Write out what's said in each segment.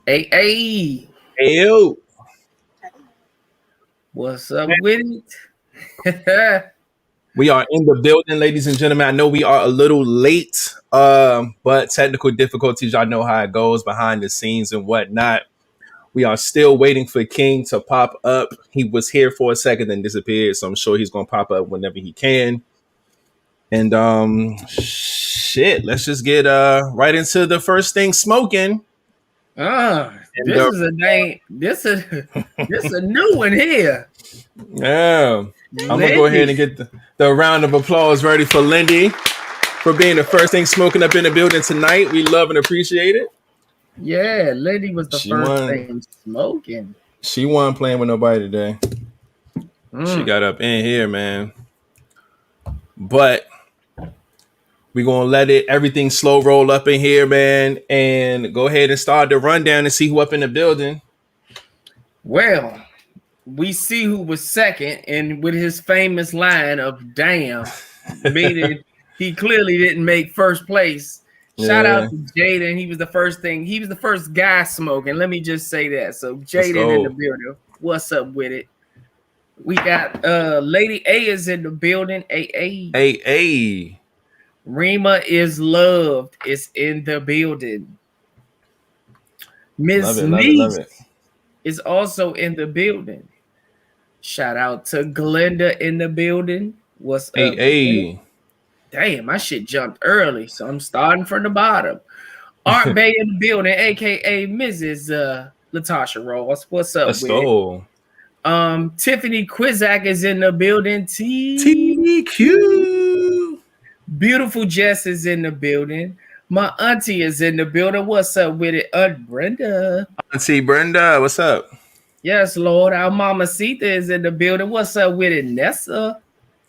Hey, Hey, yo. what's up with it? We are in the building, ladies and gentlemen. I know we are a little late, but technical difficulties, y'all know how it goes behind the scenes and whatnot. We are still waiting for King to pop up. He was here for a second, then disappeared, so I'm sure he's gonna pop up whenever he can. And shit, let's just get right into the first thing, smoking. And This is a name. This a new one here. yeah, I'm gonna go ahead Lindy. and get the round of applause ready for Lindy for being the first thing smoking up in the building tonight. We love and appreciate it. Yeah, Lindy was the She first won. thing smoking. She wasn't playing with nobody today. She Mm. got up in here, man. But we gonna let everything slow roll up in here, man, and go ahead and start the rundown and see who up in the building. Well, we see who was second, and with his famous line of "damn," meaning he clearly didn't make first place. Shout out Yeah, to Jaden. He was the first thing. He was the first guy smoking. Let me just say that. So let's Jaden in the go. building. What's up with it? We got Lady A is in the building. A. Hey, hey. Rima is loved. Is in the building. Love Miss it, love it, love Niece it. is also in the building. Shout out to Glenda in the building. What's Hey, up, Glenda? hey. Damn, my shit jumped early, so I'm starting from the bottom. Art Bay in the building, aka Mrs. Latasha Ross. What's up Let's with it? go. Tiffany Quizak is in the building. TQ. TQ. Beautiful Jess is in the building. My auntie is in the building. What's up with it? Aunt Brenda. Auntie Brenda, what's up? Yes, Lord. Our mama Sita is in the building. What's up with it? Nessa.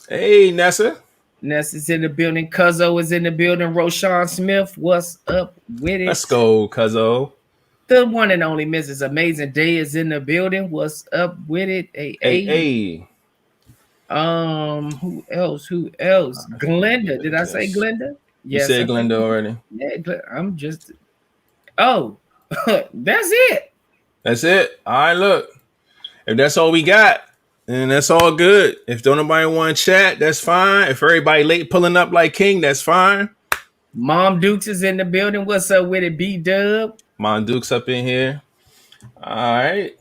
Hey, Nessa. Nessa's in the building. Cuzzo is in the building. Roshan Smith. What's up with Let's it? go, Cuzzo. The one and only Mrs. Amazing Day is in the building. What's up with it? Hey, hey. Who else? Who else? Glenda. Did I say Glenda? You Yes, I said think. Glenda already. Yeah, I'm just. Oh, that's it. That's it. All right, look. If that's all we got, then that's all good. If don't nobody want to chat, that's fine. If everybody late pulling up like King, that's fine. Mom Dukes is in the building. What's up with it? B Dub. Monduke's up in here. All right.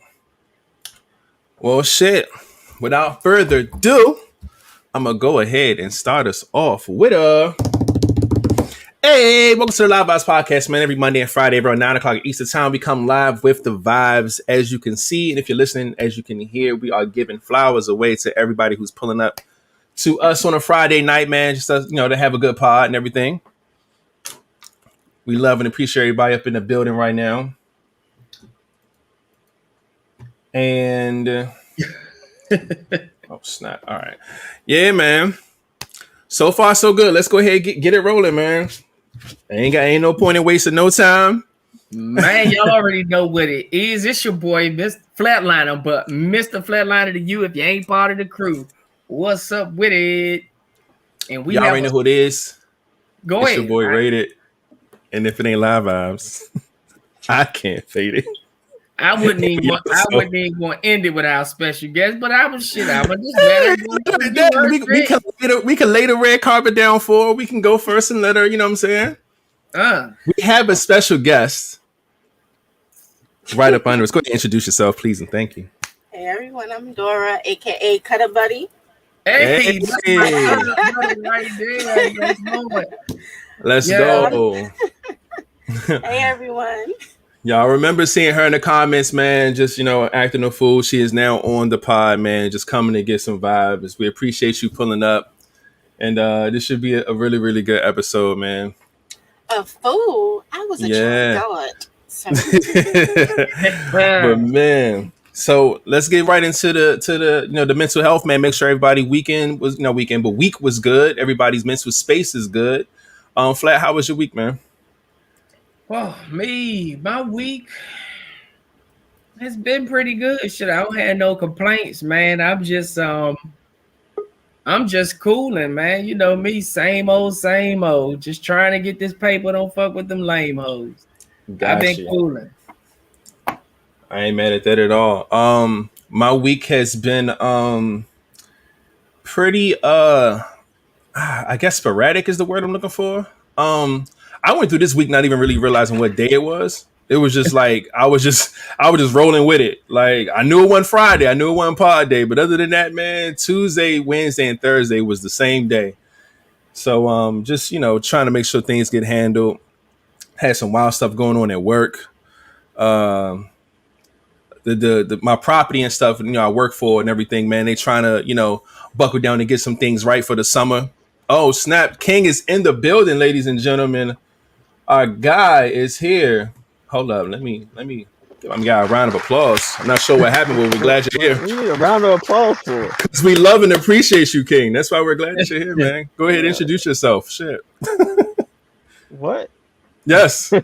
Well, shit. Without further ado, I'm gonna go ahead and start us off with a. Hey, welcome to the LiveVibezPodcast, man. Every Monday and Friday around 9 o'clock Eastern Time, we come live with the vibes, as you can see. And if you're listening, as you can hear, we are giving flowers away to everybody who's pulling up to us on a Friday night, man. Just to have a good pod and everything. We love and appreciate everybody up in the building right now. And oh snap! All right, yeah, man. So far, so good. Let's go ahead and get it rolling, man. Ain't no point in wasting no time. Man, y'all already know what it is. It's your boy, Mr. Flatliner, but Mr. Flatliner to you if you ain't part of the crew. What's up with it? And we Y'all already know who it is. Go It's ahead. your boy Rated. And if it ain't Live Vibes, I can't fade it. I wouldn't even want to end it without special guest, but I was shit. I'm just let her we can lay the red carpet down for her. We can go first and let her, you know what I'm saying? We have a special guest right up under us. Go ahead and introduce yourself, please, and thank you. Hey everyone, I'm Dora, aka Cutter Buddy. Hey. Right there. Let's go. Hey everyone. Y'all remember seeing her in the comments, man, just, acting a fool. She is now on the pod, man, just coming to get some vibes. We appreciate you pulling up. And this should be a really, really good episode, man. A fool? I was a child God. But man, so let's get right into the mental health, man. Make sure everybody week was good. Everybody's mental space is good. Flat, how was your week, man? Well, my week has been pretty good. Shit, I don't have no complaints, man. I'm just cooling, man. You know me, same old. Just trying to get this paper. Don't fuck with them lame hoes. I've been cooling. I ain't mad at that at all. My week has been pretty I guess sporadic is the word I'm looking for. I went through this week not even really realizing what day it was. It was just like I was just rolling with it. Like I knew it wasn't Friday, I knew it wasn't pod day, but other than that, man, Tuesday, Wednesday, and Thursday was the same day. So just trying to make sure things get handled. Had some wild stuff going on at work. My property and stuff, I work for and everything, man. They trying to, buckle down and get some things right for the summer. Oh, snap. King is in the building, ladies and gentlemen. Our guy is here. Hold up. Let me give my guy a round of applause. I'm not sure what happened, but we're glad you're here. We need a round of applause for it. Because we love and appreciate you, King. That's why we're glad that you're here, man. Go ahead, introduce yourself. Shit. What? Yes. I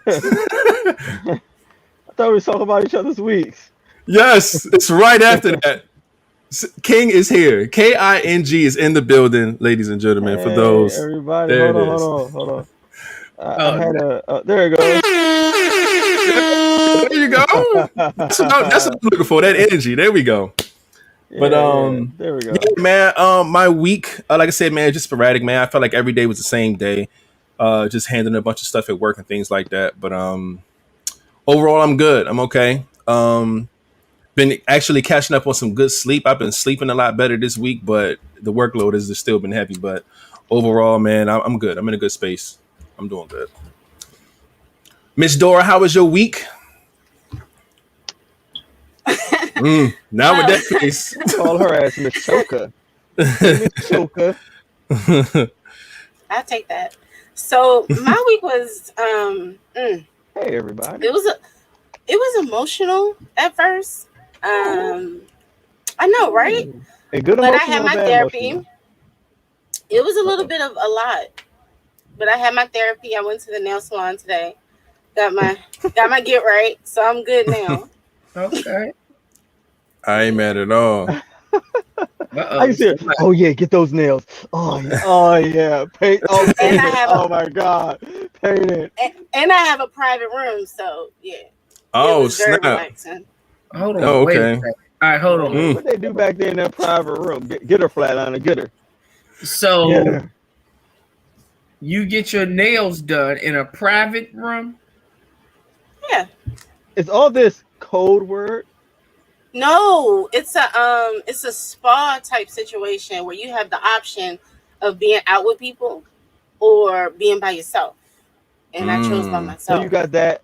thought we was talking about each other's weeks. Yes, it's right after that. King is here. King is in the building, ladies and gentlemen. Hey, for those, everybody, there hold on. I had there it goes. There you go. That's what I'm looking for. That energy. There we go. But there we go. Yeah, man. My week, like I said, man, just sporadic, man. I felt like every day was the same day. Just handling a bunch of stuff at work and things like that. But overall, I'm good. I'm okay. Been actually catching up on some good sleep. I've been sleeping a lot better this week, but the workload has still been heavy. But overall, man, I'm good. I'm in a good space. I'm doing good. Miss Dora, how was your week? Now with that face. Call her ass Miss Choker. Miss Choker. I'll take that. So my week was Hey everybody. it was emotional at first. I know, right? A good But I emotional had or my bad therapy. emotional? It was a little bit of a lot. But I had my therapy. I went to the nail salon today. Got my get right. So I'm good now. Okay. I ain't mad at all. I used to hear, oh yeah, get those nails. Oh yeah. Paint. Oh, And I have oh my God. Paint it. And I have a private room, so yeah. Oh, It was very snap. relaxing. Hold on. Oh, Wait a okay. second. All right, hold on. What they do back there in that private room? Get her flatliner, get her. So Get her. you get your nails done in a private room? Yeah. Is all this code word? No, it's a spa type situation where you have the option of being out with people or being by yourself. And I chose by So myself. you got that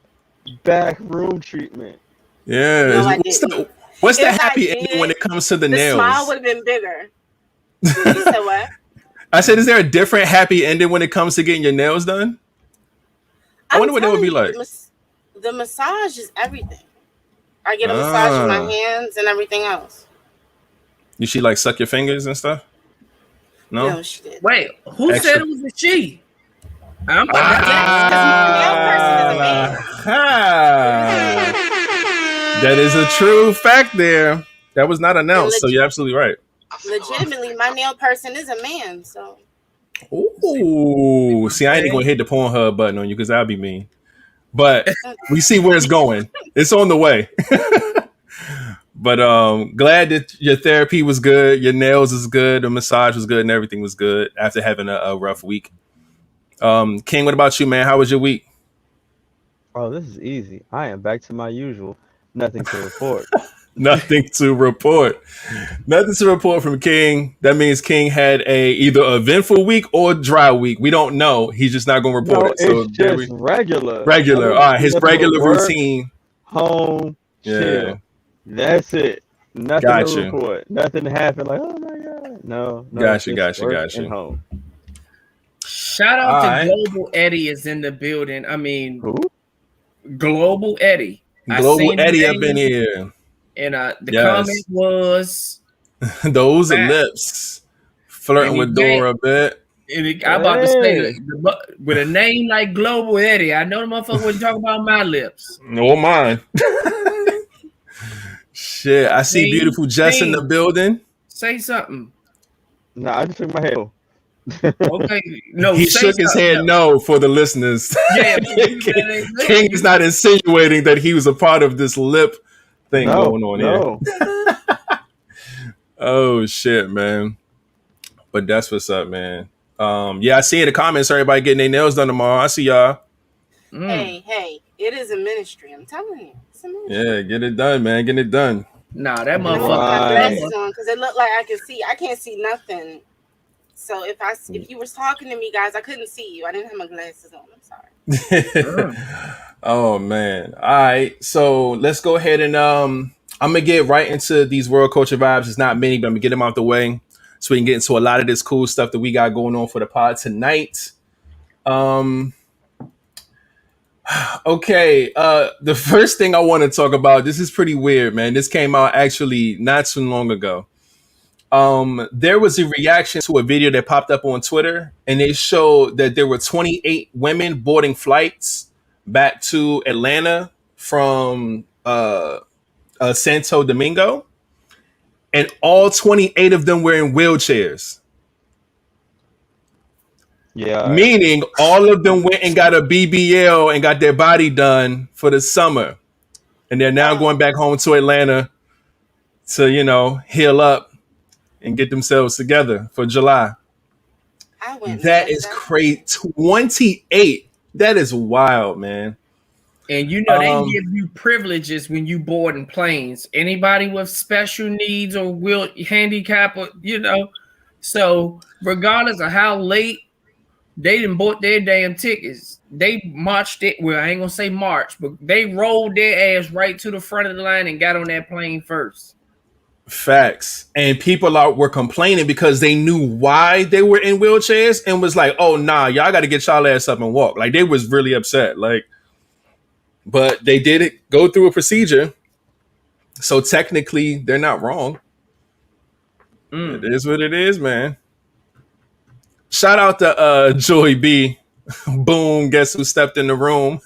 back room treatment. Yeah. No, I What's the If I happy did, ending when it comes to the The nails? smile would have been bigger. You said what? I said, is there a different happy ending when it comes to getting your nails done? I wonder what that would be like. The massage is everything. I get a massage with my hands and everything else. You she like suck your fingers and stuff? No, she did. Wait, who Extra. said it was a she? I'm That is a true fact there. That was not announced, so you're absolutely right. Legitimately, my nail person is a man, so. Ooh, see, I ain't even gonna hit the Pornhub button on you because that'll be mean. But we see where it's going. It's on the way. But glad that your therapy was good, your nails is good, the massage was good, and everything was good after having a rough week. King, what about you, man? How was your week? Oh, this is easy. I am back to my usual. Nothing to report. Nothing to report. Nothing to report from King. That means King had either eventful week or dry week. We don't know. He's just not going to report it. So it's just regular. Regular. All right, his regular routine. Home. Yeah. Chill. That's it. Nothing Got to you. report. Nothing happened. Like, oh my God. No. Got you. And home. Shout out to Global Eddie is in the building. I mean, who? Global Eddie. Global Eddie up in here. And the comment was those lips flirting with Dora a bit. I'm about to say with a name like Global Eddie, I know the motherfucker wasn't talking about my lips. No, mine. Shit, I see beautiful Jess in the building. Say something. No, I just took my head. Okay, no. He shook his head no for the listeners. Yeah, King is not insinuating that he was a part of this lip thing going on No. here. Oh shit, man. But that's what's up, man. Yeah, I see in the comments everybody getting their nails done tomorrow. I see y'all. Hey, it is a ministry. I'm telling you, it's a ministry. Yeah, get it done, man. Get it done. Nah, that And I'm gonna put my motherfucker. glasses on because it looked like I can see. I can't see nothing. So if you was talking to me, guys, I couldn't see you. I didn't have my glasses on. I'm sorry. Oh man. All right. So let's go ahead and I'm gonna get right into these world culture vibes. It's not many, but I'm gonna get them out the way so we can get into a lot of this cool stuff that we got going on for the pod tonight. Okay, the first thing I want to talk about, this is pretty weird, man. This came out actually not too long ago. There was a reaction to a video that popped up on Twitter, and they showed that there were 28 women boarding flights back to Atlanta from Santo Domingo, and all 28 of them were in wheelchairs. Yeah. Meaning all of them went and got a BBL and got their body done for the summer. And they're now going back home to Atlanta to, heal up and get themselves together for July. That is crazy. 28. That is wild, man. And they give you privileges when you boarding planes. Anybody with special needs or handicap, or so regardless of how late they didn't bought their damn tickets, they marched it. Well, I ain't gonna say march, but they rolled their ass right to the front of the line and got on that plane first. Facts. And people were complaining because they knew why they were in wheelchairs and was like, oh nah, y'all got to get y'all ass up and walk. Like they was really upset. But they did it, go through a procedure. So technically they're not wrong. It is what it is, man. Shout out to Joy B. Boom, guess who stepped in the room?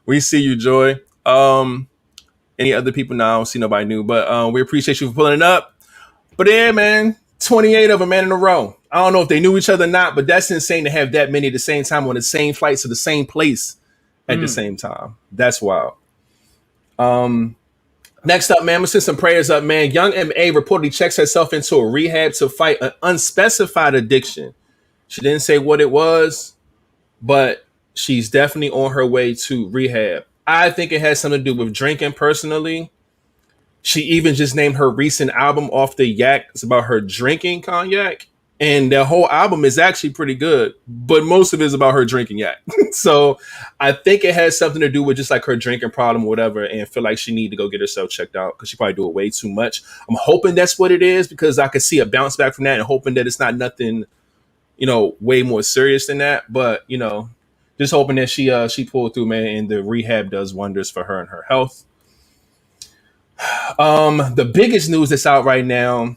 We see you, Joy. Any other people? No, I don't see nobody new, but we appreciate you for pulling it up. But yeah, man, 28 of them, man, in a row. I don't know if they knew each other or not, but that's insane to have that many at the same time on the same flights to the same place at the same time. That's wild. Next up, man, I'm gonna send some prayers up, man. Young M.A. reportedly checks herself into a rehab to fight an unspecified addiction. She didn't say what it was, but she's definitely on her way to rehab. I think it has something to do with drinking personally. She even just named her recent album Off the Yak. It's about her drinking cognac. And the whole album is actually pretty good, but most of it is about her drinking yak. So I think it has something to do with just like her drinking problem or whatever, and feel like she need to go get herself checked out because she probably do it way too much. I'm hoping that's what it is because I could see a bounce back from that and hoping that it's not nothing, way more serious than that. But, just hoping that she pulled through, man, and the rehab does wonders for her and her health. The biggest news that's out right now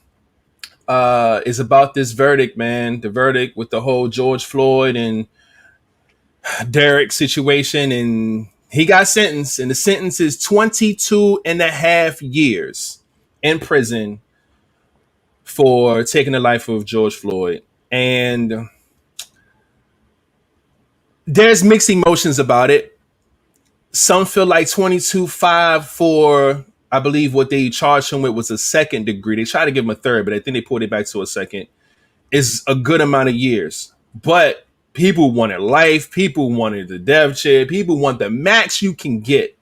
is about this verdict, man. The verdict with the whole George Floyd and Derek situation, and he got sentenced, and the sentence is 22 and a half years in prison for taking the life of George Floyd. And there's mixed emotions about it. Some feel like 22.5 for, I believe what they charged him with was a second degree. They tried to give him a third, but I think they pulled it back to a second. Is a good amount of years. But people wanted life. People wanted the death chair. People want the max you can get.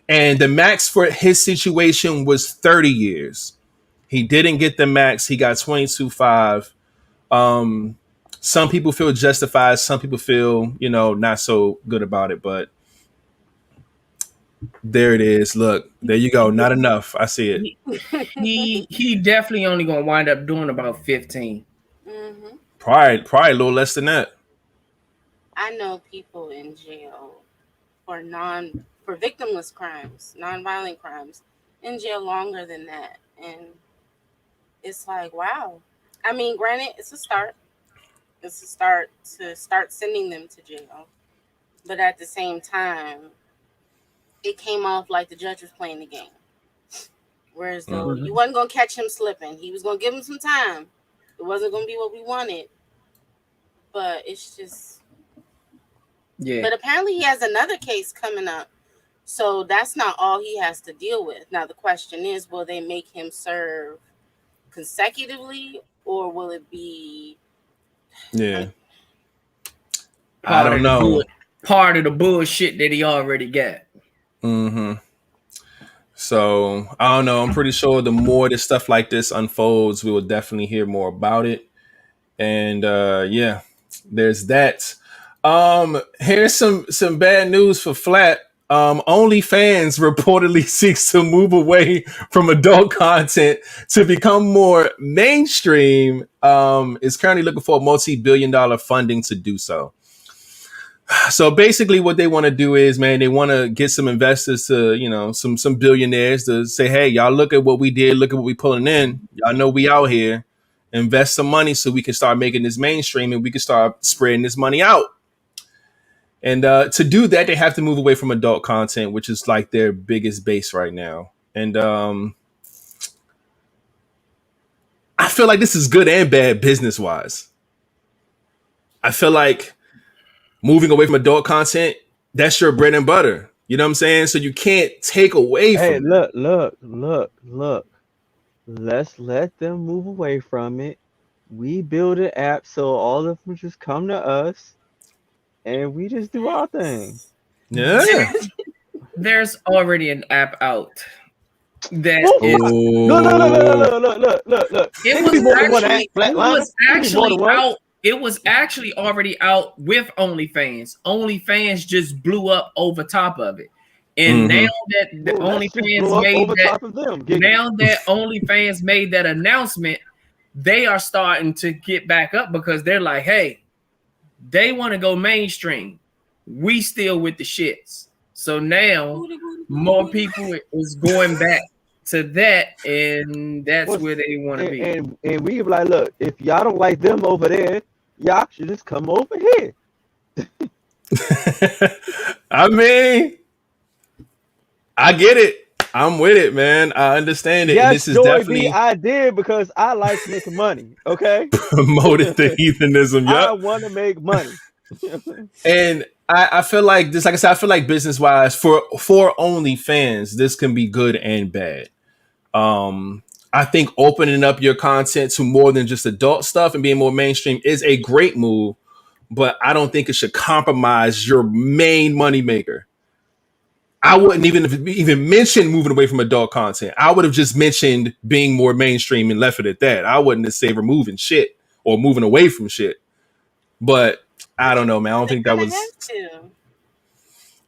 And the max for his situation was 30 years. He didn't get the max. He got 22.5. Some people feel justified. Some people feel, not so good about it. But there it is. Look, there you go. Not enough. I see it. He definitely only gonna wind up doing about 15. Mm-hmm. Probably a little less than that. I know people in jail for victimless crimes, non-violent crimes, in jail longer than that, and it's like, wow. I mean, granted, it's a start. It's a start to start sending them to jail, but at the same time, it came off like the judge was playing the game. Whereas though you wasn't gonna catch him slipping, he was gonna give him some time. It wasn't gonna be what we wanted, but it's just, yeah. But apparently he has another case coming up, So that's not all he has to deal with. Now the question is, will they make him serve consecutively, or will it be? Yeah, I don't know. Part of the bullshit that he already got. Mm-hmm. So I don't know. I'm pretty sure the more this stuff like this unfolds, we will definitely hear more about it. And yeah, there's that. Here's some bad news for Flat. OnlyFans reportedly seeks to move away from adult content to become more mainstream. Is currently looking for multi-billion-dollar funding to do so. So basically what they want to do is, man, they want to get some investors to, you know, some billionaires to say, hey, y'all look at what we did. Look at what we pulling in. Y'all know we out here. Invest some money so we can start making this mainstream and we can start spreading this money out. And to do that, they have to move away from adult content, which is like their biggest base right now. And I feel like this is good and bad business wise. I feel like moving away from adult content, that's your bread and butter. You know what I'm saying? So you can't take away from Hey, look. Let's let them move away from it. We build an app so all of them just come to us and we just do our thing. Yeah. There's already an app out that Look. It was actually already out with OnlyFans. OnlyFans just blew up over top of it. And now that the OnlyFans made that, now that OnlyFans made that announcement, they are starting to get back up because they're like, hey, they want to go mainstream. We still with the shits. So now more people is going back to that, and that's where they want to be. And we like, look, if y'all don't like them over there, y'all should just come over here. I mean, I get it. I'm with it, man. I understand it. Yes, and this is definitely I did because I like making money. Okay, promoted the heathenism. Yep. I want to make money. And I feel like this, like I said, I feel like business wise for OnlyFans, this can be good and bad. I think opening up your content to more than just adult stuff and being more mainstream is a great move, but I don't think it should compromise your main moneymaker. I wouldn't even mention moving away from adult content. I would have just mentioned being more mainstream and left it at that. I wouldn't have said removing shit or moving away from shit. But I don't know, man. I don't think that was.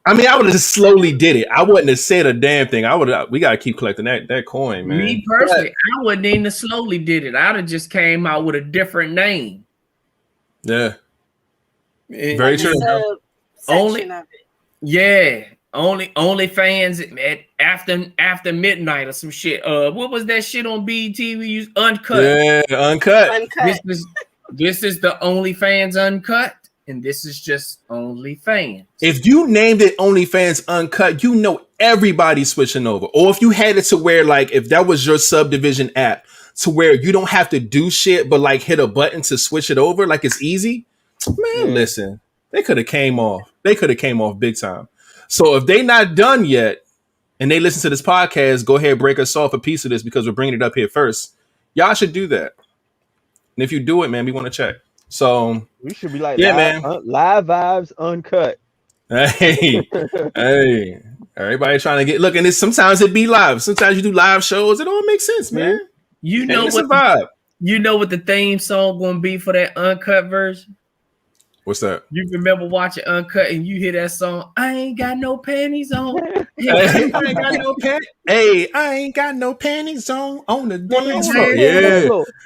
I mean, I would have just slowly did it. I wouldn't have said a damn thing. We gotta keep collecting that coin, man. Me personally, I wouldn't even have slowly did it. I'd have just came out with a different name. Yeah, very true. OnlyFans at after midnight or some shit. What was that shit on BET we used? Uncut. Yeah, uncut. This is the OnlyFans Uncut. And this is just OnlyFans. If you named it OnlyFans Uncut, you know everybody's switching over. Or if you had it to where, like, if that was your subdivision app, to where you don't have to do shit, but like hit a button to switch it over, like it's easy. Man, listen, they could have came off. They could have came off big time. So if they not done yet, and they listen to this podcast, go ahead, break us off a piece of this because we're bringing it up here first. Y'all should do that. And if you do it, man, we want to check. So we should be like, man. Live Vibes Uncut. Hey, everybody trying to get look, and it's sometimes it be live. Sometimes you do live shows. It all makes sense, man. You know what the theme song gonna be for that uncut version? What's that? You remember watching Uncut and you hear that song? I ain't got no panties on. I ain't got no panties on the dance floor.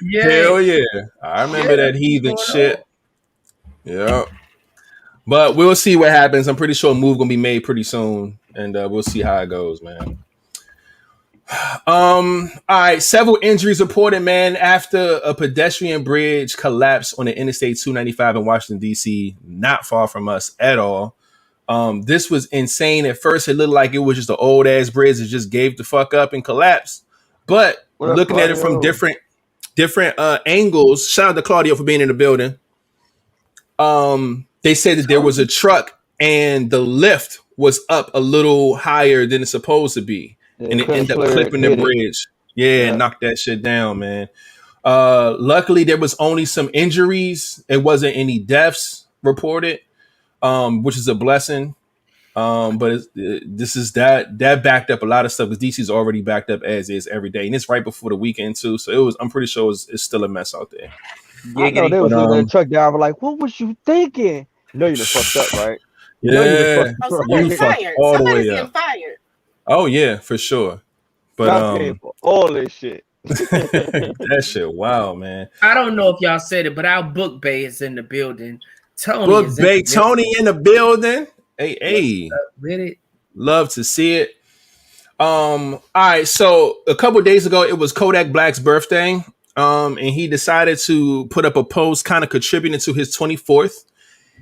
Yeah. Hell yeah. I remember that heathen shit. Yeah. But we'll see what happens. I'm pretty sure a move gonna be made pretty soon, and we'll see how it goes, man. All right, several injuries reported, man, after a pedestrian bridge collapsed on the Interstate 295 in Washington, D.C., not far from us at all. This was insane. At first, it looked like it was just an old-ass bridge that just gave the fuck up and collapsed. But looking at it from different angles, shout out to Claudio for being in the building. They said that there was a truck and the lift was up a little higher than it's supposed to be, and it ended up clipping the bridge. Yeah, and knocked that shit down, man. Luckily, there was only some injuries. It wasn't any deaths reported, which is a blessing. But this is that backed up a lot of stuff because DC's already backed up as is every day, and it's right before the weekend too. So I'm pretty sure it's still a mess out there. I know they was in that truck driver like, what was you thinking? You know you done fucked up, right? Yeah, you fucked all the way up. Fired. Oh yeah, for sure. But all this shit. That shit, wow, man. I don't know if y'all said it, but our Book Bay is in the building. Tony in the building. Hey, with it. Love to see it. All right, so a couple of days ago, it was Kodak Black's birthday. And he decided to put up a post kind of contributing to his 24th.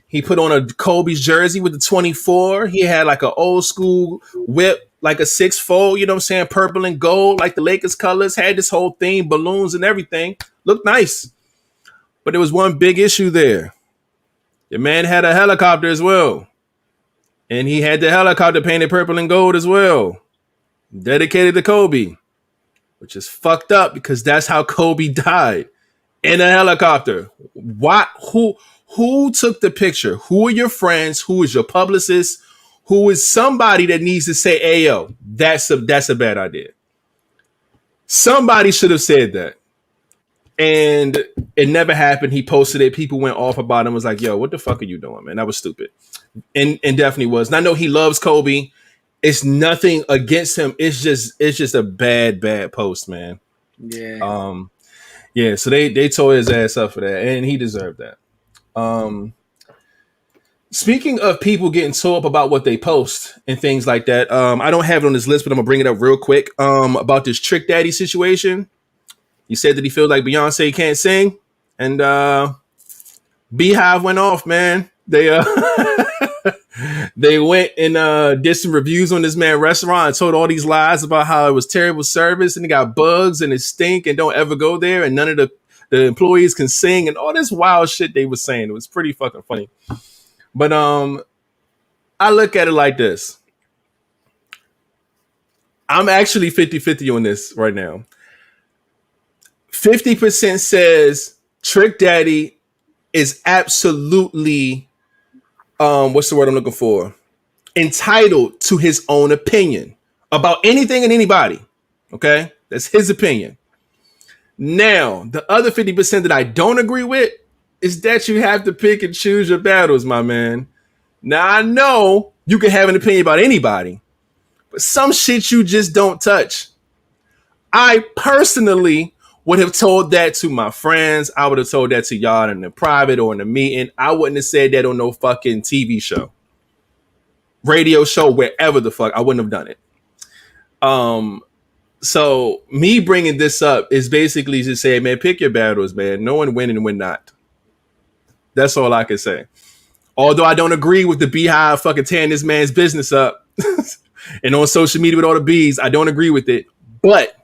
He put on a Kobe's jersey with the 24. He had like an old school whip, like a 6-fold, you know what I'm saying? Purple and gold, like the Lakers colors, had this whole thing, balloons and everything. Looked nice. But there was one big issue there. The man had a helicopter as well. And he had the helicopter painted purple and gold as well. Dedicated to Kobe. Which is fucked up because that's how Kobe died. In a helicopter. What? Who took the picture? Who are your friends? Who is your publicist? Who is somebody that needs to say, hey, yo, that's a bad idea. Somebody should have said that. And it never happened. He posted it. People went off about him. Was like, yo, what the fuck are you doing, man? That was stupid. And definitely was. And I know he loves Kobe. It's nothing against him. It's just a bad post, man. Yeah. Yeah. So they tore his ass up for that, and he deserved that. Speaking of people getting tore up about what they post and things like that, I don't have it on this list, but I'm gonna bring it up real quick. About this Trick Daddy situation. He said that he feels like Beyonce can't sing, and Beehive went off, man. They went and did some reviews on this man's restaurant and told all these lies about how it was terrible service and it got bugs and it stink and don't ever go there and none of the employees can sing and all this wild shit they were saying. It was pretty fucking funny. But I look at it like this. I'm actually 50-50 on this right now. 50% says Trick Daddy is absolutely what's the word I'm looking for? Entitled to his own opinion about anything and anybody. Okay? That's his opinion. Now, the other 50% that I don't agree with is that you have to pick and choose your battles, my man. Now, I know you can have an opinion about anybody, but some shit you just don't touch. I personally would have told that to my friends. I would have told that to y'all in the private or in the meeting. I wouldn't have said that on no fucking TV show, radio show, wherever the fuck. I wouldn't have done it. So me bringing this up is basically to say, man, pick your battles, man. No one win and win not. That's all I can say. Although I don't agree with the Beehive fucking tearing this man's business up and on social media with all the bees, I don't agree with it. But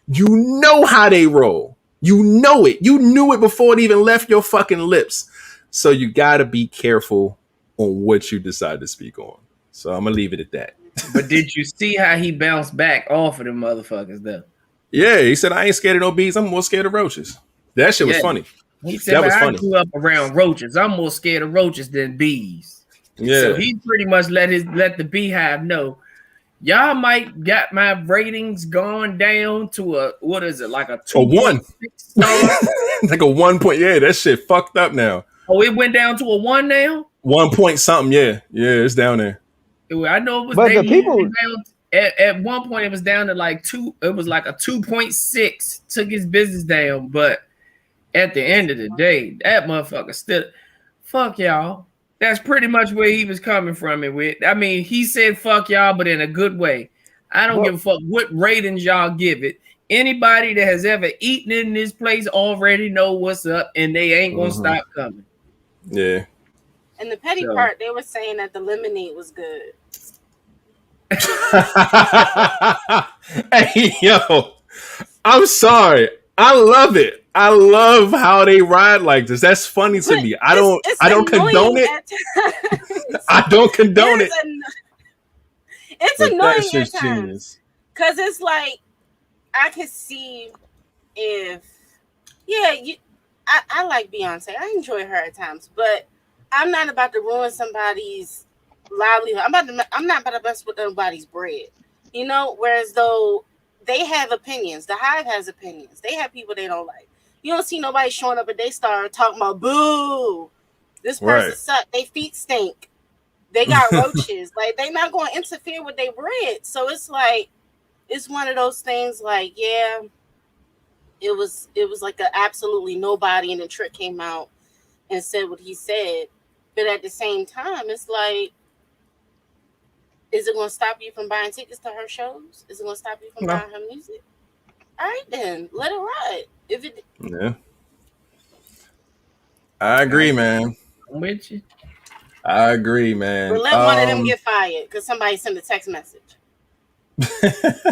you know how they roll. You know it. You knew it before it even left your fucking lips. So you got to be careful on what you decide to speak on. So I'm going to leave it at that. But did you see how he bounced back off of them motherfuckers, though? Yeah, he said, I ain't scared of no bees. I'm more scared of roaches. That shit was funny. He said, that was funny. I grew up around roaches. I'm more scared of roaches than bees. Yeah. So he pretty much let the Beehive know, y'all might got my ratings gone down to a, what is it, like a 1 like a 1 point. Yeah, that shit fucked up now. Oh, it went down to a 1 now? 1 point something, yeah. Yeah, it's down there. I know it was, but the people down, at one point it was down to like 2, it was like a 2.6, took his business down, but at the end of the day, that motherfucker still, fuck y'all. That's pretty much where he was coming from it with. I mean, he said fuck y'all, but in a good way. I don't give a fuck what ratings y'all give it. Anybody that has ever eaten in this place already know what's up, and they ain't gonna stop coming. Yeah. And the petty part, they were saying that the lemonade was good. Hey, yo, I'm sorry. I love it. I love how they ride like this. That's funny to me. I don't condone it. I don't condone it. It's But that's annoying at just times genius. because it's like I can see if I like Beyonce. I enjoy her at times, but I'm not about to ruin somebody's livelihood. I'm not about to mess with nobody's bread. You know, whereas though they have opinions. The Hive has opinions. They have people they don't like. You don't see nobody showing up at they star talking about boo. This person Right. suck. They feet stink. They got roaches. Like they not going to interfere with their bread. So it's like it's one of those things. Like it was like a absolutely nobody, and then Trick came out and said what he said. But at the same time, it's like, is it going to stop you from buying tickets to her shows? Is it going to stop you from buying her music? All right, then let it ride. Yeah, I agree, man. I'm with you. I agree, man. Or let one of them get fired because somebody sent a text message.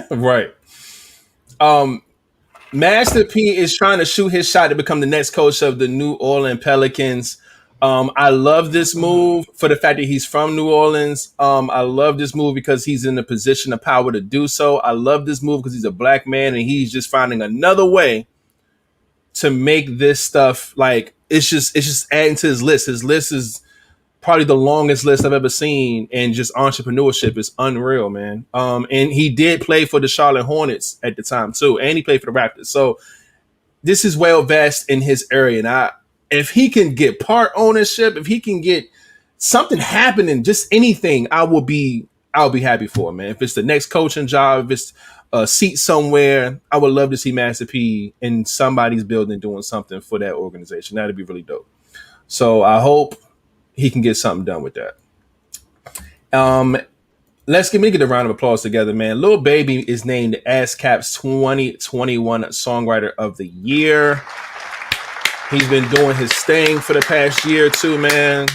Right. Master P is trying to shoot his shot to become the next coach of the New Orleans Pelicans. I love this move for the fact that he's from New Orleans. I love this move because he's in a position of power to do so. I love this move because he's a black man and he's just finding another way to make this stuff like it's just adding to his list. His list is probably the longest list I've ever seen, and just entrepreneurship is unreal, man. And he did play for the Charlotte Hornets at the time too, and he played for the Raptors. So this is well vast in his area, and if he can get part ownership, if he can get something happening, just anything, I'll be happy for him, man. If it's the next coaching job, if it's a seat somewhere, I would love to see Master P in somebody's building doing something for that organization. That'd be really dope. So I hope he can get something done with that. Let's get a round of applause together, man. Lil Baby is named ASCAP's 2021 Songwriter of the Year. He's been doing his thing for the past year or two, man.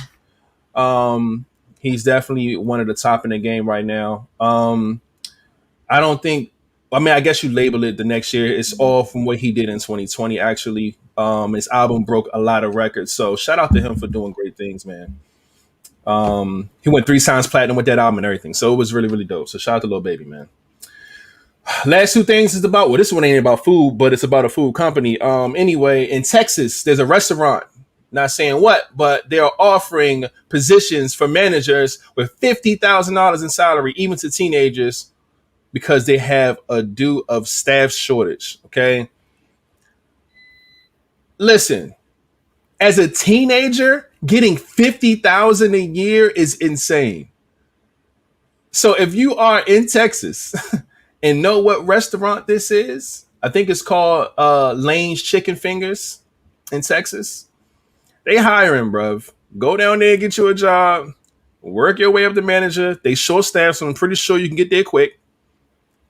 He's definitely one of the top in the game right now. I guess you label it the next year. It's all from what he did in 2020, actually. His album broke a lot of records. So shout out to him for doing great things, man. He went 3 times platinum with that album and everything. So it was really, really dope. So shout out to Lil Baby, man. Last 2 things is about, this one ain't about food, but it's about a food company. Anyway, in Texas, there's a restaurant, not saying what, but they are offering positions for managers with $50,000 in salary, even to teenagers, because they have a due of staff shortage. Okay. Listen, as a teenager, getting $50,000 a year is insane. So if you are in Texas and know what restaurant this is, I think it's called Lane's Chicken Fingers in Texas. They hiring, bruv. Go down there, get you a job, work your way up to manager. They short staff, so I'm pretty sure you can get there quick.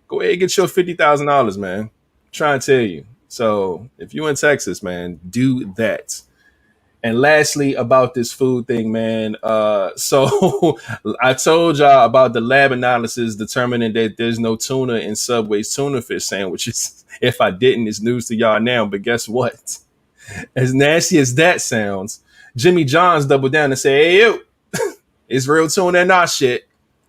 Go ahead and get your $50,000, man. I'm trying to tell you. So if you're in Texas, man, do that. And lastly, about this food thing, man. So I told y'all about the lab analysis determining that there's no tuna in Subway's tuna fish sandwiches. If I didn't, it's news to y'all now. But guess what? As nasty as that sounds, Jimmy John's doubled down and said, "Hey, you, it's real tuna and not shit.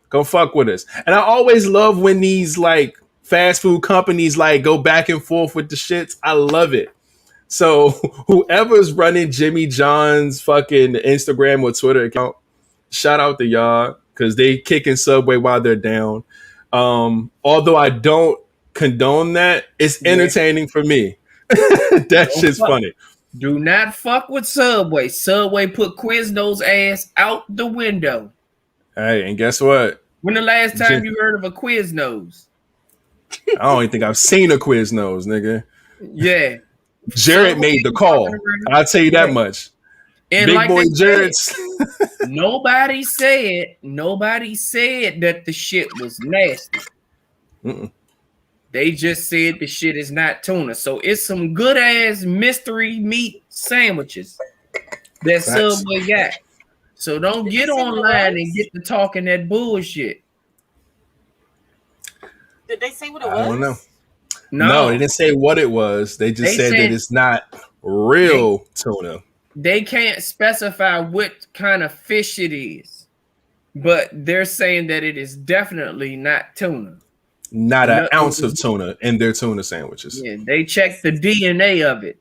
Go fuck with us." And I always love when these like fast food companies like go back and forth with the shits. I love it. So whoever's running Jimmy John's fucking Instagram or Twitter account, shout out to y'all because they kicking Subway while they're down. Although I don't condone that, it's entertaining for me. That shit's funny. Do not fuck with Subway. Subway put Quizno's ass out the window. Hey, and guess what? When the last time you heard of a Quiznos? I don't even think I've seen a Quiznos, nigga. Yeah. Jared made the call. I'll tell you that much. And Big like boy Jared's. nobody said that the shit was nasty. Mm-mm. They just said the shit is not tuna. So it's some good ass mystery meat sandwiches that Subway got. So don't get online and get to talking that bullshit. Did they say what it was? I don't know. No, they didn't say what it was. They just said that it's not real tuna. They can't specify what kind of fish it is but they're saying that it is definitely not tuna. Not an ounce of tuna in their tuna sandwiches. Yeah, they checked the DNA of it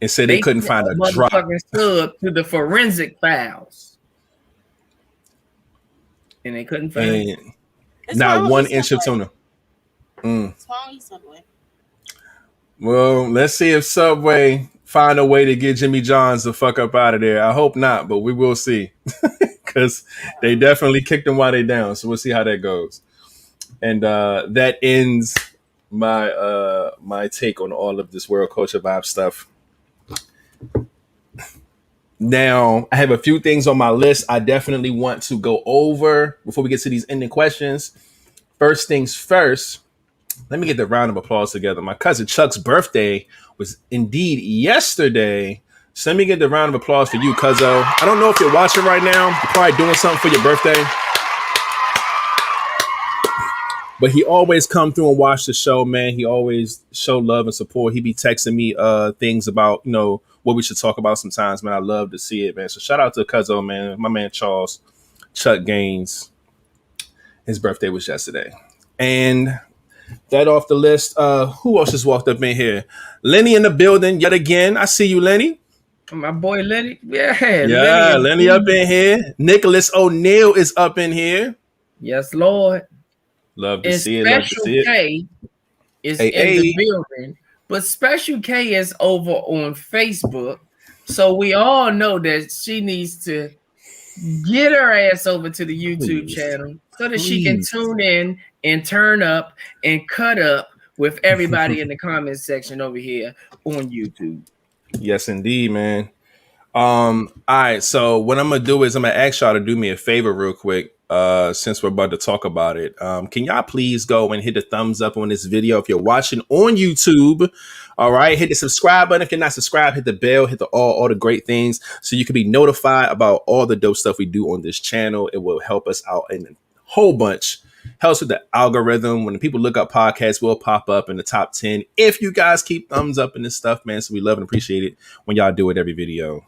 and said they couldn't find a drop. Motherfucking sub to the forensic files, and they couldn't find it. Not 1 inch of tuna. What's wrong with Subway? Well, let's see if Subway find a way to get Jimmy John's the fuck up out of there. I hope not, but we will see. Because they definitely kicked them while they down. So we'll see how that goes. And that ends my my take on all of this World Culture Vibe stuff. Now, I have a few things on my list I definitely want to go over before we get to these ending questions. First things first, let me get the round of applause together. My cousin Chuck's birthday was indeed yesterday. So let me get the round of applause for you, cuzzo. I don't know if you're watching right now. You're probably doing something for your birthday. But he always come through and watch the show, man. He always show love and support. He be texting me things about, you know, what we should talk about sometimes, man. I love to see it, man. So shout out to Cuzzo, man. My man Charles, Chuck Gaines. His birthday was yesterday. And that off the list, who else just walked up in here? Lenny in the building yet again. I see you, Lenny. My boy Lenny. Yeah, Lenny up in here. Nicholas O'Neal is up in here. Yes, Lord. Love to see it. Love to see it. Special K is in the building, but Special K is over on Facebook. So we all know that she needs to get her ass over to the YouTube channel so that she can tune in and turn up and cut up with everybody in the comment section over here on YouTube. Yes, indeed, man. All right. So what I'm gonna do is I'm gonna ask y'all to do me a favor real quick. Since we're about to talk about it, can y'all please go and hit the thumbs up on this video if you're watching on YouTube? All right, hit the subscribe button if you're not subscribed. Hit the bell, hit the all the great things so you can be notified about all the dope stuff we do on this channel. It will help us out in a whole bunch. Helps with the algorithm. When people look up podcasts, we'll pop up in the top 10 if you guys keep thumbs up in this stuff, man. So we love and appreciate it when y'all do it every video.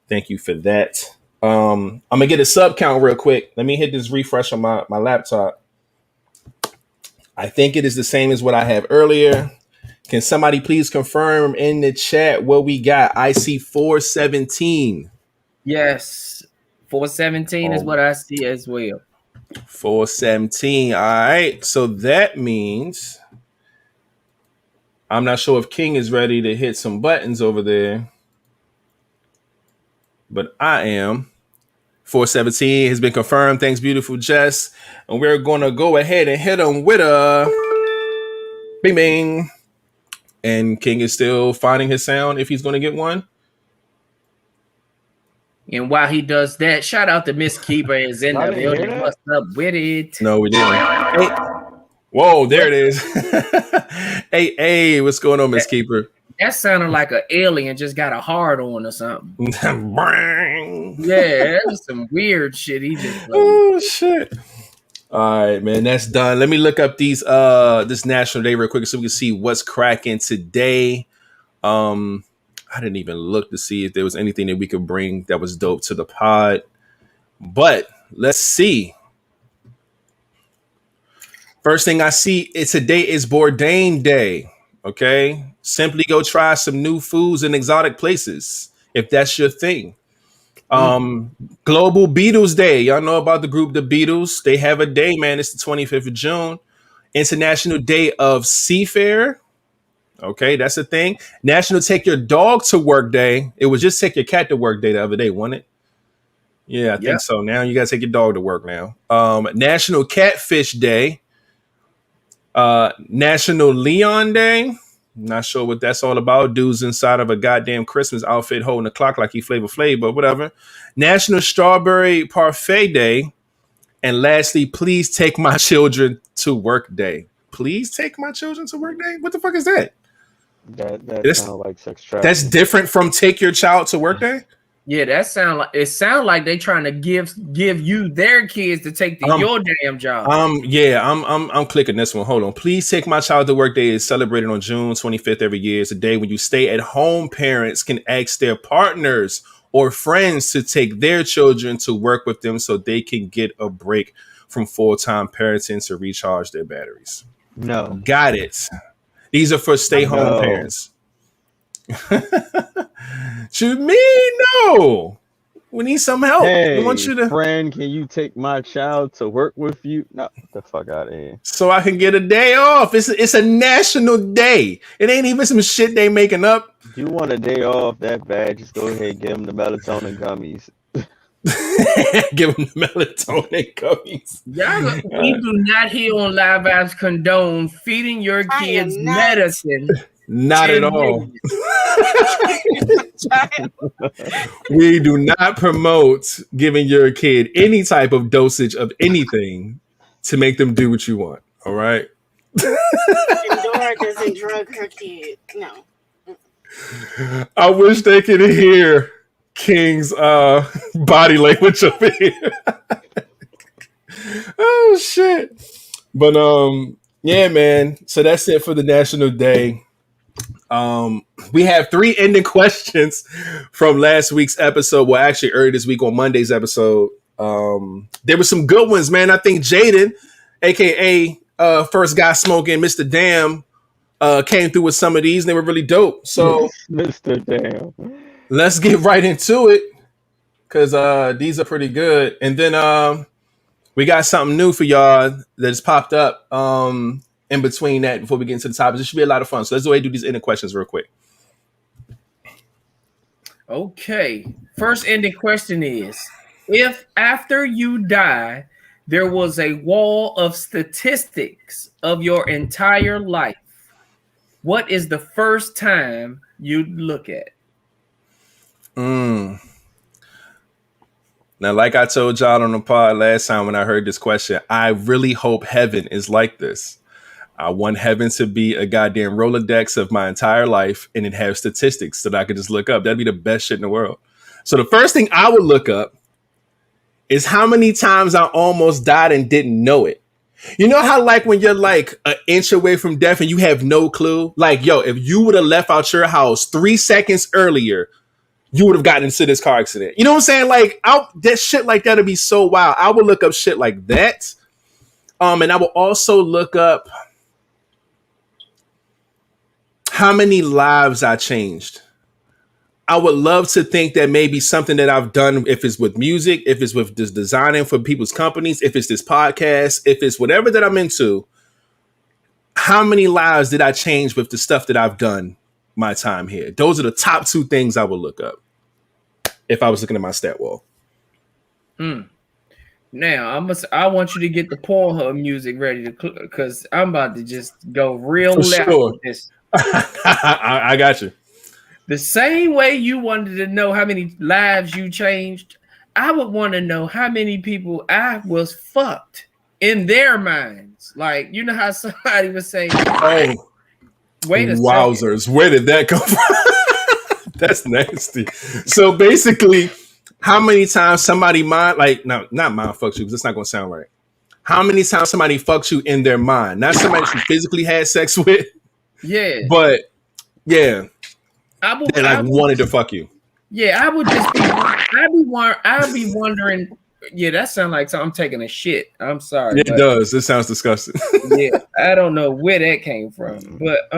Thank you for that. I'm gonna get a sub count real quick. Let me hit this refresh on my laptop. I think it is the same as what I have earlier. Can somebody please confirm in the chat what we got? I see 417. Yes, 417 is what I see as well. 417. All right. So that means I'm not sure if King is ready to hit some buttons over there, but I am. 417 has been confirmed. Thanks, beautiful Jess. And we're going to go ahead and hit him with a bing, bing. And King is still finding his sound if he's going to get one. And while he does that, shout out to Miss Keeper is in the building. What's up with it? No, we didn't. Hey. Whoa, there it is. Hey, what's going on, Miss Keeper? That sounded like an alien just got a hard on or something. Yeah, that was some weird shit he just played. Oh, shit. All right, man, that's done. Let me look up these this National Day real quick so we can see what's cracking today. I didn't even look to see if there was anything that we could bring that was dope to the pod. But let's see. First thing I see is today is Bourdain Day. Okay, simply go try some new foods in exotic places if that's your thing. Global Beatles Day. Y'all know about the group The Beatles. They have a day, man. It's the 25th of June. International Day of Seafarer. Okay, that's a thing. National Take Your Dog to Work Day. It was just Take Your Cat to Work Day the other day, wasn't it? Yeah, I think so. Now you gotta take your dog to work now. National Catfish Day. National Leon Day. Not sure what that's all about. Dude's inside of a goddamn Christmas outfit holding a clock like he Flavor Flav, but whatever. National Strawberry Parfait Day. And lastly, please take my children to work day. Please take my children to work day? What the fuck is that? That sounds like sex trafficking. That's different from take your child to work day? Yeah, that sound like they trying to give you their kids to take to your damn job. I'm clicking this one. Hold on. Please take my child to work day is celebrated on June 25th every year. It's a day when you stay at home parents can ask their partners or friends to take their children to work with them so they can get a break from full-time parenting to recharge their batteries? No. Got it. These are for stay-home parents. To me, no. We need some help. Hey, We want you to, friend, can you take my child to work with you? No, get the fuck out of here. so I can get a day off. It's a national day. It ain't even some shit they making up. You want a day off that bad? Just go ahead and give them the melatonin gummies. Give them the melatonin gummies. We do not here on Live Vibes condone feeding your kids medicine. Not at all. We do not promote giving your kid any type of dosage of anything to make them do what you want. All right. And Dora doesn't drug her kid. No. I wish they could hear King's body language over here. Oh shit. But yeah, man. So that's it for the National Day. We have 3 ending questions from last week's episode. Well, actually earlier this week on Monday's episode. There were some good ones, man. I think Jaden, aka first guy smoking, Mr. Damn, came through with some of these and they were really dope. So Mr. Damn. Let's get right into it, because these are pretty good. And then we got something new for y'all that has popped up in between that before we get into the topics. This should be a lot of fun. So let's go ahead and do these ending questions real quick. Okay. First ending question is, if after you die, there was a wall of statistics of your entire life, what is the first time you'd look at? Now, like I told y'all on the pod last time when I heard this question, I really hope heaven is like this. I want heaven to be a goddamn Rolodex of my entire life and it have statistics that I could just look up. That'd be the best shit in the world. So the first thing I would look up is how many times I almost died and didn't know it. You know how like when you're like an inch away from death and you have no clue? Like, yo, if you would have left out your house 3 seconds earlier, you would have gotten into this car accident. You know what I'm saying? Like, that shit like that would be so wild. I would look up shit like that. And I will also look up how many lives I changed. I would love to think that maybe something that I've done, if it's with music, if it's with this designing for people's companies, if it's this podcast, if it's whatever that I'm into, how many lives did I change with the stuff that I've done my time here? Those are the top 2 things I would look up if I was looking at my stat wall. Now I want you to get the Pornhub music ready to because I'm about to just go real For left sure. with this. I got you. The same way you wanted to know how many lives you changed, I would want to know how many people I was fucked in their minds. Like, you know how somebody would say, "Oh, wait a wowzers, second. Where did that come from?" That's nasty. So basically, how many times somebody not mind fucks you, because that's not going to sound right. How many times somebody fucks you in their mind? Not somebody you physically had sex with. Yeah. But, yeah. I wanted to fuck you. Yeah, I would just be, I'd be wondering, yeah, that sounds like I'm taking a shit. I'm sorry. It does. It sounds disgusting. Yeah, I don't know where that came from. But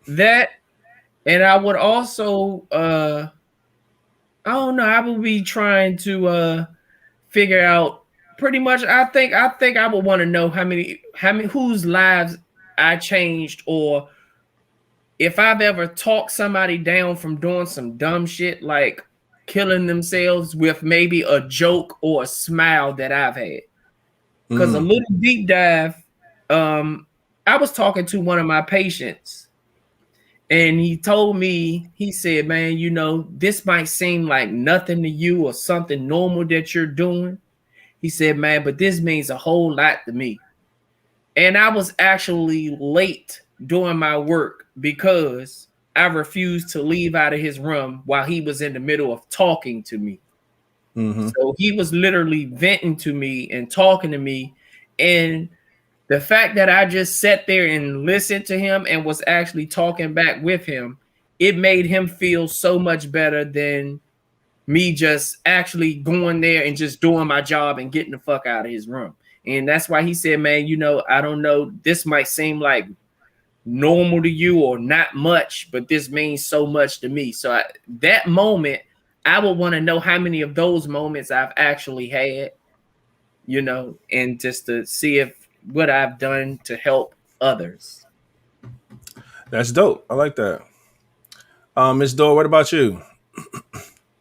that, and I would also I don't know, I would be trying to figure out pretty much, I think I would want to know how many whose lives I changed, or if I've ever talked somebody down from doing some dumb shit like killing themselves with maybe a joke or a smile that I've had. Because a little deep dive, I was talking to one of my patients and he told me, he said, man, you know, this might seem like nothing to you or something normal that you're doing. He said, man, but this means a whole lot to me. And I was actually late doing my work because I refused to leave out of his room while he was in the middle of talking to me. So he was literally venting to me and talking to me. And the fact that I just sat there and listened to him and was actually talking back with him, it made him feel so much better than me just actually going there and just doing my job and getting the fuck out of his room. And that's why he said, man, I don't know, this might seem like normal to you or not much, but this means so much to me. So that moment, I would want to know how many of those moments I've actually had, and just to see if what I've done to help others. That's dope. I like that. Ms. Dora, what about you?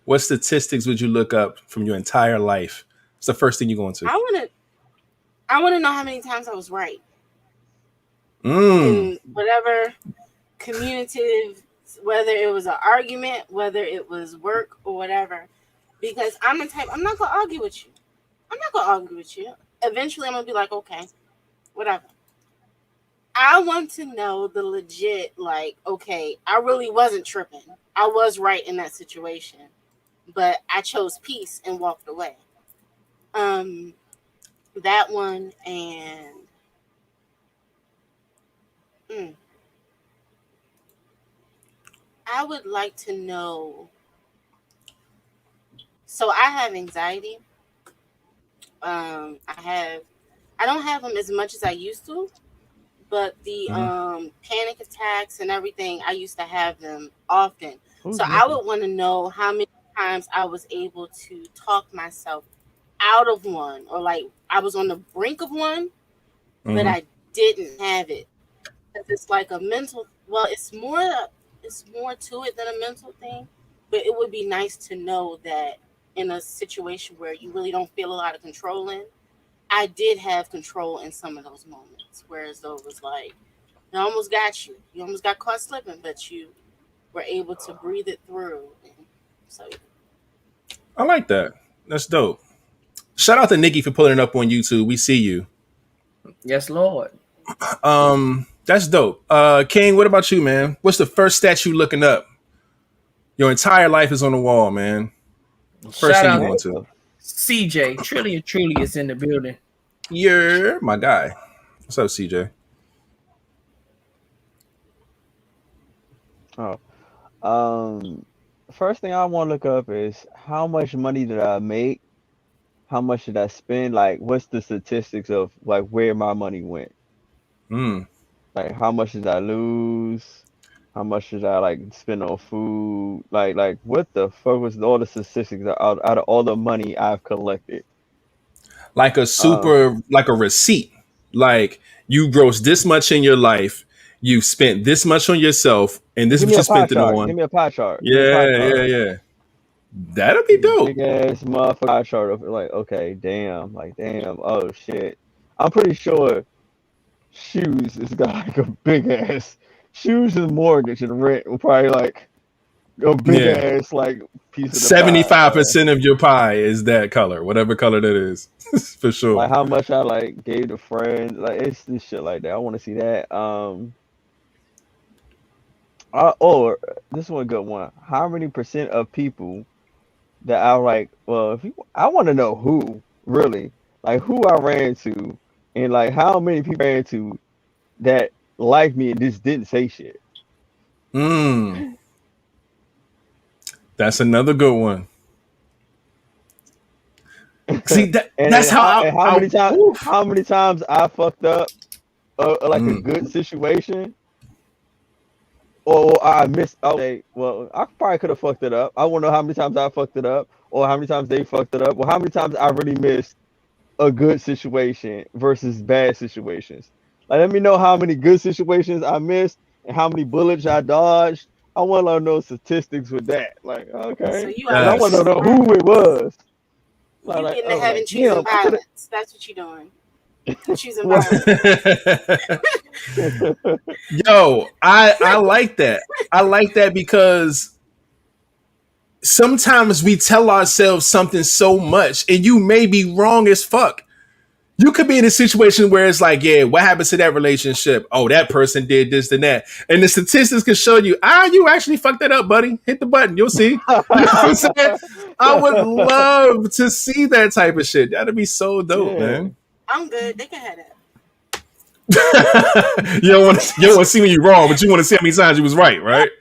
What statistics would you look up from your entire life? What's the first thing you're going to? I want to know how many times I was right. In whatever communicative, whether it was an argument, whether it was work or whatever, because I'm the type, I'm not going to argue with you. Eventually I'm going to be like, okay, whatever. I want to know the legit, like, okay, I really wasn't tripping. I was right in that situation, but I chose peace and walked away. That one, and I would like to know. So I have anxiety. I don't have them as much as I used to, but the panic attacks and everything, I used to have them often. So I would want to know how many times I was able to talk myself out of one, or like I was on the brink of one, but I didn't have it. It's like a mental. Well, it's more to it than a mental thing. But it would be nice to know that in a situation where you really don't feel a lot of control in, I did have control in some of those moments. Whereas though it was like, I almost got you. You almost got caught slipping, but you were able to breathe it through. So I like that. That's dope. Shout out to Nikki for pulling it up on YouTube. We see you. Yes, Lord. That's dope. King, what about you, man? What's the first stat you looking up? Your entire life is on the wall, man. First thing you going to? CJ, truly is in the building. You're my guy. What's up, CJ? First thing I want to look up is how much money did I make? How much did I spend? Like, what's the statistics of like where my money went? Like, how much did I lose? How much did I like spend on food? Like what the fuck was all the statistics out of all the money I've collected? Like like a receipt. Like you grossed this much in your life, you spent this much on yourself, and this is what you spent it on. Give me a pie chart. Yeah. That'll be dope. Big ass motherfucker pie chart of like, okay, damn, oh shit. I'm pretty sure shoes is got like a big ass shoes and mortgage and rent will probably like a big ass like piece of 75% of your pie is that color, whatever color that is. For sure. Like how much I like gave to friends, like it's this shit like that. I want to see that. Or this one good one. How many percent of people that I like? Well, I want to know who really, like who I ran to, and like how many people I ran to that liked me and just didn't say shit. That's another good one. See, that's how many times I fucked up like a good situation, or I missed. Okay, well, I probably could have fucked it up. I want to know how many times I fucked it up, or how many times they fucked it up, or how many times I really missed a good situation versus bad situations. Like, let me know how many good situations I missed and how many bullets I dodged. I want to know statistics with that. Like, okay, so I want to know who it was. You getting to heaven choosing violence. That's what you're doing. Choosing violence. Yo, I like that. I like that because sometimes we tell ourselves something so much and you may be wrong as fuck. You could be in a situation where it's like, yeah, what happens to that relationship? Oh, that person did this and that. And the statistics can show you, you actually fucked that up, buddy. Hit the button. You'll see. You know what I'm saying? I would love to see that type of shit. That'd be so dope, man. I'm good. They can have that. You don't want to see when you're wrong, but you want to see how many times you was right? Right.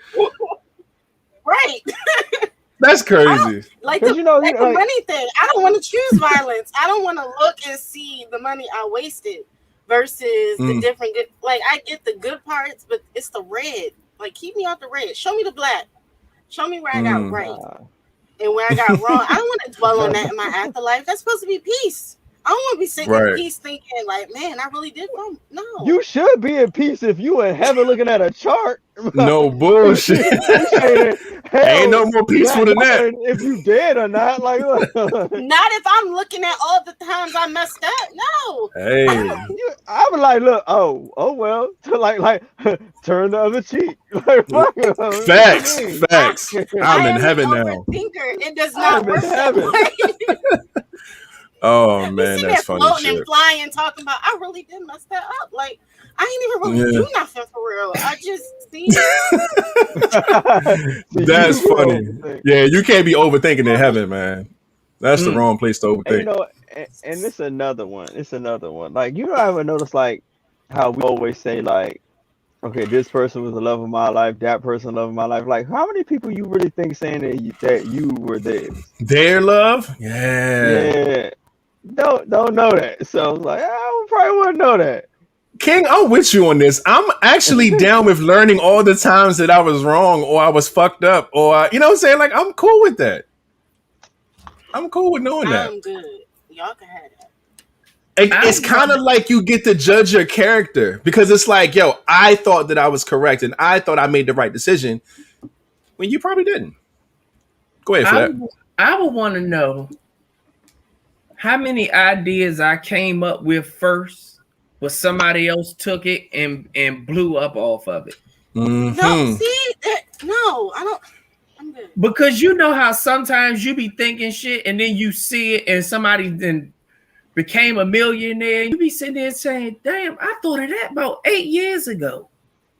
That's crazy. Like Because the like, money thing. I don't want to choose violence. I don't want to look and see the money I wasted versus the different good. Like I get the good parts, but it's the red. Like keep me off the red. Show me the black. Show me where I got right and where I got wrong. I don't want to dwell on that in my afterlife. That's supposed to be peace. I don't want to be sitting in peace thinking like, man, I really did wrong. No. You should be in peace if you in heaven looking at a chart. No bullshit. Ain't no more peaceful than that. If you dead or not, like not if I'm looking at all the times I messed up. No. Hey. I was like, look, oh well, like turn the other cheek. Like, facts. I'm in heaven now. It does not work that way. Oh man, that's funny. Floating and flying, talking about I really did mess that up. Like I ain't even really do nothing for real. I just see. That's funny. Yeah, you can't be overthinking in heaven, man. That's the wrong place to overthink. And it's another one. Like you don't ever notice like how we always say like, okay, this person was the love of my life, that person love of my life. Like how many people you really think saying that you were theirs? Their love? Yeah. Don't know that. So like I probably wouldn't know that. King, I'm with you on this. I'm actually down with learning all the times that I was wrong or I was fucked up or you know what I'm saying? Like I'm cool with that. I'm cool with knowing that. I'm good. Y'all can have that. It's kind of like you get to judge your character because it's like, yo, I thought that I was correct and I thought I made the right decision when you probably didn't. Go ahead, Flap. I would want to know how many ideas I came up with first, but somebody else took it and blew up off of it. Mm-hmm. No, see, no, I don't. I'm good. Because you know how sometimes you be thinking shit and then you see it and somebody then became a millionaire. You be sitting there saying, damn, I thought of that about 8 years ago.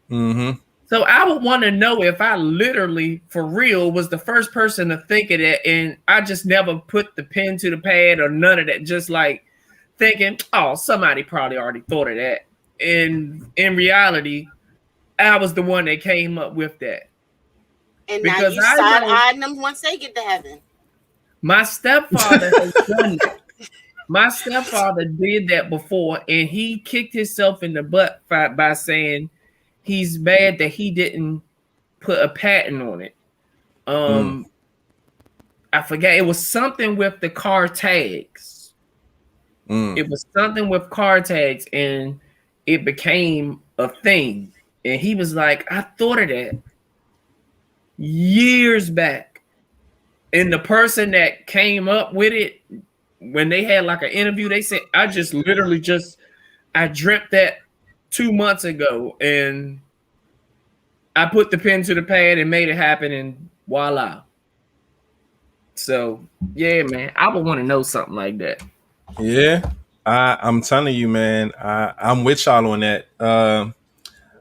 Mm-hmm. So I would want to know if I literally, for real, was the first person to think of that and I just never put the pen to the pad or none of that. Just like thinking, oh, somebody probably already thought of that. And in reality, I was the one that came up with that. And because now you side-eyeing them once they get to heaven. My stepfather has done that. My stepfather did that before, and he kicked himself in the butt by saying he's mad that he didn't put a patent on it. I forget. It was something with the car tags. It was something with car tags, and it became a thing. And he was like, I thought of that years back. And the person that came up with it, when they had like an interview, they said, I dreamt that 2 months ago and I put the pen to the pad and made it happen and voila. So yeah, man, I would want to know something like that. Yeah, I'm telling you, man, I'm with y'all on that.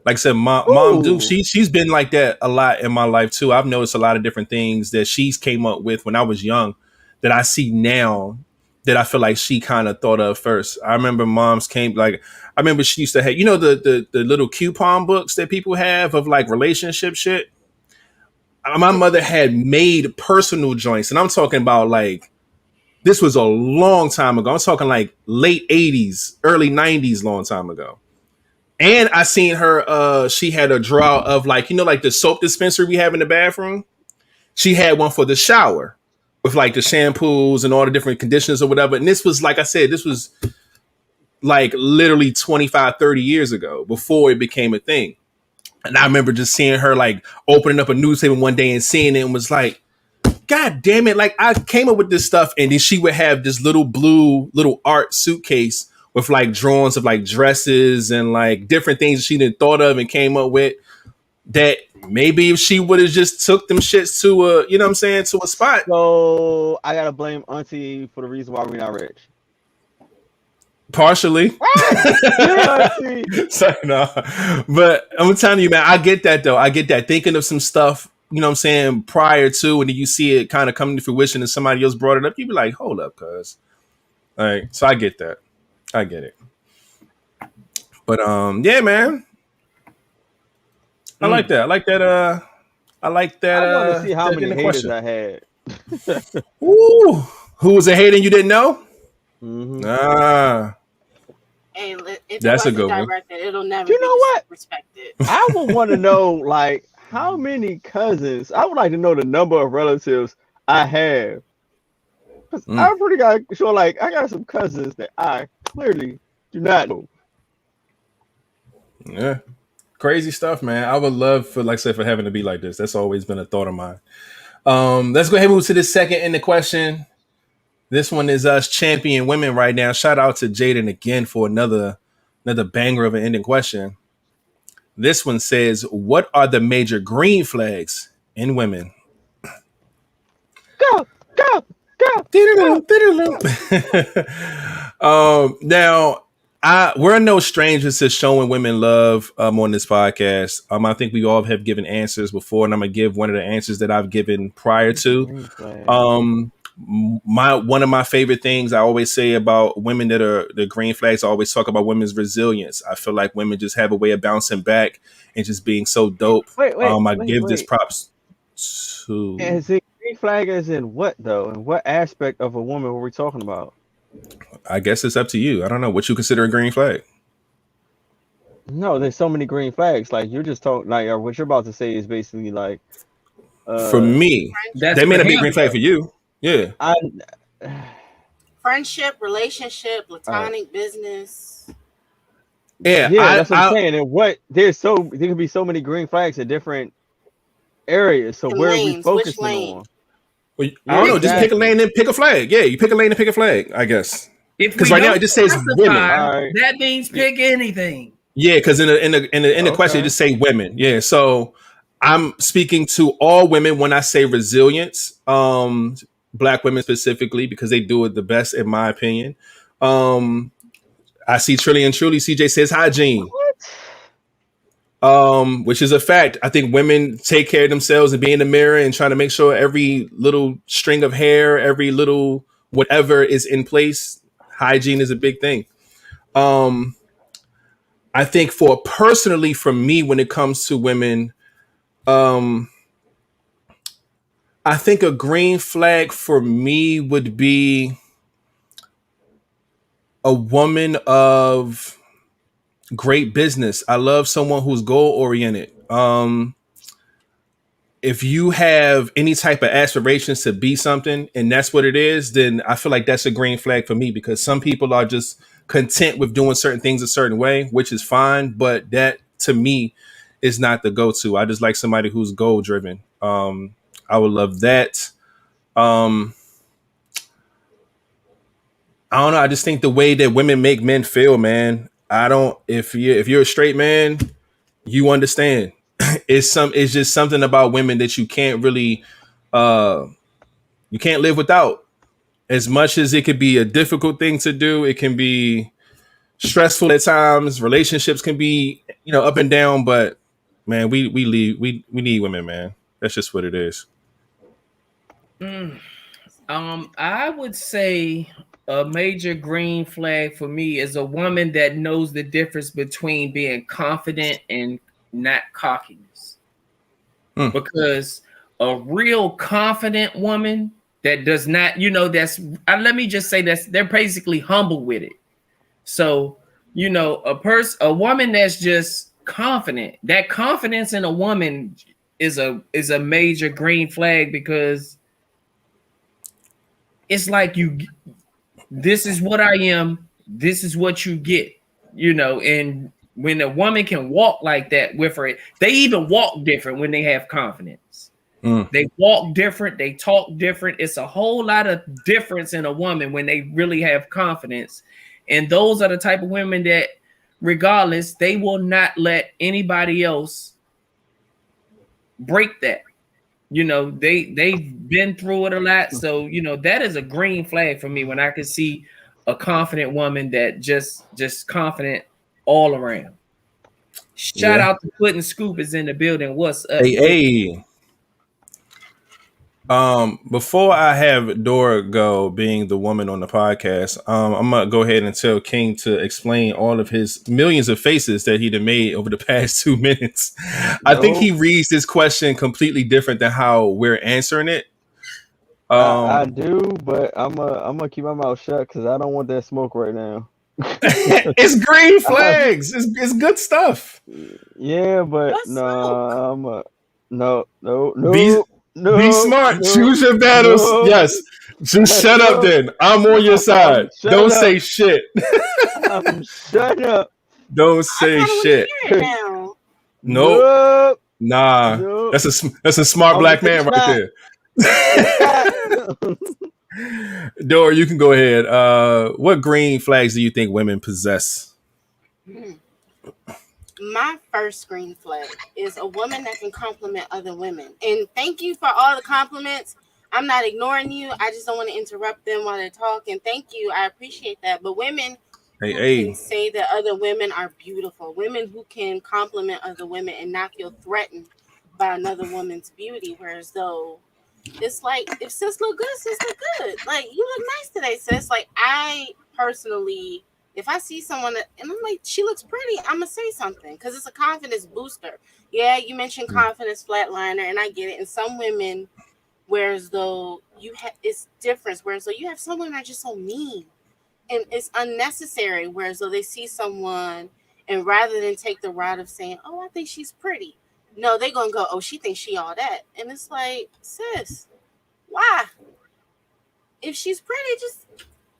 Like I said, mom, dude, she's been like that a lot in my life too. I've noticed a lot of different things that she's came up with when I was young that I see now that I feel like she kind of thought of first. I remember I remember she used to have, you know, the little coupon books that people have of like relationship shit. My mother had made personal joints, and I'm talking about like, this was a long time ago. I'm talking like late 80s, early 90s, long time ago. And I seen her, she had a drawer of like, you know, like the soap dispenser we have in the bathroom. She had one for the shower with like the shampoos and all the different conditioners or whatever. And this was, like I said, this was like literally 25, 30 years ago before it became a thing. And I remember just seeing her like opening up a newspaper one day and seeing it and was like, God damn it. Like I came up with this stuff and then she would have this little blue, little art suitcase with like drawings of like dresses and like different things she didn't thought of and came up with that maybe if she would have just took them shits to a, you know what I'm saying, to a spot. So I gotta blame Auntie for the reason why we're not rich. Partially. Sorry, no. But I'm telling you, man, I get that though. I get that. Thinking of some stuff, you know what I'm saying, prior to, and then you see it kind of coming to fruition and somebody else brought it up, you be like, hold up, cuz. All right. So I get that. I get it. But yeah, man. I like that. I like that. I want to see how many haters question. I had. Ooh, who was a hater you didn't know? Mm-hmm. Ah, And if it that's a wasn't good one. directed, it'll never You be know what? respected. I would want to know, like, how many cousins. I would like to know the number of relatives I have. Because Mm, I'm pretty got sure, like, I got some cousins that I clearly do not know. yeah, crazy stuff, man. I would love for, like I said, for having to be like this. That's always been a thought of mine. Let's go ahead and move to the second in the question. This one is us champion women right now. Shout out to Jaden again for another banger of an ending question. This one says, "What are the major green flags in women?" Go, go, go, go. Now, we're no strangers to showing women love on this podcast. I think we all have given answers before, and I'm gonna give one of the answers that I've given prior to. Green flag. One of my favorite things I always say about women that are the green flags, I always talk about women's resilience. I feel like women just have a way of bouncing back and just being so dope. I give this Wait. props to. Is it green flag as in what though? And what aspect of a woman were we talking about? I guess it's up to you. I don't know what you consider a green flag. No, there's so many green flags. Like you're just talking, like, or what you're about to say is basically like, For me, Friendship, they may not be a green flag for you. Yeah. I. friendship, relationship, All right. platonic business. Yeah, Yeah, that's what I'm saying. And there can be so many green flags in different areas. So And where are we lanes, which focusing lane? on? Well, I don't know. Just pick a Exactly. lane and pick a flag. Yeah, you pick a lane and pick a flag, I guess. If Because we right now don't it just says specify, women. All right. that means pick anything. Yeah, because in the question it Okay. just say women. Yeah, so I'm speaking to all women when I say resilience. Black women specifically because they do it the best in my opinion. I see Trillian Truly. CJ says hygiene. What? Which is a fact. I think women take care of themselves and be in the mirror and try to make sure every little string of hair, every little whatever is in place. Hygiene is a big thing. I think personally for me, when it comes to women, I think a green flag for me would be a woman of great business. I love someone who's goal oriented. If you have any type of aspirations to be something and that's what it is, then I feel like that's a green flag for me because some people are just content with doing certain things a certain way, which is fine. But that to me is not the go-to. I just like somebody who's goal driven. I would love that. I don't know. I just think the way that women make men feel, man. I don't. If you're a straight man, you understand. It's just something about women that you can't really you can't live without. As much as it could be a difficult thing to do, it can be stressful at times. Relationships can be, up and down, but man, we need women, man. That's just what it is. I would say a major green flag for me is a woman that knows the difference between being confident and not cockiness. Because a real confident woman that does not, let me just say they're basically humble with it. So, a woman that's just confident, that confidence in a woman is a major green flag because it's like this is what I am, this is what you get, and when a woman can walk like that with her, they even walk different when they have confidence. They walk different, they talk different. It's a whole lot of difference in a woman when they really have confidence. And those are the type of women that, regardless, they will not let anybody else break that. They've been through it a lot. So, that is a green flag for me when I can see a confident woman that just confident all around. Shout out to Put and Scoop is in the building. What's up? Hey. Before I have Dora go, being the woman on the podcast, I'm gonna go ahead and tell King to explain all of his millions of faces that he'd have made over the past 2 minutes. I think he reads this question completely different than how we're answering it. I Um, do, but I'm gonna keep my mouth shut because I don't want that smoke right now. it's green flags. It's good stuff. Yeah, but What no, smoke? no, no, Be no, be no, smart. no, Choose your battles. no, Yes. Just shut up no, then. I'm on your no. side. Shut Don't up. say shit. Shut up. Don't I say kind of want to shit. hear it now. Nope. No, Nah. no. That's a smart Oh, black man right there. it's not. Dora, you can go ahead. What green flags do you think women possess? Hmm. My first green flag is a woman that can compliment other women. And thank you for all the compliments. I'm not ignoring you. I just don't want to interrupt them while they're talking. Thank you. I appreciate that. But women Hey, who can hey. say that other women are beautiful, women who can compliment other women and not feel threatened by another woman's beauty, whereas though it's like if sis look good, sis look good. Like you look nice today, sis. Like I personally, if I see someone and I'm like, she looks pretty, I'm gonna say something because it's a confidence booster. Yeah, you mentioned Mm, confidence flatliner, and I get it. And some women, whereas though you have, it's different. Whereas though you have some women that are just so mean and it's unnecessary. Whereas though they see someone and rather than take the route of saying, "Oh, I think she's pretty," no, they're gonna go, "Oh, she thinks she all that," and it's like, sis, why? If she's pretty, just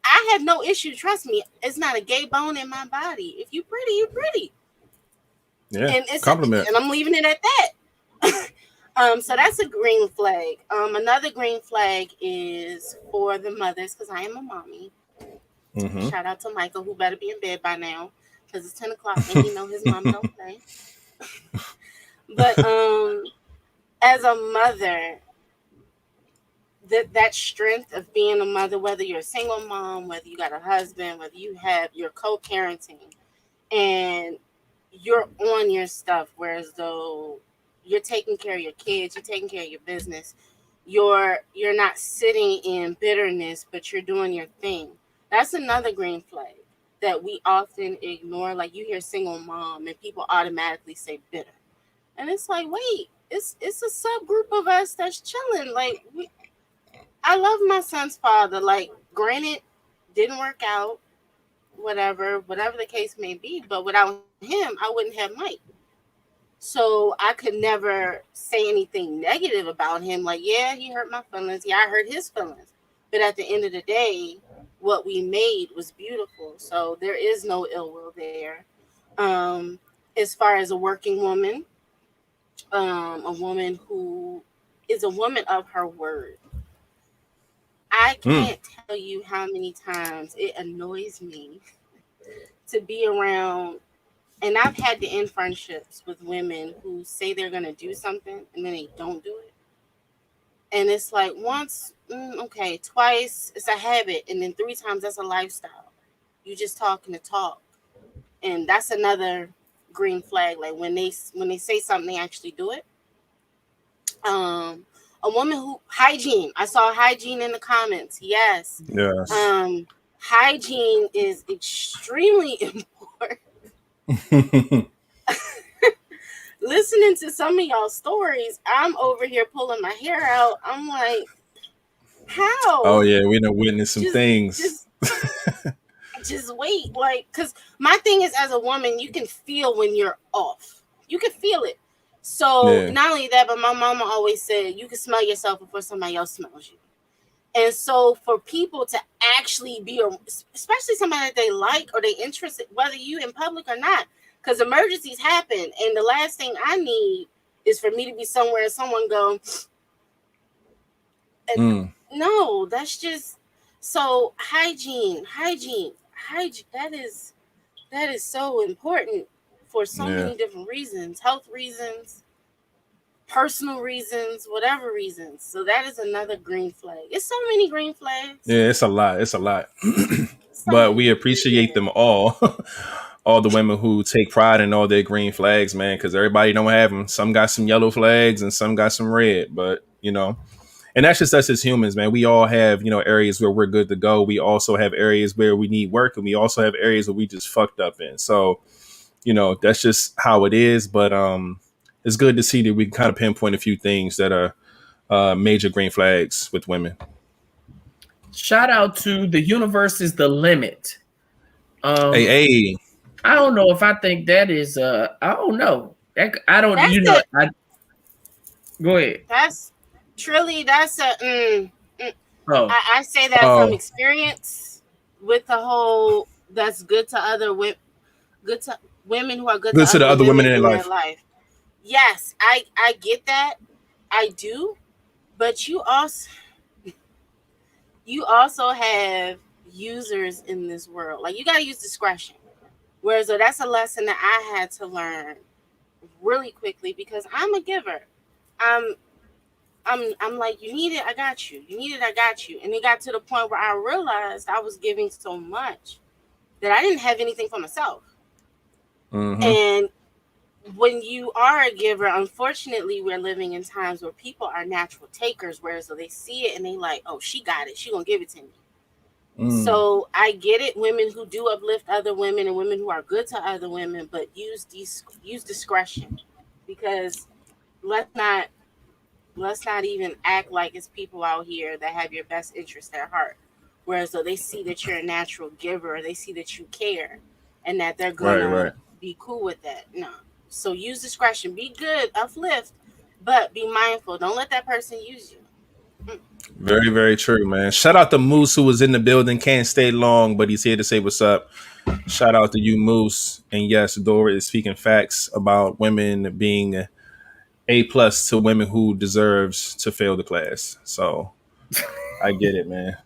I have no issue. Trust me, it's not a gay bone in my body. If you pretty, you pretty, yeah. and Compliment. and I'm leaving it at that. So that's a green flag. Another green flag is for the mothers because I am a mommy. Mm-hmm. Shout out to Michael, who better be in bed by now because it's 10 o'clock and he know his mom don't play. But as a mother, that strength of being a mother, whether you're a single mom, whether you got a husband, whether you're co-parenting, and you're on your stuff, whereas though you're taking care of your kids, you're taking care of your business, you're not sitting in bitterness, but you're doing your thing. That's another green flag that we often ignore. Like you hear single mom and people automatically say bitter. And it's like, wait, it's a subgroup of us that's chilling. Like I love my son's father. Like, granted, didn't work out, whatever the case may be. But without him, I wouldn't have Mike. So I could never say anything negative about him. Like, yeah, he hurt my feelings. Yeah, I hurt his feelings. But at the end of the day, what we made was beautiful. So there is no ill will there. Um, as far as a working woman, a woman who is a woman of her word. I Mm. can't tell you how many times it annoys me to be around, and I've had to end friendships with women who say they're going to do something and then they don't do it. And it's like once, okay, twice, it's a habit, and then three times, that's a lifestyle. You just talking to talk. And that's another green flag. Like when they say something, they actually do it. A woman who hygiene. I saw hygiene in the comments. Yes. Yes. Um, hygiene is extremely important. Listening to some of y'all stories, I'm over here pulling my hair out. I'm like, Oh how? yeah, we done witnessed some Just, things. just, just wait. Like, cause my thing is, as a woman, you can feel when you're off. You can feel it. So Yeah. not only that, but my mama always said you can smell yourself before somebody else smells you. And so for people to actually be, especially somebody that they like or they interested, whether you in public or not, because emergencies happen. And the last thing I need is for me to be somewhere and someone go, Mm. no, that's just, so hygiene. That is so important for so Yeah. many different reasons, health reasons, personal reasons, whatever reasons. So that is another green flag. It's so many green flags. Yeah, it's a lot. It's a lot. So But we many. appreciate Yeah. them all. All the women who take pride in all their green flags, man, because everybody don't have them. Some got some yellow flags and some got some red, but and that's just us as humans, man. We all have, areas where we're good to go. We also have areas where we need work, and we also have areas where we just fucked up in. So, that's just how it is. But it's good to see that we can kind of pinpoint a few things that are major green flags with women. Shout out to The Universe is the Limit. Hey. I don't know if I think that is I don't know. I don't That's go ahead. That's truly that's a Oh. I say that from experience with the whole that's good to other women, good to women who are good Good to to the other women in their life. life. Yes, I get that. I do. But you also have users in this world. Like you gotta use discretion. Whereas that's a lesson that I had to learn really quickly because I'm a giver. I'm like, you need it, I got you. You need it, I got you. And it got to the point where I realized I was giving so much that I didn't have anything for myself. Mm-hmm. And when you are a giver, unfortunately, we're living in times where people are natural takers, whereas they see it and they like, oh, she got it. She gonna give it to me. So I get it. Women who do uplift other women and women who are good to other women, but use discretion because let's not even act like it's people out here that have your best interest at heart. Whereas though they see that you're a natural giver, they see that you care, and that they're gonna be cool with that. No. So use discretion. Be good, uplift, but be mindful. Don't let that person use you. Very, very true, man. Shout out to Moose who was in the building. Can't stay long, but he's here to say what's up. Shout out to you, Moose. And yes, Dora is speaking facts about women being A+ to women who deserves to fail the class. So I get it, man.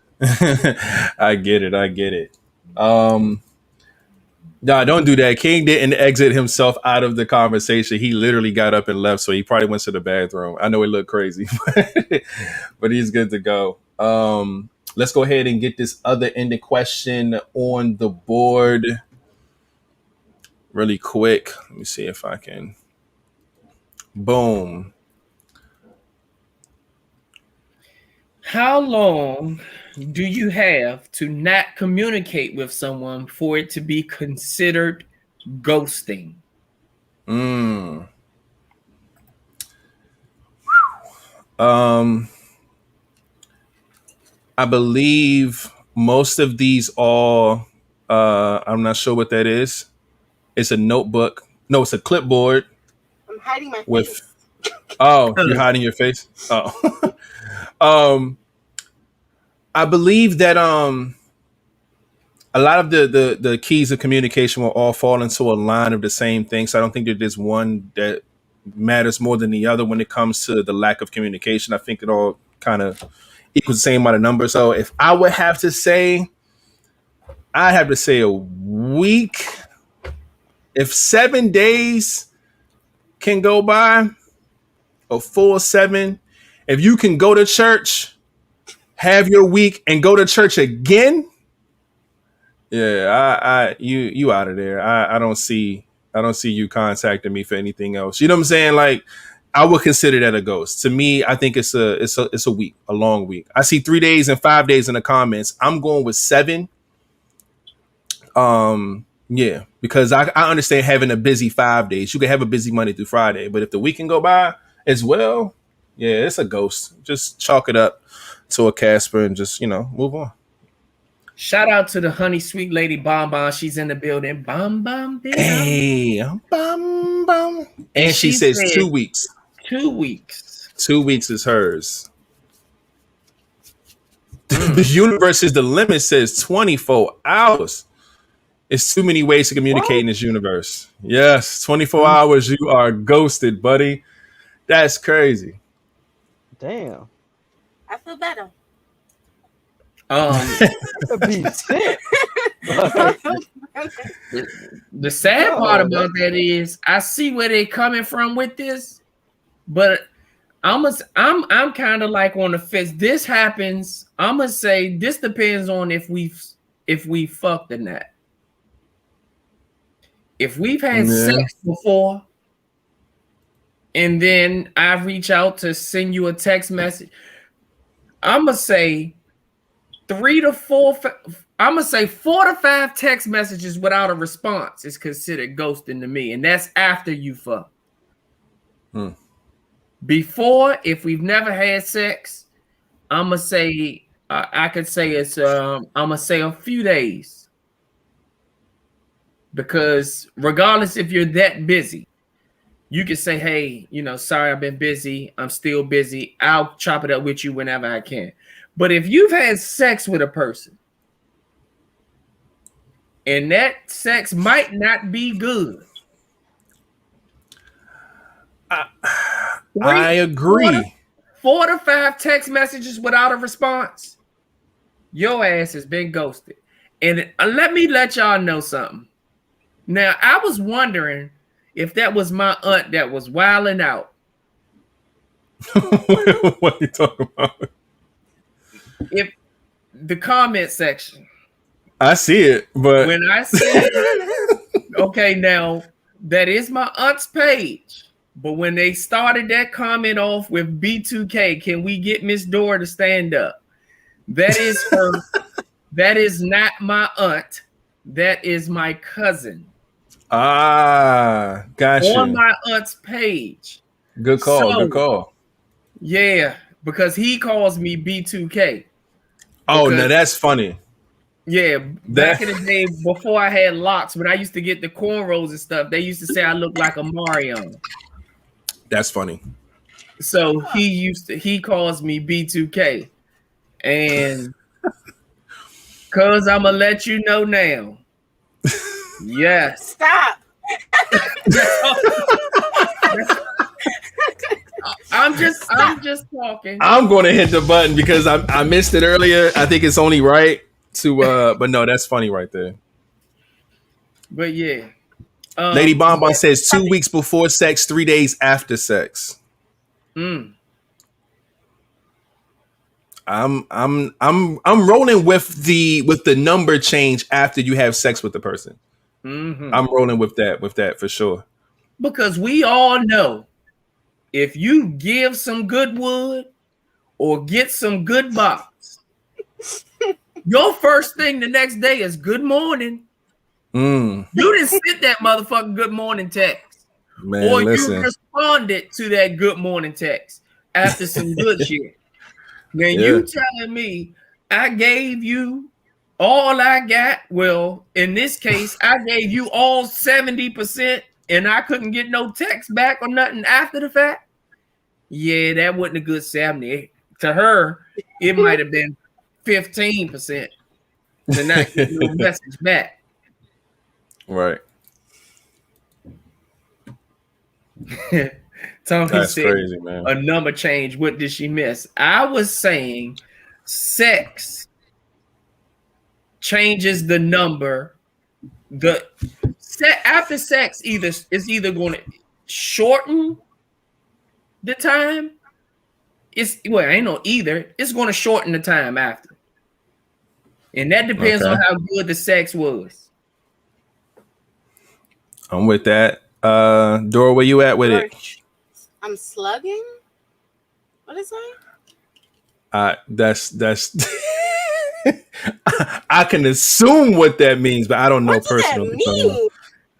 I get it. Nah, don't do that. King didn't exit himself out of the conversation. He literally got up and left, so he probably went to the bathroom. I know it looked crazy, but he's good to go. Let's go ahead and get this other ending question on the board really quick. Let me see if I can. Boom. How long do you have to not communicate with someone for it to be considered ghosting? I believe most of these all I'm not sure what that is. It's a notebook. No, it's a clipboard. I'm hiding my with face. Oh, you're hiding your face? Oh. I believe that a lot of the keys of communication will all fall into a line of the same thing. So I don't think that there's one that matters more than the other when it comes to the lack of communication. I think it all kind of equals the same amount of numbers. So if I would have to say, I'd have to say a week. If 7 days can go by, a full 7, if you can go to church, have your week, and go to church again, yeah, you out of there. I don't see you contacting me for anything else. You know what I'm saying? Like, I would consider that a ghost. To me, I think it's a week, a long week. I see 3 days and 5 days in the comments. I'm going with 7. Yeah, because I understand having a busy 5 days. You can have a busy Monday through Friday, but if the week can go by as well, yeah, it's a ghost. Just chalk it up to a Casper and just, move on. Shout out to the honey sweet lady Bonbon. She's in the building. Bonbon. Hey, bum. And she says 2 weeks. 2 weeks. 2 weeks is hers. The universe is the limit says 24 hours. It's too many ways to communicate in this universe. Yes, 24 hours, you are ghosted, buddy. That's crazy. Damn. I feel better. Be sick. The sad part about that is I see where they're coming from with this, but I'm kind of like on the fence. This happens. I'm gonna say this depends on if we fucked or not. If we've had sex before, and then I reach out to send you a text message, I'm gonna say 3 to 4. I'm gonna say 4 to 5 text messages without a response is considered ghosting to me, and that's after you fuck. Before, if we've never had sex, I'm gonna say I could say it's I'm gonna say a few days, because regardless if you're that busy, you can say, hey, sorry, I've been busy. I'm still busy. I'll chop it up with you whenever I can. But if you've had sex with a person and that sex might not be good, I agree. 4 to 5 text messages without a response, your ass has been ghosted. And let me let y'all know something. Now, I was wondering if that was my aunt that was wilding out. What are you talking about? If the comment section, I see it, but when I see, okay, now that is my aunt's page. But when they started that comment off with B2K, can we get Miss Dora to stand up? That is her. That is not my aunt. That is my cousin. Gotcha. On my aunt's page. Good call. Good call. Yeah, because he calls me B2K. Oh, now that's funny. Yeah, back in the day before I had locks, when I used to get the cornrows and stuff, they used to say I look like a Mario. That's funny. So he calls me B2K. And cuz I'm gonna let you know now. Yes. Stop. I'm just talking. I'm going to hit the button because I missed it earlier. I think it's only right to but no, that's funny right there. But yeah. Lady Bonbon says 2 weeks before sex, 3 days after sex. I'm rolling with the number change after you have sex with the person. Mm-hmm. I'm rolling with that for sure. Because we all know if you give some good wood or get some good box, your first thing the next day is good morning. You didn't send that motherfucking good morning text. Man, or listen. You responded to that good morning text after some good shit. Now you telling me I gave you all I got? Well, in this case, I gave you all 70% and I couldn't get no text back or nothing after the fact. Yeah, that wasn't a good 70. To her, it might have been 15% to not get no message back. Right. Tommy That's said, crazy, man. A number change. What did she miss? I was saying sex changes the number. After sex, it's either going to shorten the time. Ain't no either. It's going to shorten the time after. And that depends on how good the sex was. I'm with that. Dora, where you at with it? I'm slugging. What is that? That's I can assume what that means, but I don't know what personally. What does that mean?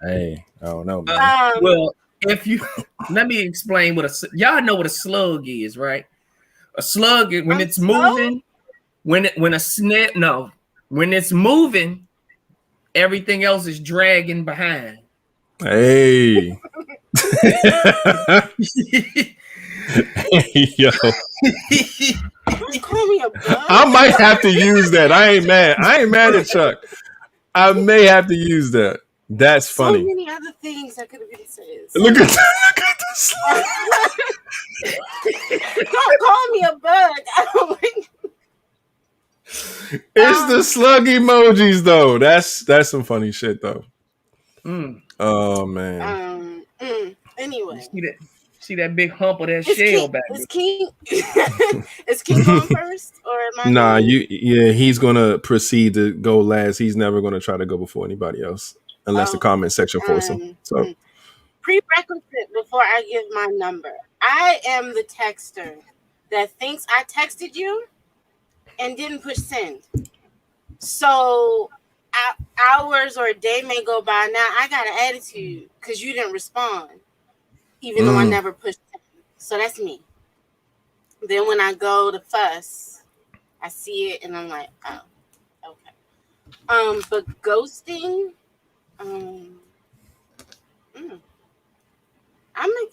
Hey, I don't know, man. Well, if you let me explain y'all know what a slug is, right? A slug is when it's moving, when it's moving, everything else is dragging behind. Hey. Hey, yo. Don't call me a bug. I might have to use that. I ain't mad at Chuck. I may have to use that. That's funny. So many other things that could have been said. Look at this. Don't call me a bug. I don't like. It's the slug emojis though. That's some funny shit though. Oh man. Anyway. See that big hump of that shell back. Is King going first, or am I? Nah, he's gonna proceed to go last. He's never gonna try to go before anybody else unless the comment section forces him. So prerequisite before I give my number. I am the texter that thinks I texted you and didn't push send. So hours or a day may go by. Now I got an attitude because you didn't respond, even though I never pushed send. So that's me. Then when I go to fuss, I see it and I'm like, oh, okay. But ghosting, I'm gonna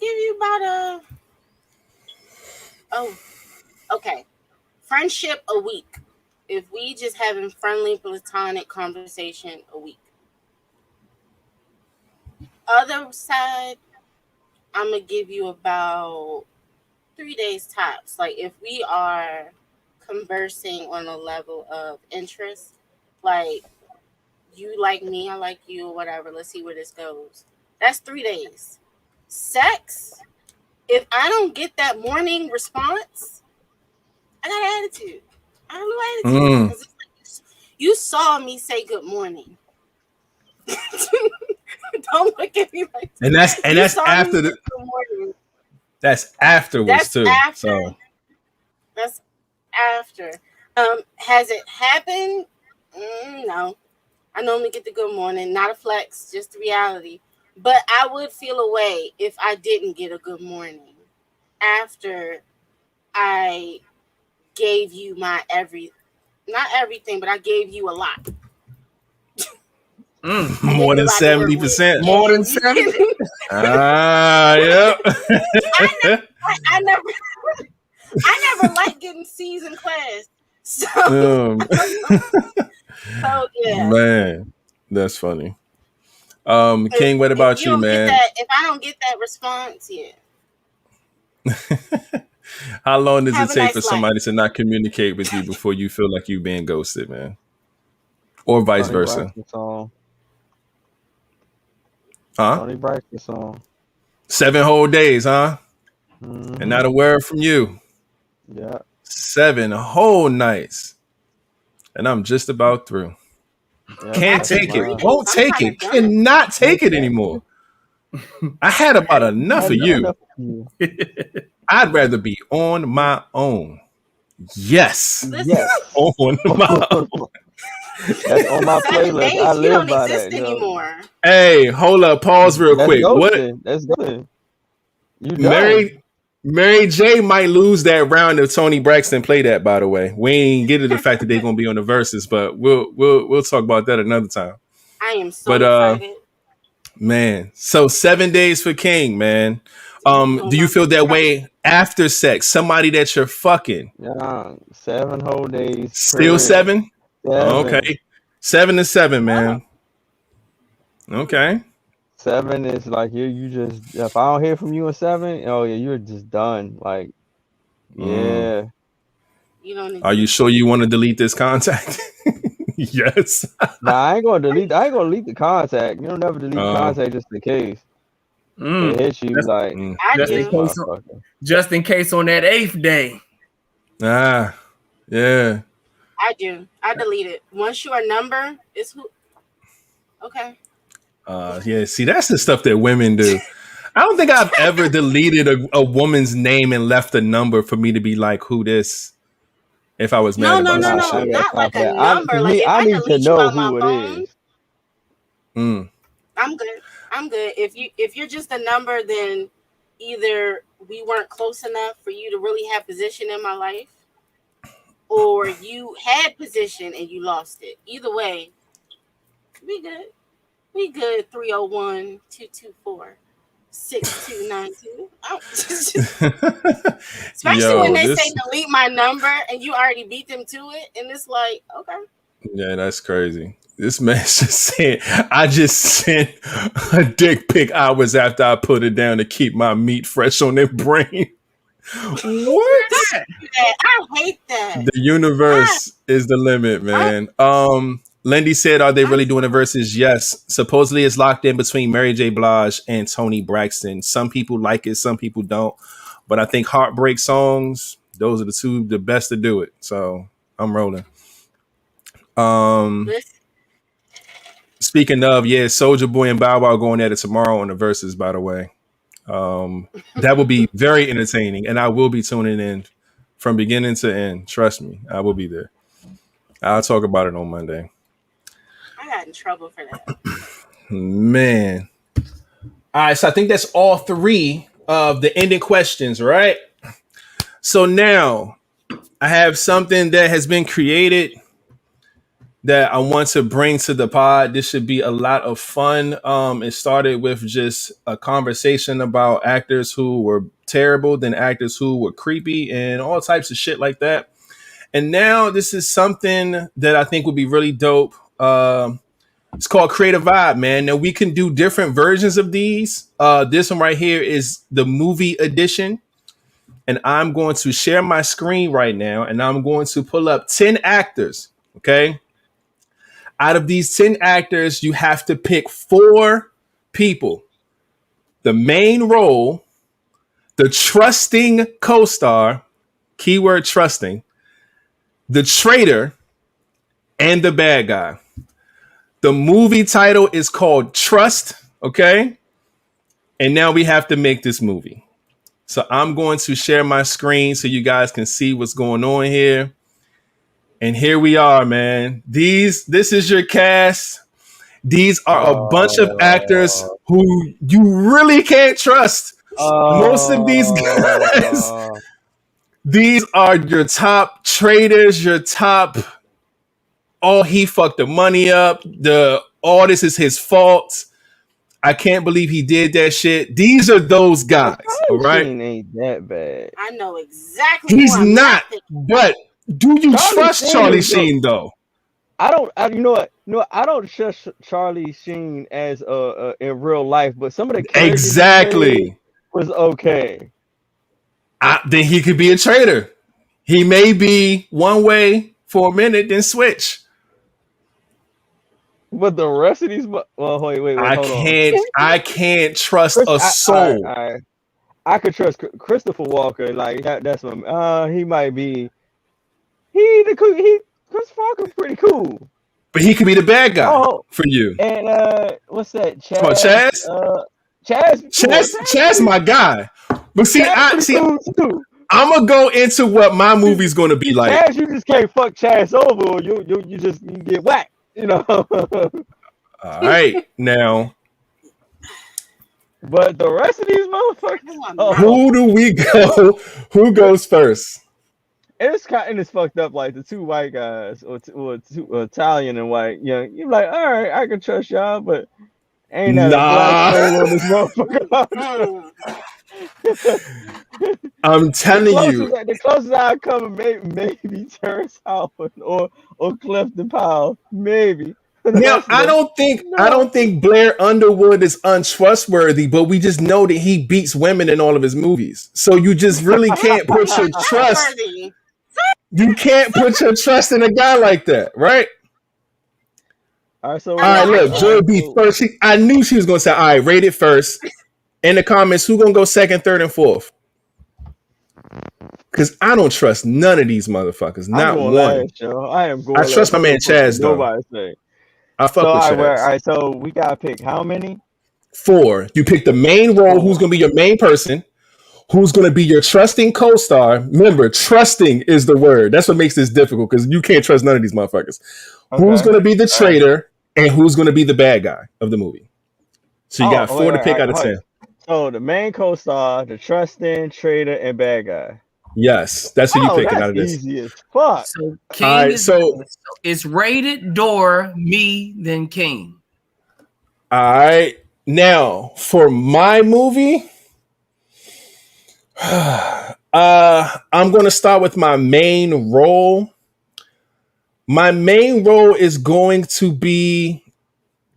give you about okay. Friendship a week. If we just having friendly platonic conversation a week. Other side, I'm gonna give you about 3 days tops. Like if we are conversing on a level of interest, like you like me, I like you, or whatever. Let's see where this goes. That's 3 days. Sex, if I don't get that morning response, I got attitude. I have no attitude. 'Cause it's like, you saw me say good morning. Don't look at me like that. And that's after the good morning. That's afterwards That's too. after. So That's after. Has it happened? No. I normally get the good morning, not a flex, just the reality. But I would feel a way if I didn't get a good morning after I gave you my not everything, but I gave you a lot. More than 70%. More than 70. Yep. I never liked getting C's in class. So, so yeah. Man, that's funny. King, what about you, man? If I don't get that response, yeah. How long does Have it a take nice for somebody to not communicate with you before you feel like you being ghosted, man? Or vice versa? Huh? Tony Braxton song. 7 whole days, huh? And not a word from you. Yeah. 7 whole nights. And I'm just about through. Yeah, Can't that's take it. mine. Won't take it. Cannot take it anymore. I had about enough of you. I'd rather be on my own. Yes. Yes. On my own. That's on my 7 playlist. days, I you live don't by exist that. anymore. Hey, hold up. Pause real That's quick. ghosting. What? That's good. You done. Mary J might lose that round if Tony Braxton play that, by the way. We ain't get to the fact that they're gonna be on the verses, but we'll talk about that another time. I am so excited. Man, so 7 days for King, man. Do you feel that way after sex? Somebody that you're fucking. Yeah, 7 whole days. Still 7? 7. Okay. 7 to 7, man. Okay. 7 is like you just, if I don't hear from you in 7, oh yeah, you're just done. Like, yeah. Are you sure you want to delete this contact? Yes. Nah, I ain't gonna delete the contact. You don't never delete the contact just in case. It hits you like just in case on that 8th day. Yeah. I do. I delete it. Once your number is who. Okay. Yeah. See, that's the stuff that women do. I don't think I've ever deleted a woman's name and left a number for me to be like, who this? If I was mad about no, shit. not like a number. Like if I delete you on my phone, I'm good. If you're just a number, then either we weren't close enough for you to really have position in my life, or you had position and you lost it. Either way, we good. We good. 301-224-6292. Especially when they say delete my number and you already beat them to it, and it's like, okay. Yeah, that's crazy. This man just said, I just sent a dick pic hours after I put it down to keep my meat fresh on their brain. What? I hate that. The universe is the limit, man. Lindy said, are they really doing the verses? Yes. Supposedly it's locked in between Mary J. Blige and Tony Braxton. Some people like it, some people don't. But I think heartbreak songs, those are the best to do it. So I'm rolling. Speaking of, yeah, Soulja Boy and Bow Wow going at it tomorrow on the verses, by the way. That will be very entertaining, and I will be tuning in from beginning to end. Trust me, I will be there. I'll talk about it on Monday. I got in trouble for that. Man. All right, so I think that's all 3 of the ending questions, right? So now I have something that has been created that I want to bring to the pod. This should be a lot of fun. It started with just a conversation about actors who were terrible, then actors who were creepy, and all types of shit like that. And now this is something that I think would be really dope. It's called Creative Vibe, man. Now we can do different versions of these. This one right here is the movie edition. And I'm going to share my screen right now, and I'm going to pull up 10 actors, okay? Out of these 10 actors, you have to pick 4 people. The main role, the trusting co-star, keyword trusting, the traitor, and the bad guy. The movie title is called Trust, okay? And now we have to make this movie. So I'm going to share my screen so you guys can see what's going on here. And here we are, man. This is your cast. These are a bunch of actors who you really can't trust. Most of these guys, these are your top traders, your top, oh, he fucked the money up. All this is his fault. I can't believe he did that shit. These are those guys, all right? Ain't that bad. I know exactly. He's not, but do you trust Charlie Sheen though? I don't. You know what? No, I don't trust Charlie Sheen as in real life, but some of the characters exactly was okay. Then he could be a traitor. He may be one way for a minute, then switch. But the rest of these, well, wait, I can't trust a soul. I could trust Christopher Walker. Like that's what he might be. Christopher Walker's pretty cool. But he could be the bad guy for you. And what's that? Chaz? Oh, Chaz, my guy. But see, cool I'm gonna go into what my movie's gonna be like. Chaz, you just can't fuck Chaz over, or you get whacked. You know. All right, now. But the rest of these motherfuckers. Who do we go? Who goes first? It's kind of fucked up, like the 2 white guys or two Italian and white. You know, you're like, all right, I can trust y'all, but ain't that a black on this motherfucker? I'm telling you, the closest I come, maybe Terrence Howard or Clifton Powell, maybe. Now I don't think Blair Underwood is untrustworthy, but we just know that he beats women in all of his movies. So you just really can't put your trust. You can't put your trust in a guy like that, right? All right, look, Joy B first. I knew she was gonna say, all right, rate it first. In the comments, who's gonna go second, third, and fourth? Because I don't trust none of these motherfuckers. Not one. I trust my man Chaz though. I fuck with Chaz. All right, so we gotta pick how many? 4. You pick the main role, who's gonna be your main person, who's gonna be your trusting co-star. Remember, trusting is the word. That's what makes this difficult because you can't trust none of these motherfuckers. Okay. Who's gonna be the traitor and who's gonna be the bad guy of the movie? So you got 4 to pick out of 10. So the main co-star, the trusting, traitor, and bad guy. Yes, that's who you picking out of this. Easy as fuck. So King it's rated Dora, me, then King. All right. Now for my movie, I'm going to start with my main role. My main role is going to be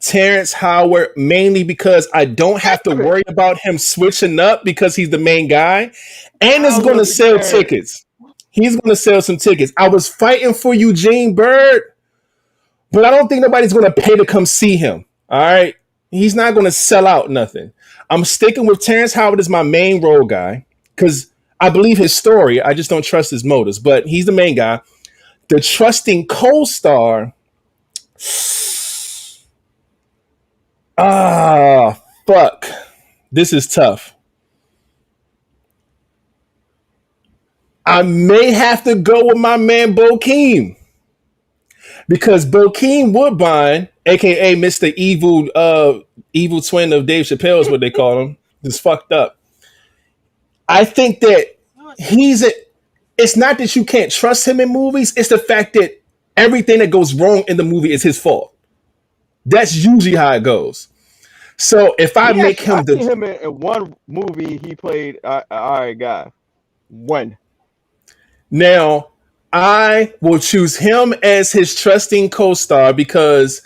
Terrence Howard, mainly because I don't have to worry about him switching up because he's the main guy, and is going to sell tickets. He's going to sell some tickets. I was fighting for Eugene Bird, but I don't think nobody's going to pay to come see him. All right. He's not going to sell out nothing. I'm sticking with Terrence Howard as my main role guy because I believe his story. I just don't trust his motives, but he's the main guy. The trusting co-star. Fuck. This is tough. I may have to go with my man Bokeem. Because Bokeem Woodbine, aka Mr. Evil twin of Dave Chappelle is what they call him, is fucked up. I think that it's not that you can't trust him in movies. It's the fact that everything that goes wrong in the movie is his fault. That's usually how it goes. So if I make him I see him in one movie, he played all right guy. One. Now, I will choose him as his trusting co-star because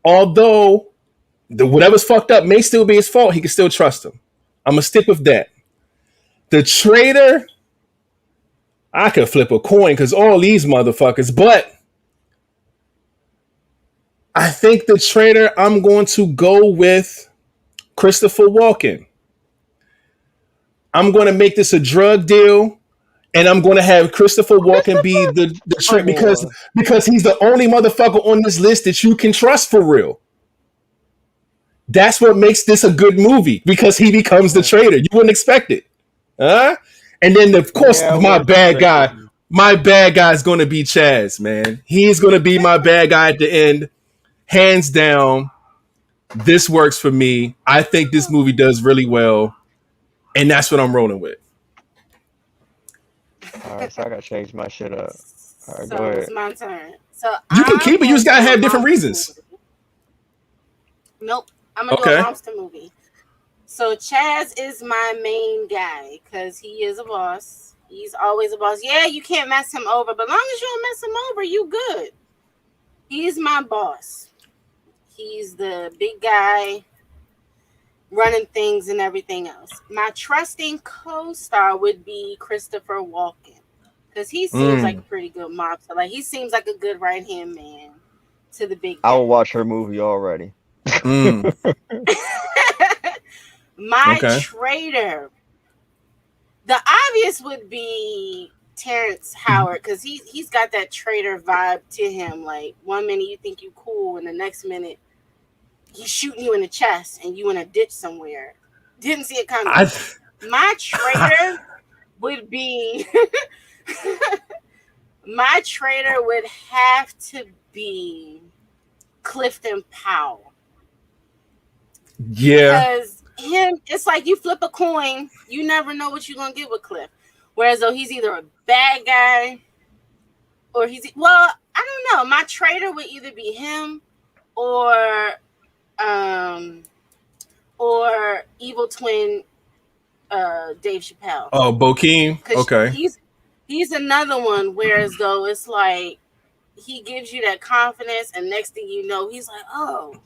although whatever's fucked up may still be his fault, he can still trust him. I'm gonna stick with that. The traitor, I could flip a coin because all these motherfuckers, but I think the traitor, I'm going to go with Christopher Walken. I'm going to make this a drug deal, and I'm going to have Christopher Walken be the traitor because he's the only motherfucker on this list that you can trust for real. That's what makes this a good movie because he becomes the traitor. You wouldn't expect it, huh? And then of course my bad guy is going to be Chaz, man. He's going to be my bad guy at the end, hands down. This works for me. I think this movie does really well, and that's what I'm rolling with. All right, so I gotta change my shit up. All right, So go ahead. it's my turn. So You can keep it. You just gotta have different reasons. Nope, I'm gonna do a monster movie. So Chaz is my main guy because he is a boss. He's always a boss. Yeah, you can't mess him over, but as long as you don't mess him over, you good. He's my boss. He's the big guy running things and everything else. My trusting co-star would be Christopher Walken because he seems like a pretty good mobster. Like he seems like a good right-hand man to the big guy. I will watch her movie already. My traitor. The obvious would be Terrence Howard because he's got that traitor vibe to him. Like 1 minute you think you cool, and the next minute he's shooting you in the chest and you in a ditch somewhere. Didn't see it coming. My traitor would be my traitor would have to be Clifton Powell. Yeah. Because him, it's like you flip a coin, you never know what you're gonna get with Cliff. Whereas though he's either a bad guy or I don't know. My traitor would either be him or evil twin Dave Chappelle. Oh, Bokeem. Okay. He's another one. Whereas though it's like he gives you that confidence, and next thing you know, he's like, "Oh,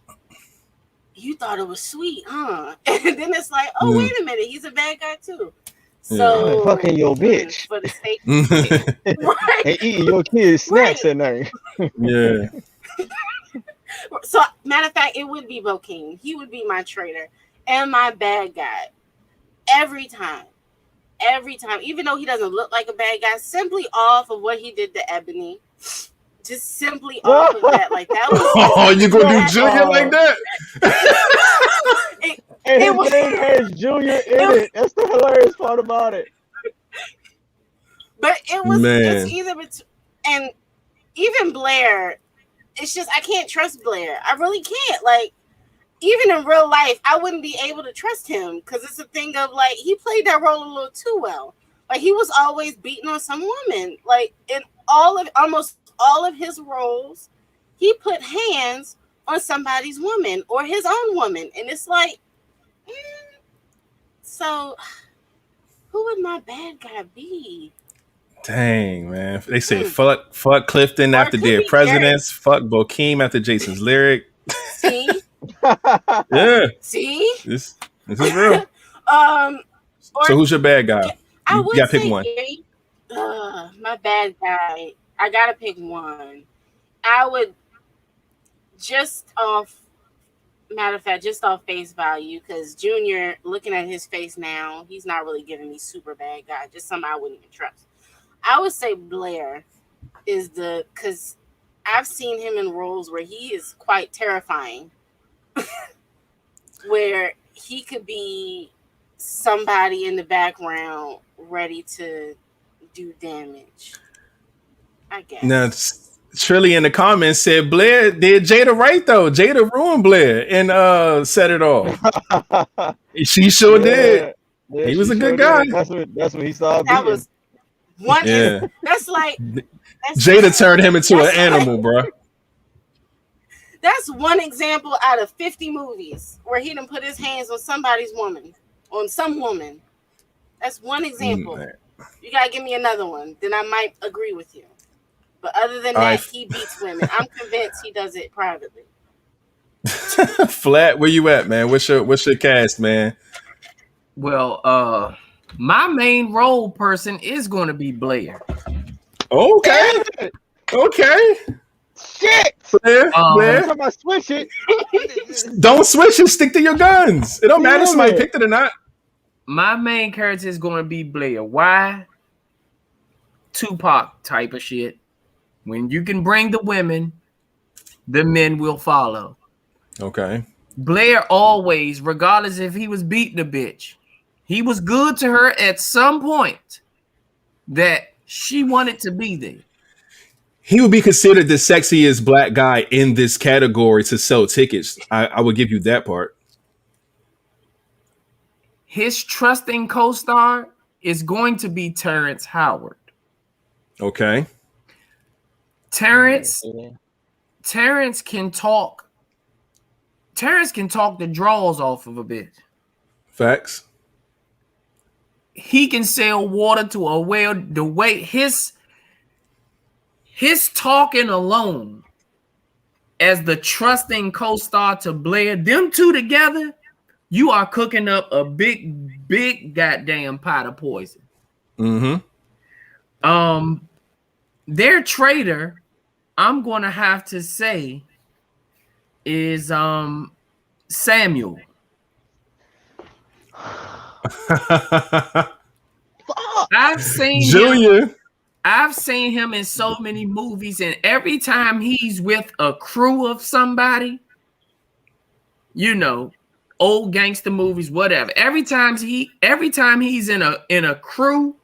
you thought it was sweet, huh?" And then it's like, "Oh, wait a minute, he's a bad guy too." So fucking your bitch for the sake, right? And eating your kids' snacks at night. Yeah. So, matter of fact, it would be Bokeem. He would be my traitor and my bad guy every time. Even though he doesn't look like a bad guy, simply off of what he did to Ebony. Just simply off of that, like that was. Oh, you gonna do Junior like that? And his name has Junior in it. That's the hilarious part about it. But it was it's either and even Blair. It's just I can't trust Blair. I really can't. Like even in real life, I wouldn't be able to trust him because it's a thing of like he played that role a little too well. Like he was always beating on some woman. Like in almost all of his roles, he put hands on somebody's woman or his own woman, and it's like, so who would my bad guy be? Dang, man. They say fuck Clifton after Dead Presidents. Fuck Bokeem after Jason's Lyric. See? Yeah. See? This is real. So who's your bad guy? You gotta pick one. My bad guy. I gotta pick one. I would just off face value, because Junior, looking at his face now, he's not really giving me super bad guy. Just something I wouldn't even trust. I would say Blair is because I've seen him in roles where he is quite terrifying, where he could be somebody in the background ready to do damage. I guess. Now, Trilly in the comments said Blair did Jada right though. Jada ruined Blair and set it off. She sure did. Yeah, he was a good guy. That's what he started being. Yeah. That's Jada turned him into an animal, bro. That's one example out of 50 movies where he done put his hands on somebody's woman, on some woman. That's one example. You gotta give me another one, then I might agree with you. But other than that, he beats women. I'm convinced he does it privately. Flat, where you at, man? What's your cast, man? Well, my main role person is going to be Blair. Okay. Shit. Blair. Time I switch it. Don't switch it. Stick to your guns. It don't matter if somebody picked it or not. My main character is going to be Blair. Why? Tupac type of shit. When you can bring the women, the men will follow. Okay. Blair always, regardless if he was beating a bitch, he was good to her at some point that she wanted to be there. He would be considered the sexiest black guy in this category to sell tickets. I would give you that part. His trusting co-star is going to be Terrence Howard. Okay. Terrence can talk. Terrence can talk the draws off of a bitch. Facts. He can sell water to a whale. The way his talking alone as the trusting co-star to Blair, them two together, you are cooking up a big goddamn pot of poison. Mm-hmm. Their trader, I'm gonna have to say, is Samuel. I've seen Junior. I've seen him in so many movies, and every time he's with a crew of somebody, you know, old gangster movies, whatever. Every time he's in a crew,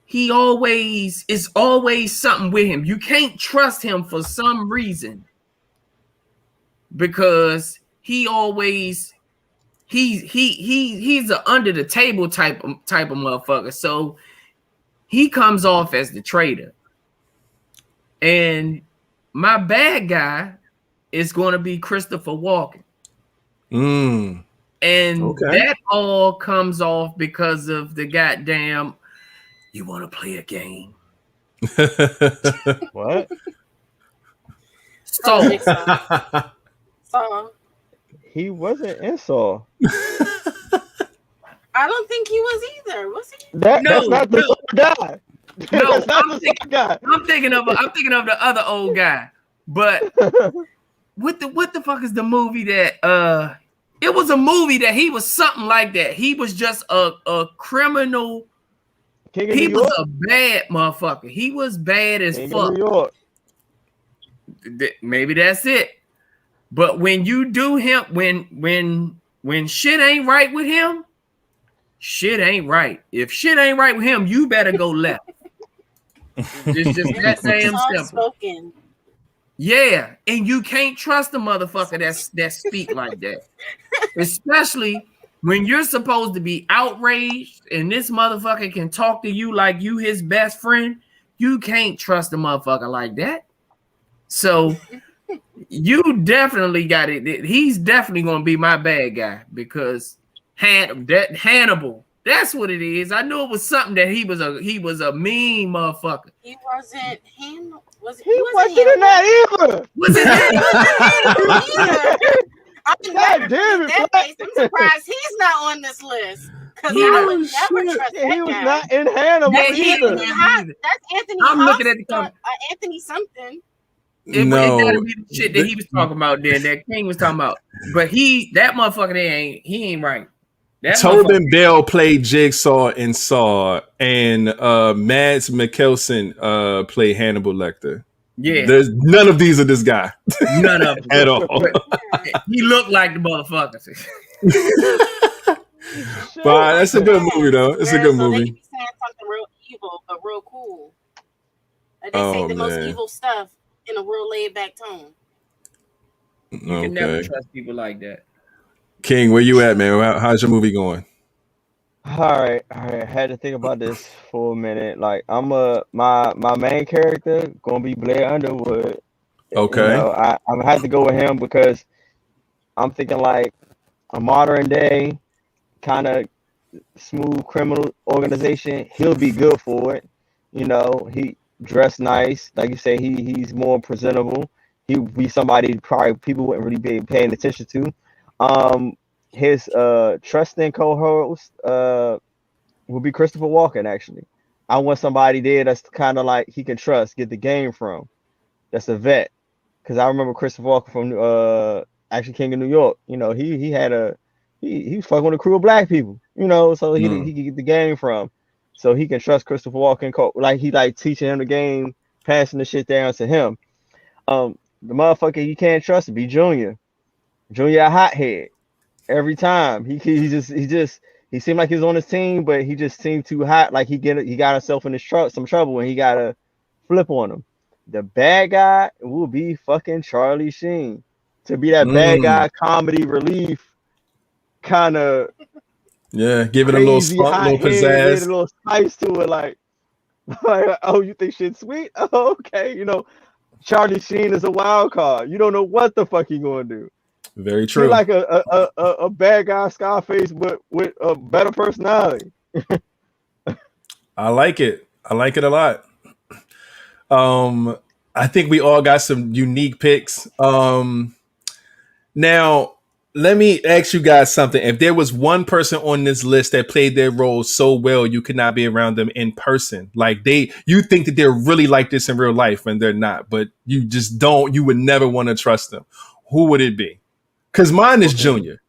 it's always something with him. You can't trust him for some reason because he's a under the table type of motherfucker. So he comes off as the traitor. And my bad guy is going to be Christopher Walken. And that all comes off because of the goddamn, you want to play a game? What? So he wasn't in Saw. I don't think he was either. Was he? That's not the guy. No, I'm thinking of the other old guy. But what the fuck is the movie that it was a movie that he was something like that. He was just a criminal. He was a bad motherfucker. He was bad as fuck. Maybe that's it. But when you do him, when shit ain't right with him, shit ain't right. If shit ain't right with him, you better go left. It's just that damn simple. Yeah, and you can't trust a motherfucker that speak like that, especially when you're supposed to be outraged and this motherfucker can talk to you like you his best friend. You can't trust a motherfucker like that. So you definitely got it. He's definitely going to be my bad guy because Hannibal. That's what it is. I knew it was something that he was a mean motherfucker. He wasn't Hannibal. He wasn't in that either. Was it God damn it, I'm surprised he's not on this list. Because I would never trust that He was guy. not in Hannibal either. That's Anthony. I'm looking at the comment. Anthony something. It gotta be the shit that he was talking about then, that King was talking about. But that motherfucker ain't right. Tobin Bell played Jigsaw in Saw, and Mads Mikkelsen played Hannibal Lecter. Yeah, there's none of these are this guy. None of them at all. He looked like the motherfucker. But that's a good movie, though. It's a good movie. They be saying something real evil, but real cool. They say the most evil stuff in a real laid back tone. You can never trust people like that. King, where you at, man? How's your movie going? All right. I had to think about this for a minute. Like, my main character gonna be Blair Underwood. You Okay. know, I'm gonna have to go with him because I'm thinking like a modern day kind of smooth criminal organization. He'll be good for it. You know, he dressed nice, like you say. He's more presentable. He would be somebody probably people wouldn't really be paying attention to. His trusting co-host will be Christopher Walken. Actually, I want somebody there that's kind of like he can trust, get the game from. That's a vet. Because I remember Christopher Walken from actually King of New York. You know, he had a he was fucking with a crew of black people. You know, so he could get the game from. So he can trust Christopher Walken, like he like teaching him the game, passing the shit down to him. The motherfucker you can't trust be Junior. Junior a hothead every time. He seemed like he was on his team, but he just seemed too hot. Like he got himself in some trouble, and he got to flip on him. The bad guy will be fucking Charlie Sheen to be that bad guy comedy relief kind of Yeah, give it a little crazy spunk, hot little head with a pizzazz. little spice to it, like oh, you think shit's sweet? Oh, okay, you know Charlie Sheen is a wild card. You don't know what the fuck he gonna do. Very He true. like a bad guy Scarface, but with a better personality. I like it. I like it a lot. I think we all got some unique picks. Now, let me ask you guys something. If there was one person on this list that played their role so well, you could not be around them in person. Like you think that they're really like this in real life, and they're not. But you just don't. You would never want to trust them. Who would it be? Because mine is Junior.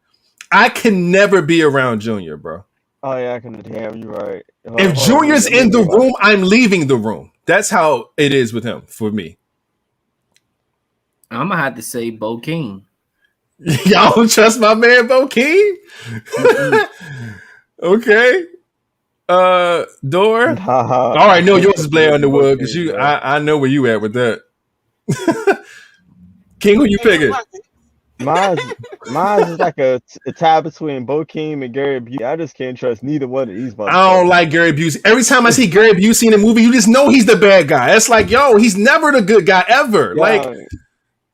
I can never be around Junior, bro. Oh yeah, I can. Damn, you right. If Hold on, Junior's let me in the think about room, I'm leaving the room. That's how it is with him for me. I'm gonna have to say Bo King. Y'all don't trust my man Bo King? Okay. Dora. it. All right, no, yours is Blair Underwood because Okay, I know where you at with that. King, who you picking? Mine's is like a tie between Bokeem and Gary Busey. I just can't trust neither one of these I don't motherfuckers. like Gary Busey. Every time I see Gary Busey in a movie, you just know he's the bad guy. It's like, yo, he's never the good guy ever. Yo, Like,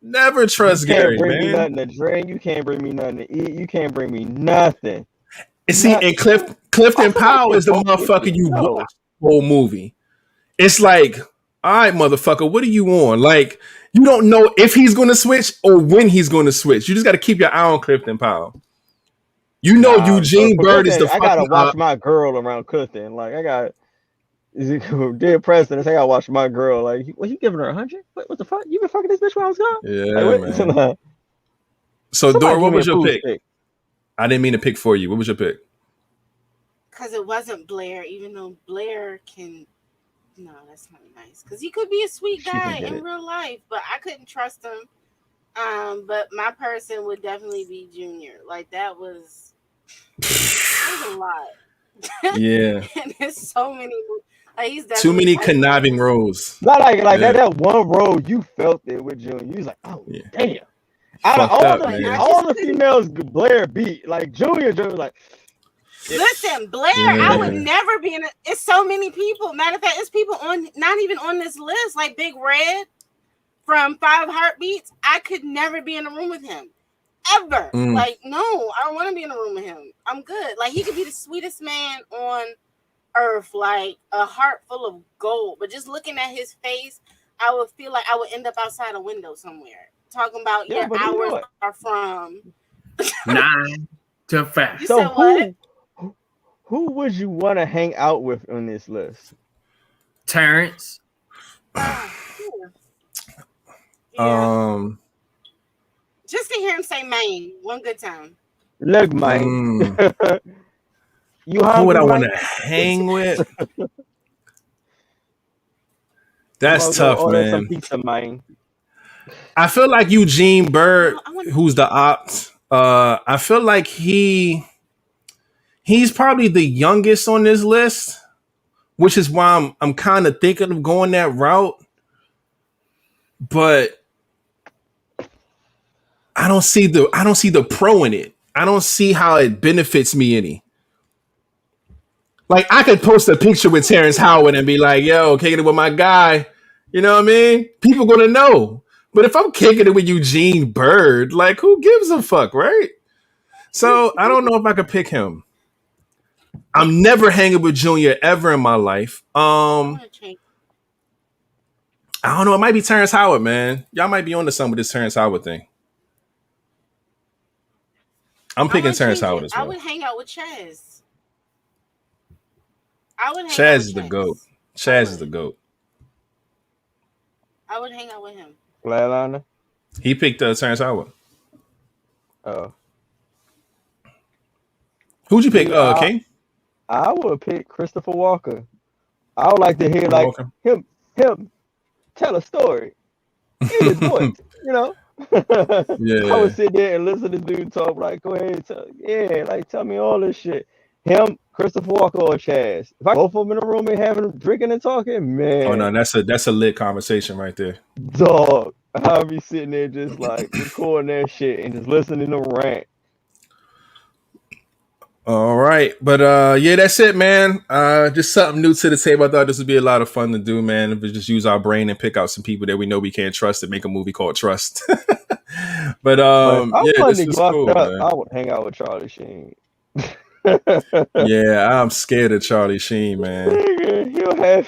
never trust you can't Gary, bring me man. nothing to drink. You can't bring me nothing to eat. You can't bring me nothing. And see, and Clifton Powell is the motherfucker you watch the whole movie. It's like, all right, motherfucker, what are you on? Like, you don't know if he's going to switch or when he's going to switch. You just got to keep your eye on Clifton Powell. You know, Eugene Bird is the I fucking. gotta watch my girl around Clifton. Like I got, dear president, I gotta watch my girl. Like, what you giving her 100? What the fuck? You been fucking this bitch while I was gone? Yeah, like, man. So, Dora, what was your pick? Stick. I didn't mean to pick for you. What was your pick? Because it wasn't Blair, even though Blair can. No, that's not nice. Because he could be a sweet guy in real life, but I couldn't trust him. But my person would definitely be Junior. Like that was a lot. Yeah. And there's so many. Like, he's too many conniving roles. Not like that one role you felt it with Junior. You was like, oh damn. Out of all the females Blair beat, like Junior was like. Listen, Blair, I would never be in it. It's so many people. Matter of fact, it's people on not even on this list, like Big Red from 5 Heartbeats. I could never be in a room with him. Ever. Like, no, I don't want to be in a room with him. I'm good. Like, he could be the sweetest man on earth, like a heart full of gold. But just looking at his face, I would feel like I would end up outside a window somewhere. Talking about your hours are from 9 to 5. You said what? Who would you want to hang out with on this list? Terrence. Just to hear him say Maine one good time. Look, Maine. You who would I want to hang with? That's tough, man. Some pizza, Maine. I feel like Eugene Bird, who's the ops. I feel like he's probably the youngest on this list, which is why I'm kind of thinking of going that route. But I don't see the pro in it. I don't see how it benefits me any. Like I could post a picture with Terrence Howard and be like, "Yo, kicking it with my guy." You know what I mean? People gonna know. But if I'm kicking it with Eugene Bird, like who gives a fuck, right? So I don't know if I could pick him. I'm never hanging with Junior ever in my life. I don't know. It might be Terrence Howard, man. Y'all might be onto something with this Terrence Howard thing. I'm picking Terrence Howard as well. I would hang out with Chaz. Chaz is the GOAT. Chaz is the GOAT. I would hang out with him. Flatliner? He picked Terrence Howard. Oh. Who'd you pick, King? I would pick Christopher Walker. I would like to hear him tell a story in his voice, you know. Yeah. I would sit there and listen to dude talk, like, go ahead, tell me all this shit. Him, Christopher Walker, or Chaz. If I both of them in a room and having drinking and talking, man. Oh no, that's a lit conversation right there. Dog, I'll be sitting there just like recording that shit and just listening to rant. All right, but yeah, that's it, man. Just something new to the table. I thought this would be a lot of fun to do, man. If we just use our brain and pick out some people that we know we can't trust and make a movie called Trust. But yeah, this was cool, man. I would hang out with Charlie Sheen. Yeah, I'm scared of Charlie Sheen, man. He'll have.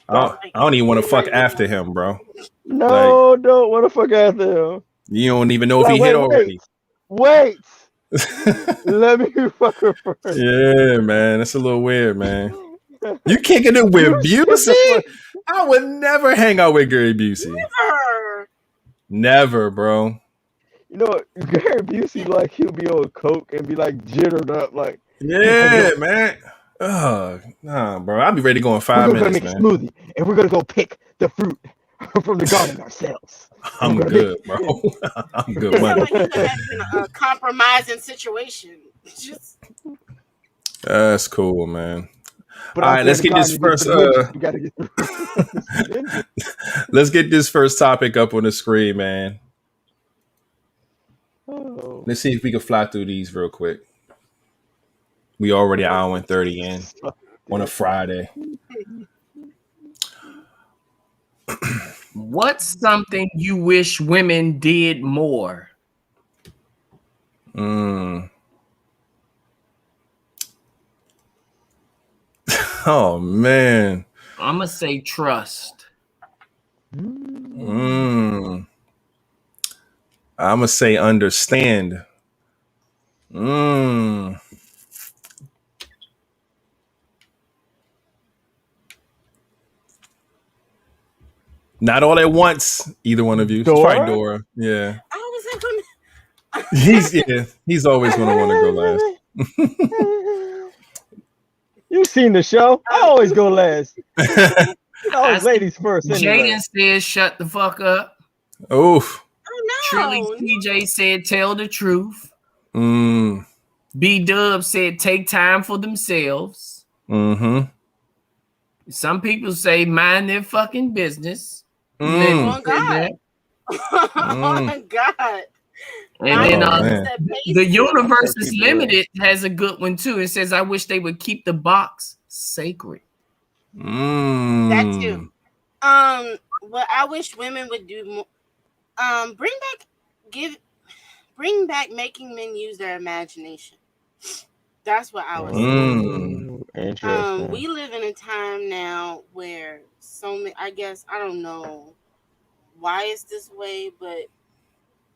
I don't even want to fuck after him, bro. No, don't want to fuck after him. You don't even know if he hit already. Wait. Let me fuck her first. Yeah, man, it's a little weird, man. You kicking it with Busey? I would never hang out with Gary Busey. Never, bro. You know what? Gary Busey, like, he'll be on coke and be like jittered up, like. Yeah, man. Nah, bro. I'll be ready to go in 5 minutes, man. We're gonna make a smoothie, and we're gonna go pick the fruit from the garden ourselves. I'm good, bro. I'm good, money. Like in a compromising situation. That's cool, man. But all right, let's get this first. Let's get this first topic up on the screen, man. Oh. Let's see if we can fly through these real quick. We already an hour and 30 in on a Friday. What's something you wish women did more? Oh man, I'm gonna say trust. I'm gonna say understand. Not all at once, either one of you. Dora? Try Dora. Yeah. I He's always gonna want to go last. You seen the show? I always go last. Always ladies first. Anyway. Jaden said, "Shut the fuck up." Oof. Oh no. Truly, CJ said, "Tell the truth." B-Dub said, "Take time for themselves." Some people say, "Mind their fucking business." Oh God. Oh God. And then the universe is limited has a good one too. It says, "I wish they would keep the box sacred." That too. What I wish women would do more. Bring back making men use their imagination. That's what I was saying. Interesting. We live in a time now where I guess I don't know why it's this way, but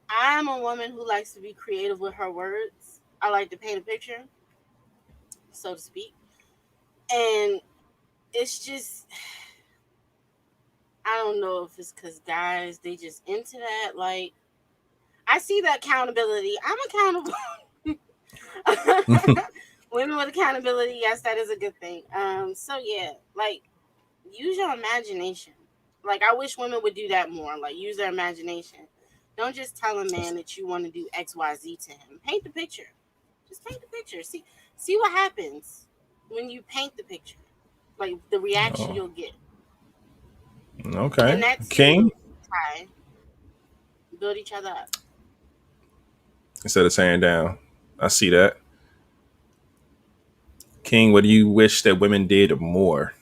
I'm a woman who likes to be creative with her words. I like to paint a picture, so to speak. And it's just, I don't know if it's because guys, they just into that. Like, I see the accountability. I'm accountable. Women with accountability, yes, that is a good thing. So yeah, like, use your imagination. Like, I wish women would do that more. Like, use their imagination. Don't just tell a man that you want to do X, Y, Z to him. Paint the picture. Just paint the picture. See what happens when you paint the picture. Like, the reaction you'll get. Okay. And that's King. Build each other up. Instead of tearing down. I see that. King, what do you wish that women did more?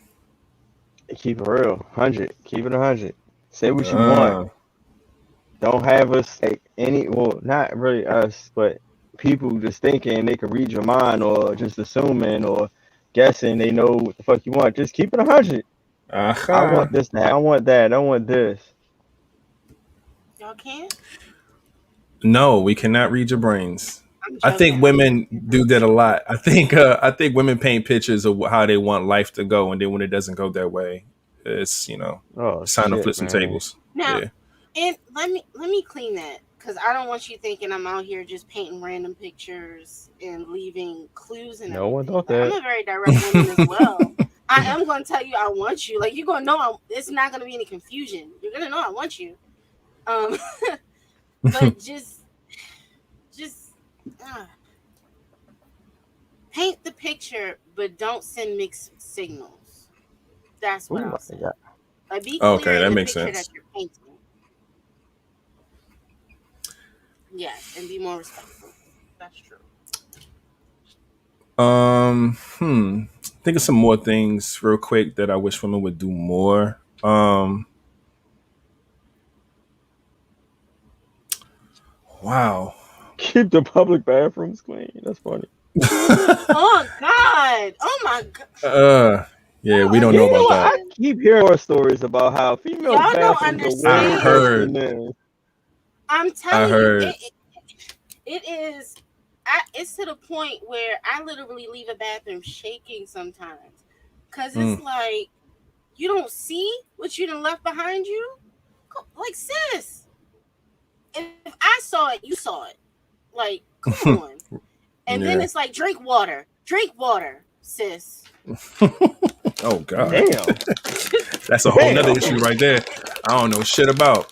Keep it real, 100. Keep it 100. Say what you want. Don't have us like well, not really us, but people just thinking they can read your mind or just assuming or guessing they know what the fuck you want. Just keep it 100. I want this, I want that, I want this. Y'all can't? No, we cannot read your brains. I think women do that a lot. I think women paint pictures of how they want life to go, and then when it doesn't go their way, it's it's time to flip some tables. Now, and let me clean that, because I don't want you thinking I'm out here just painting random pictures and leaving clues and no one thought that. that. I'm a very direct woman as well. I am going to tell you I want you. Like, you're going to know it's not going to be any confusion. You're going to know I want you. But just paint the picture, but don't send mixed signals. That's what I'll say. Like, be clear okay, that in the makes picture sense. that you're painting. Yes, and be more respectful. That's true. Think of some more things real quick that I wish women would do more. Wow. Keep the public bathrooms clean. That's funny. Oh God! Oh my God! Yeah, we don't know about that. I keep hearing more stories about how female Y'all don't bathrooms understand. I heard. I'm telling you, it is. It's to the point where I literally leave a bathroom shaking sometimes, cause it's like you don't see what you done left behind you. Like, sis, if I saw it, you saw it. Like, come on. And then it's like, drink water, sis. Oh God, damn. That's a whole nother issue right there. I don't know shit about.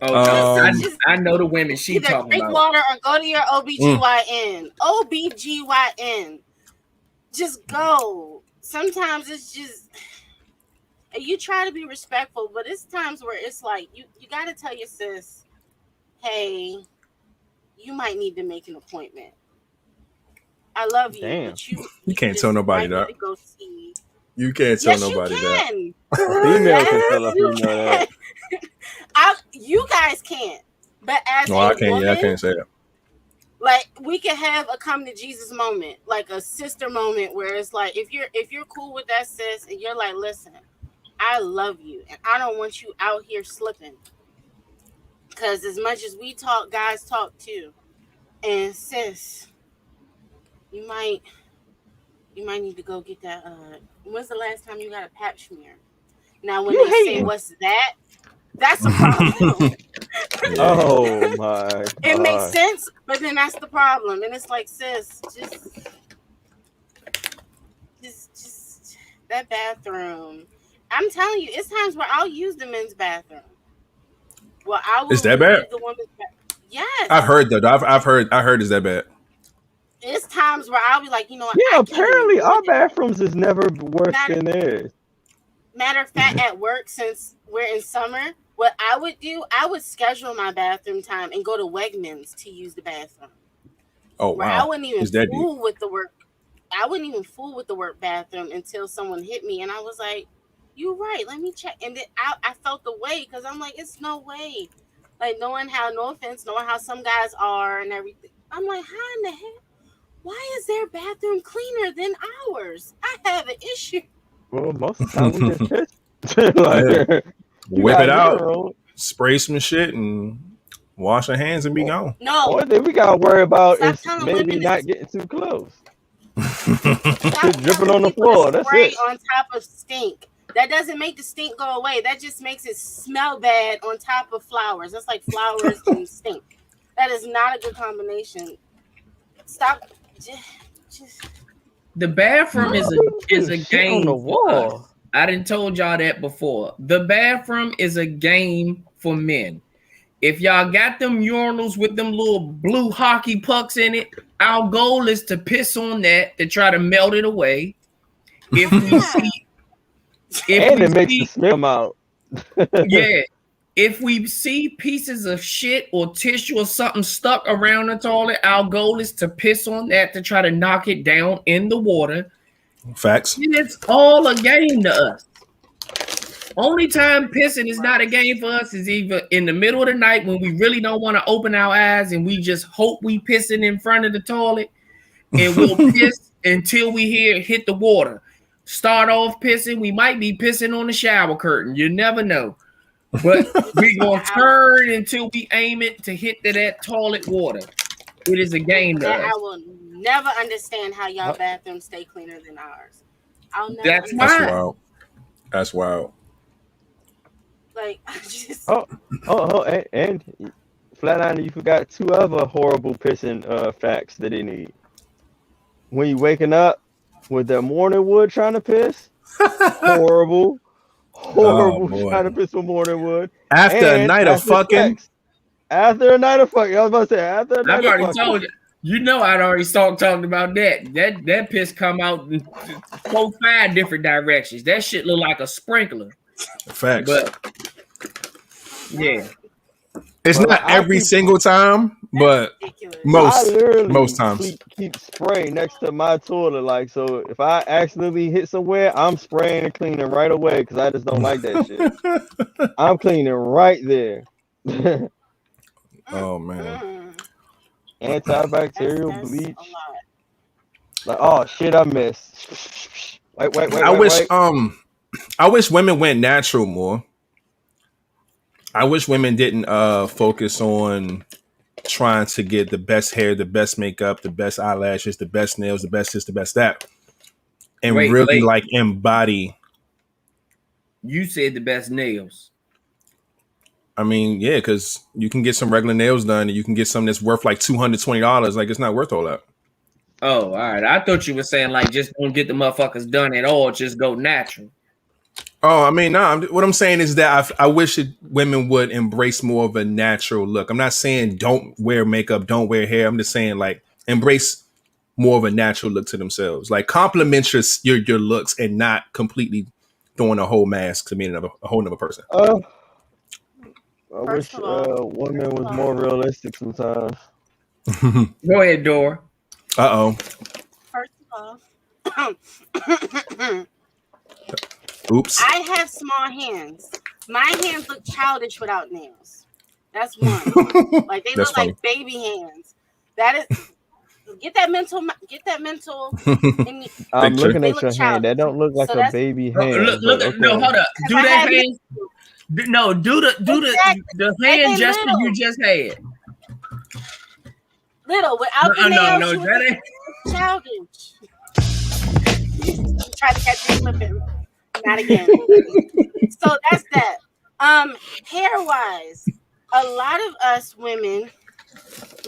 Oh, I know the women she talking about. Drink water or go to your OBGYN. OBGYN. Just go. Sometimes it's just, you try to be respectful, but it's times where it's like, you got to tell your sis, hey, you might need to make an appointment. I love you. Damn. But you can't tell nobody that. Go see. You can't tell nobody that. Female can tell a female that. You guys can't. But as I can't. woman, I can't say that. Like, we can have a come to Jesus moment, like a sister moment, where it's like, if you're cool with that, sis, and you're like, listen, I love you, and I don't want you out here slipping. Because as much as we talk, guys talk too. And sis, you might need to go get that. When's the last time you got a pap smear? Now, when they say, what's that? That's a problem. Oh my God. It makes sense, but then that's the problem. And it's like, sis, just that bathroom. I'm telling you, it's times where I'll use the men's bathroom. Well, I will. Is that bad? The women's bathroom. Yes. I've heard that. I've heard is that bad? It's times where I'll be like, you know what? Yeah, apparently our bathrooms is never worse than theirs. Matter of fact, at work, since we're in summer, what I would do, I would schedule my bathroom time and go to Wegmans to use the bathroom. Oh, wow. I wouldn't even fool with the work. I wouldn't even fool with the work bathroom until someone hit me, and I was like, "You're right. Let me check." And then I felt the way, because I'm like, "It's no way." Like, knowing how some guys are and everything. I'm like, "How in the hell? Why is their bathroom cleaner than ours? I have an issue." Well, most of the time we just piss. Whip it out, spray some shit, and wash our hands and be gone. No. Only thing we gotta worry about is maybe not getting too close. Just dripping on the floor. That's it. On top of stink. That doesn't make the stink go away. That just makes it smell bad on top of flowers. That's like flowers and stink. That is not a good combination. Stop. Just. The bathroom is a game. On the wall. I didn't told y'all that before. The bathroom is a game for men. If y'all got them urinals with them little blue hockey pucks in it, our goal is to piss on that to try to melt it away. If we see, and it makes the smell out. Yeah. if we see pieces of shit or tissue or something stuck around the toilet, our goal is to piss on that to try to knock it down in the water. Facts. And it's all a game to us. Only time pissing is not a game for us is either in the middle of the night when we really don't want to open our eyes and we just hope we pissing in front of the toilet, and we'll piss until we hear it hit the water. Start off pissing, we might be pissing on the shower curtain. You never know. But we're going to turn until we aim it to hit that toilet water. It is a game to us. I will never understand how y'all bathrooms stay cleaner than ours. That's wild. That's wild. Like, I just... and Flatliner, you forgot 2 other horrible pissing facts that they need. When you waking up with that morning wood trying to piss, horrible trying to piss with morning wood. After a night of fucking. After a night of fucking. I was about to say, after a night of fucking. I've already told you. You know I'd already started talking about that. That piss come out in 4-5 different directions. That shit look like a sprinkler. Facts. But yeah. It's not every single time, but most times. Keep spraying next to my toilet, like, so if I accidentally hit somewhere, I'm spraying and cleaning right away because I just don't like that shit. I'm cleaning right there. Oh man. Antibacterial bleach. Like, oh shit, I missed. Wait. I wish women went natural more. I wish women didn't focus on trying to get the best hair, the best makeup, the best eyelashes, the best nails, the best this, the best that, and really like embody. You said the best nails. I mean, yeah, because you can get some regular nails done, and you can get something that's worth like $220. Like, it's not worth all that. Oh, all right. I thought you were saying like just don't get the motherfuckers done at all. Just go natural. Oh, I mean, no. What I'm saying is that I wish women would embrace more of a natural look. I'm not saying don't wear makeup, don't wear hair. I'm just saying like embrace more of a natural look to themselves. Like compliment your looks and not completely throwing a whole mask to mean a whole other person. I wish women was more realistic sometimes. Go ahead, Dora. Uh-oh. First of all, oops. I have small hands. My hands look childish without nails. That's one. Like they look like baby hands. That is. Get that mental. I'm looking at your hand. That don't look like a baby hand. Look. Okay. No, hold up. Do that hand. No, do the hand gesture you just had. Little without the nails. No, that ain't childish. Try to catch me slipping. Not again. So that's that. Hair wise, a lot of us women,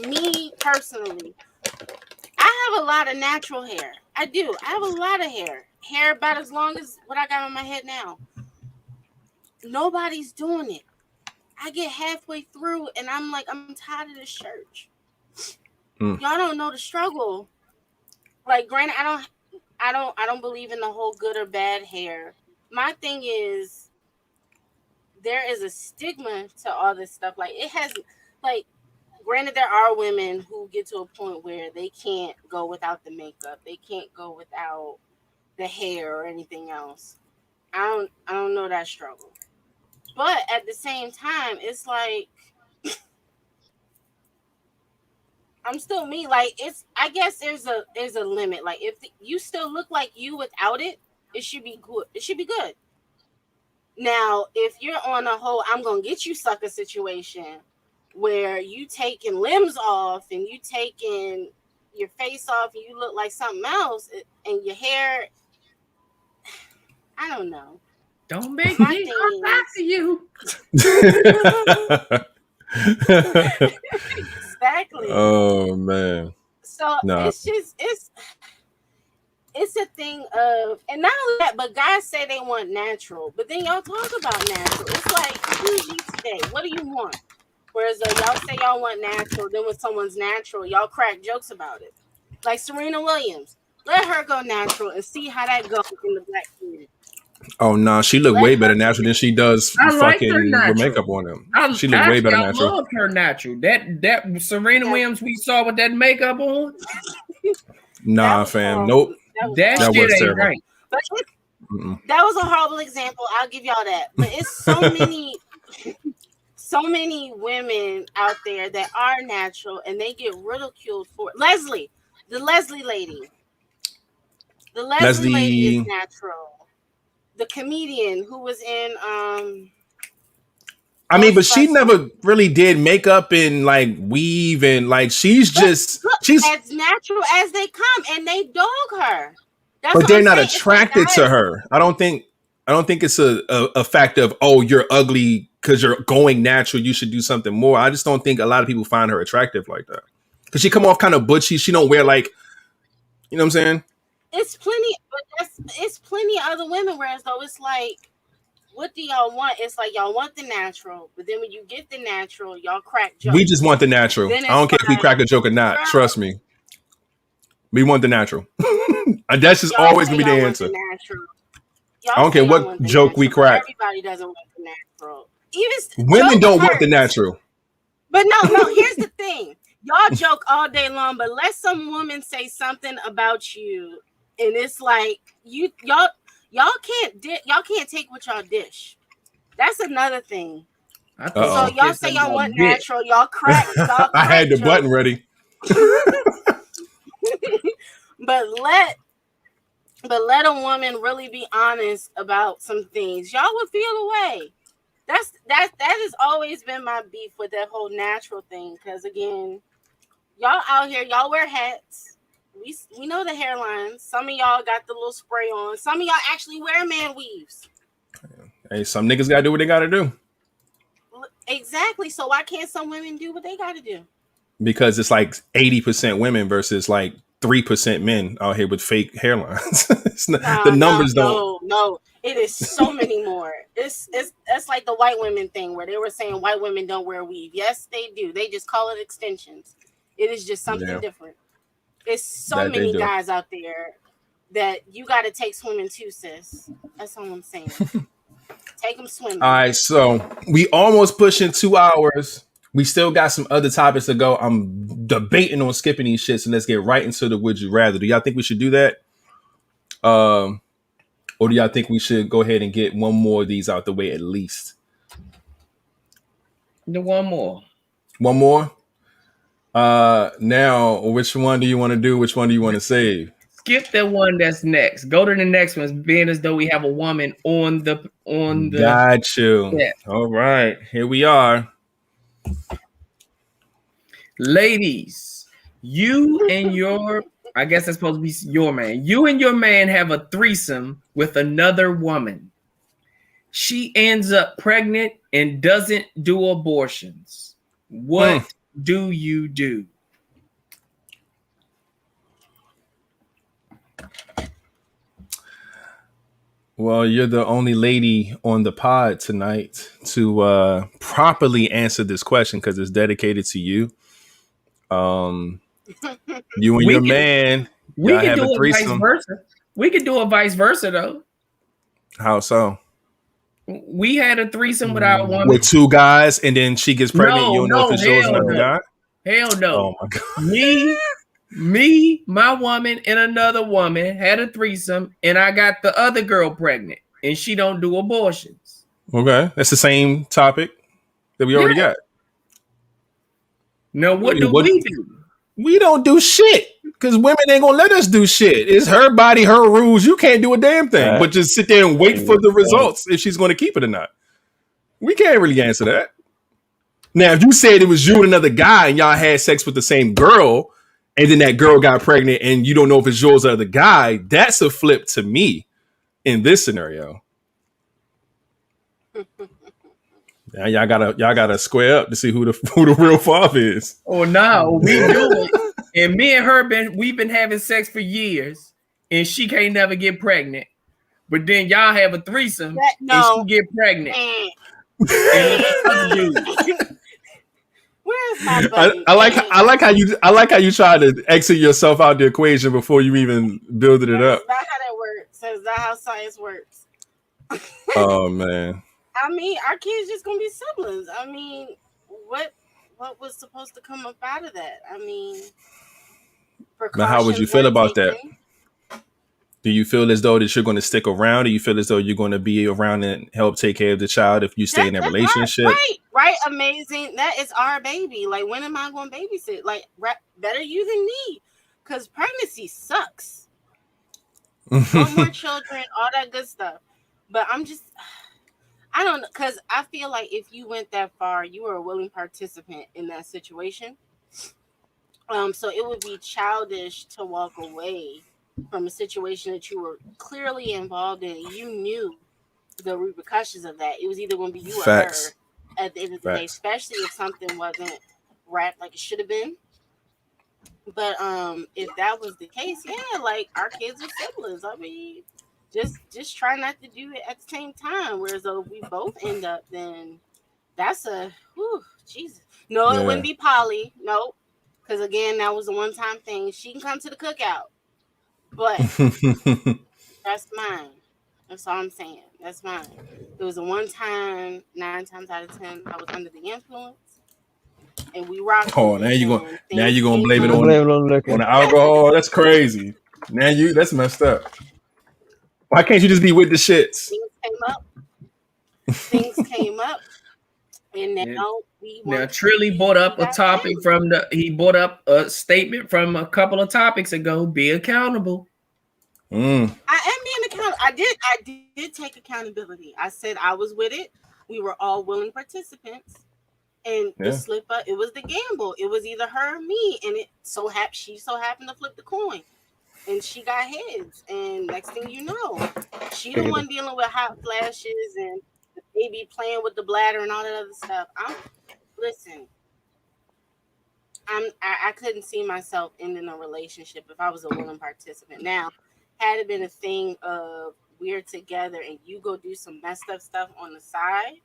me personally, I have a lot of natural hair. I do. I have a lot of hair. Hair about as long as what I got on my head now. Nobody's doing it. I get halfway through and I'm like, I'm tired of this church. Y'all don't know the struggle. Like, granted, I don't believe in the whole good or bad hair. My thing is, there is a stigma to all this stuff. Like, it has, like, granted, there are women who get to a point where they can't go without the makeup. They can't go without the hair or anything else. I don't know that struggle. But at the same time, it's like, I'm still me. Like, I guess there's a limit. Like, if you still look like you without it, it should be good. It should be good. Now, if you're on a whole I'm gonna get you sucker situation where you taking limbs off and you taking your face off and you look like something else and your hair, I don't know. Don't make me come back to you. Exactly. Oh man. So it's a thing of, and not only that, but guys say they want natural, but then y'all talk about natural. It's like, who's you today? What do you want? Whereas y'all say y'all want natural, then when someone's natural, y'all crack jokes about it. Like Serena Williams, let her go natural and see how that goes in the black community. Oh no, nah, she looked way better natural than she does I like her fucking with natural. makeup on them. She looked way better natural. I love her natural. That Serena Williams we saw with that makeup on. Nah, fam. Nope. That shit ain't terrible. right. But that was a horrible example. I'll give y'all that. But it's so many women out there that are natural and they get ridiculed for it. The Leslie lady. The Leslie lady is natural. The comedian who was in I mean, but she never really did makeup and like weave and like she's as natural as they come, and they dog her. But they're not attracted to her. I don't think it's a fact of, oh, you're ugly because you're going natural, you should do something more. I just don't think a lot of people find her attractive like that. Because she come off kind of butchy. She don't wear like, you know what I'm saying? It's plenty of other women, whereas though it's like, what do y'all want? It's like y'all want the natural, but then when you get the natural, y'all crack jokes. We just want the natural. I don't care if we crack a joke or not. Girl. Trust me. We want the natural. That's just always gonna be the answer. I don't care what joke we crack. Everybody doesn't want the natural. Women don't want the natural. But no, here's the thing. Y'all joke all day long, but let some woman say something about you, and it's like y'all can't take what y'all dish. That's another thing. So y'all say y'all want natural, y'all crack. I had the button ready. But let a woman really be honest about some things. Y'all would feel away. That has always been my beef with that whole natural thing. Because again, y'all out here, y'all wear hats. We know the hairlines. Some of y'all got the little spray on. Some of y'all actually wear man weaves. Hey, some niggas gotta do what they gotta do. Exactly. So why can't some women do what they gotta do? Because it's like 80% women versus like 3% men out here with fake hairlines. The numbers don't. No, it is so many more. It's like the white women thing where they were saying white women don't wear weave. Yes, they do. They just call it extensions. It is just something different. It's so many guys out there that you got to take swimming too, sis. That's all I'm saying. Take them swimming. All right, so we almost pushing 2 hours. We still got some other topics to go. I'm debating on skipping these shits, and let's get right into the would you rather. Do y'all think we should do that? Or do y'all think we should go ahead and get one more of these out the way at least? One more. One more? Now, which one do you want to do? Which one do you want to save? Skip the one that's next. Go to the next one, being as though we have a woman on the. Got you. Yeah. All right, here we are. Ladies, you and your, I guess that's supposed to be your man. You and your man have a threesome with another woman. She ends up pregnant and doesn't do abortions. What do you do? Well, you're the only lady on the pod tonight to properly answer this question because it's dedicated to you. You and your man. We can do it vice versa. We could do it vice versa though. How so? We had a threesome with our woman. With 2 guys, and then she gets pregnant. You don't know if it's yours or another guy? Hell no. Oh my God. Me, my woman, and another woman had a threesome, and I got the other girl pregnant, and she don't do abortions. Okay. That's the same topic that we already got. Now, what do we do? We don't do shit because women ain't gonna let us do shit. It's her body, her rules. You can't do a damn thing, but just sit there and wait for the results if she's going to keep it or not. We can't really answer that. Now, if you said it was you and another guy and y'all had sex with the same girl, and then that girl got pregnant and you don't know if it's yours or the guy, that's a flip to me in this scenario. Now y'all gotta square up to see who the real father is. Oh no, we do it. And me and her we've been having sex for years, and she can't never get pregnant. But then y'all have a threesome and she get pregnant. Where's my buddy? I like how you try to exit yourself out the equation before you even builded it up. That's not how that works. That's not how science works. Oh man. I mean, our kids just gonna be siblings. I mean, what was supposed to come up out of that? I mean, Now, how would you precautions feel weren't about that? taken. Do you feel as though that you're going to stick around? Do you feel as though you're going to be around and help take care of the child if you stay in that That's our relationship? right. Amazing. That is our baby. Like, when am I going to babysit? Like, better you than me, because pregnancy sucks. Want more children, all that good stuff. But I don't know, because I feel like if you went that far, you were a willing participant in that situation. So it would be childish to walk away from a situation that you were clearly involved in. You knew the repercussions of that. It was either going to be you or her Facts. at the end of the day, Facts. especially if something wasn't wrapped like it should have been. But if that was the case, yeah, like, our kids are siblings. I mean, just try not to do it at the same time. Whereas though if we both end up, then that's Jesus. No, it wouldn't Yeah. be Polly. Nope. Because again, that was a one-time thing. She can come to the cookout, but that's mine. That's all I'm saying. That's mine. It was a one-time. 9 times out of 10, I was under the influence, and we rocked Oh, with it. And now things you're gonna came blame it up. Blame it on on liquor. the alcohol. That's crazy. That's messed up. Why can't you just be with the shits? Things came up. Things came up, and Yeah. now we Now, want. Trilly brought up a got topic family. he brought up a statement from a couple of topics ago. Be accountable. Mm. I am being accountable. I did take accountability. I said I was with it. We were all willing participants. And the Yeah. slip up, it was the gamble. It was either her or me. And she so happened to flip the coin. And she got heads. And next thing you know, she the one dealing with hot flashes and the baby playing with the bladder and all that other stuff. Listen, I couldn't see myself ending a relationship if I was a willing participant. Now, had it been a thing of we're together and you go do some messed up stuff on the side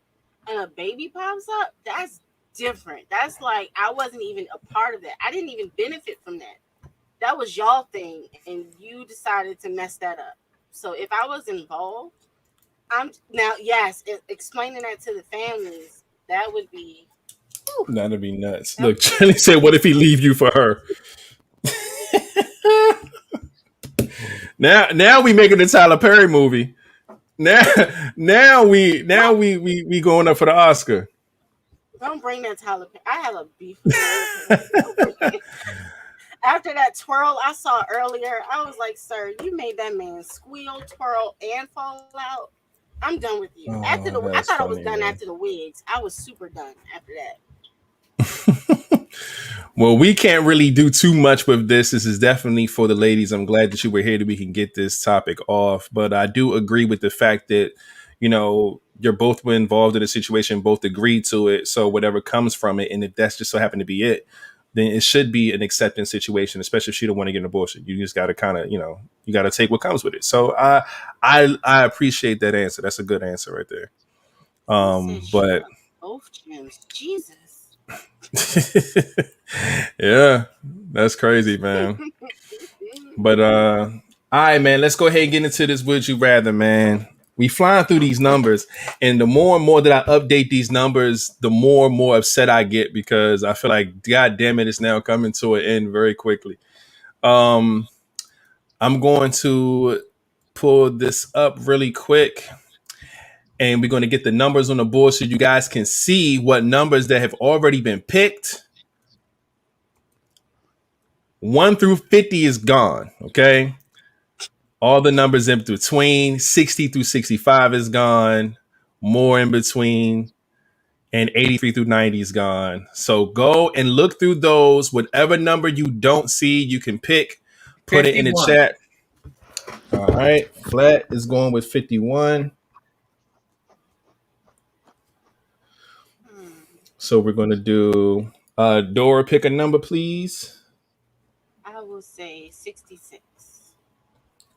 and a baby pops up, that's different. That's like, I wasn't even a part of that. I didn't even benefit from that. That was y'all thing, and you decided to mess that up. So if I was involved, explaining that to the families, that would be. That'd be nuts. That Look, Chelly said, "What if he leave you for her?" Now we making the Tyler Perry movie. Now we going up for the Oscar. Don't bring that Tyler Perry. I have a beef with Tyler Perry. After that twirl I saw earlier, I was like, sir, you made that man squeal, twirl, and fall out. I'm done with you. I thought I was done after the wigs. I was super done after that. Well, we can't really do too much with this. This is definitely for the ladies. I'm glad that you were here that we can get this topic off. But I do agree with the fact that, you're both were involved in a situation, both agreed to it. So whatever comes from it, and if that's just so happened to be it, then it should be an acceptance situation, especially if she don't want to get an abortion. You just got to kind of, you got to take what comes with it. So I appreciate that answer. That's a good answer right there. But both gyms, Jesus. Yeah, that's crazy, man. But all right, man, let's go ahead and get into this Would You Rather, man. We flying through these numbers, and the more and more that I update these numbers, the more and more upset I get because I feel like, God damn it, it's now coming to an end very quickly. I'm going to pull this up really quick, and we're going to get the numbers on the board so you guys can see what numbers that have already been picked. 1 through 50 is gone, okay? All the numbers in between, 60 through 65 is gone, more in between, and 83 through 90 is gone. So go and look through those. Whatever number you don't see, you can pick, put 51. It in the chat. All right, Flat is going with 51. So we're going to do, Dora, pick a number, please. I will say 66.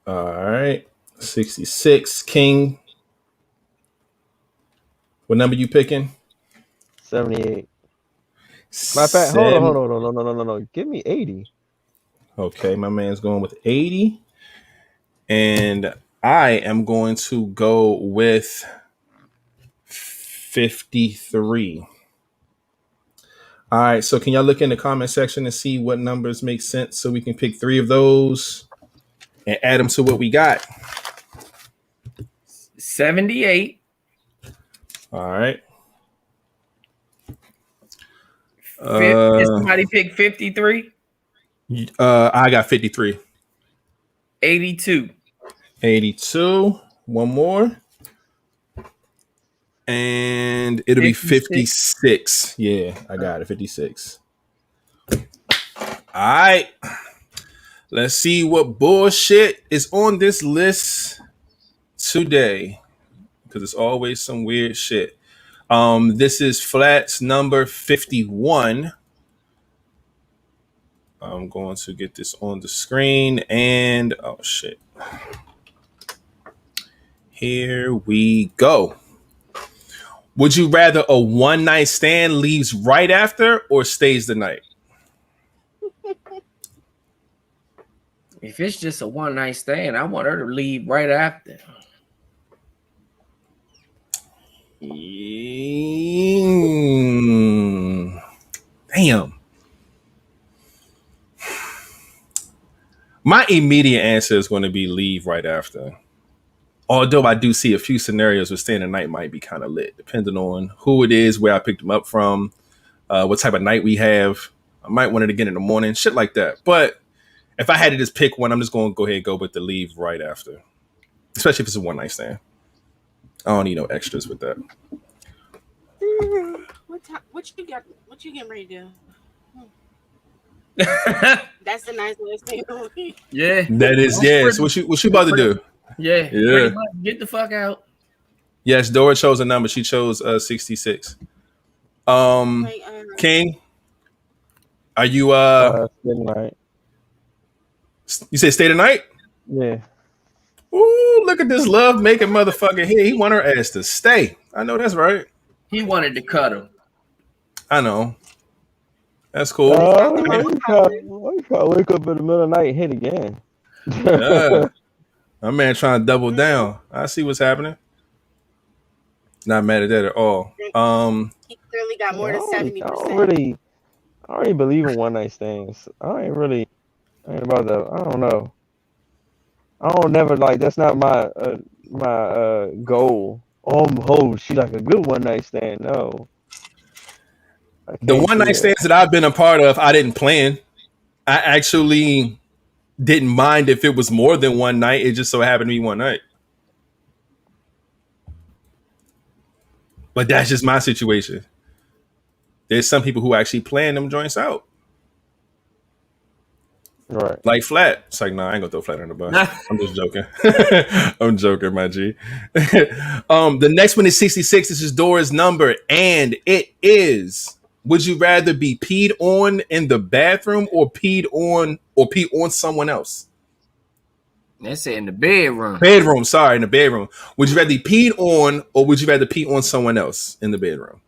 All right, 66. King, what number you picking? 78. My fact, hold on. No. Give me 80. Okay, my man's going with 80. And I am going to go with 53. All right, so can y'all look in the comment section and see what numbers make sense so we can pick 3 of those and add them to what we got? 78. All right. Did somebody pick 53? I got 53. 82. 82. One more. And it'll be 56. Yeah, I got it. 56. All right. Let's see what bullshit is on this list today. Because it's always some weird shit. This is Flats number 51. I'm going to get this on the screen and oh shit. Here we go. Would you rather a one night stand leaves right after or stays the night? If it's just a one night stand, I want her to leave right after. Damn. My immediate answer is going to be leave right after. Although I do see a few scenarios where staying the night might be kind of lit, depending on who it is, where I picked them up from, what type of night we have. I might want it again in the morning, shit like that. But if I had to just pick one, I'm just going to go ahead and go with the leave right after. Especially if it's a one night stand. I don't need no extras with that. What you getting ready to do? That's the nice way of saying it. Yeah. That is, yeah. So what you about to do? Yeah. Yeah. Get the fuck out. Yes, Dora chose a number. She chose 66. King, are you Night. You say stay the night? Yeah. Ooh, look at this love making motherfucker here. He want her ass to stay. I know that's right. He wanted to cut him. I know. That's cool. You probably wake up in the middle of the night and hit again. Yeah. My man trying to double down. I see what's happening. Not mad at that at all. He clearly got more than 70%. I don't really believe in one night stands. I ain't about that. I don't know. I don't never like. That's not my goal. Oh, she like a good one night stand. No. The one night stands that I've been a part of, I didn't plan. I actually didn't mind if it was more than one night. It just so happened to be one night. But that's just my situation. There's some people who actually plan them joints out. Right. Like Flat. It's like, nah, I ain't gonna throw Flat on the bus. I'm just joking. I'm joking, my G. The next one is 66. This is Dora's number. And it is, would you rather be peed on in the bathroom or pee on someone else? That's it, in the bedroom. Sorry, in the bedroom. Would you rather be peed on or would you rather pee on someone else in the bedroom?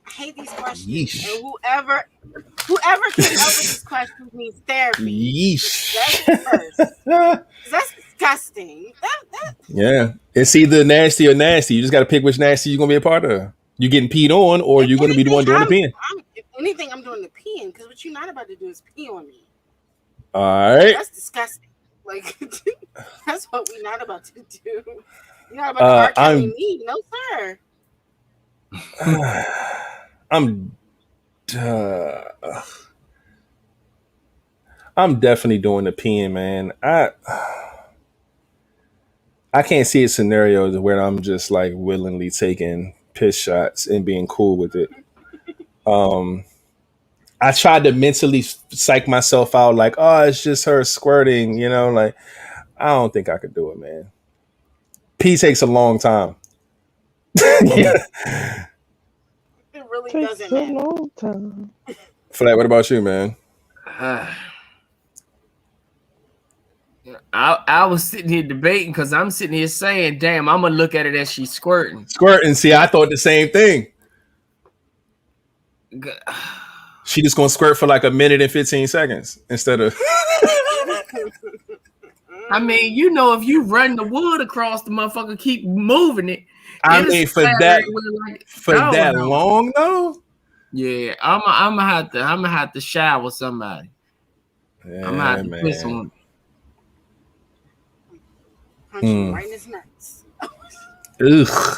I hate these questions. Yeesh. And whoever came up with these questions needs therapy. Yeesh. That's disgusting. Yeah. It's either nasty or nasty. You just got to pick which nasty you're going to be a part of. You getting peed on or you're going to be the one doing the peeing? If anything, I'm doing the peeing because what you're not about to do is pee on me. All right. That's disgusting. Like, that's what we're not about to do. You're not about to argue me. No, sir. I'm definitely doing the peeing, man. I can't see a scenario where I'm just like willingly taking piss shots and being cool with it. I tried to mentally psych myself out like, oh, it's just her squirting, you know, like I don't think I could do it, man. Pee takes a long time. Yeah. It really doesn't matter. A long time. Flat, what about you, man? I was sitting here debating because I'm sitting here saying, damn, I'm going to look at it as she's squirting. See, I thought the same thing. She just going to squirt for like a minute and 15 seconds instead of... I mean, you know, if you run the wood across the motherfucker, keep moving it. I mean, for that long though. Yeah, I'm gonna have to shower somebody. Yeah, I'm gonna have to piss on. Punch him right in his nuts. Ugh.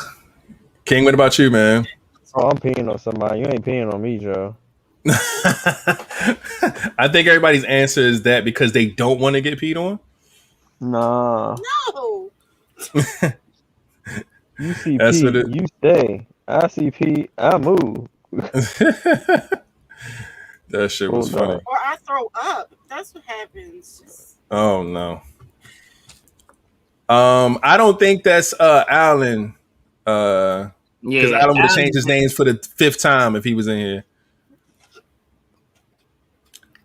King, what about you, man? Oh, I'm peeing on somebody. You ain't peeing on me, Joe. I think everybody's answer is that because they don't want to get peed on. Nah. No. You see pee, you stay. I see pee, I move. That shit was funny. Or I throw up. That's what happens. Oh no. I don't think that's Alan. Because Alan would have changed his names for the 5th time if he was in here.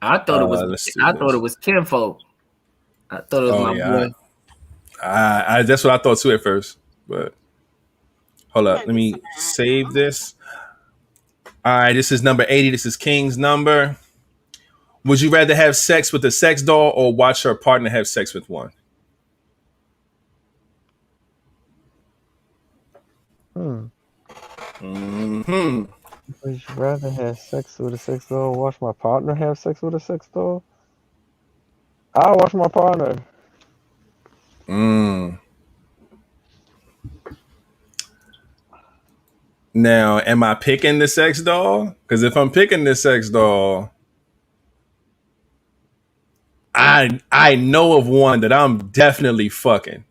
I thought it was. I thought it was Kinfolk. I thought it was my boy. That's what I thought too at first. But hold up, let me save this. All right, this is number 80. This is King's number. Would you rather have sex with a sex doll or watch her partner have sex with one? Mm-hmm. Would you rather have sex with a sex doll or watch my partner have sex with a sex doll? I'll watch my partner. Now, am I picking the sex doll? Because if I'm picking the sex doll, I know of one that I'm definitely fucking.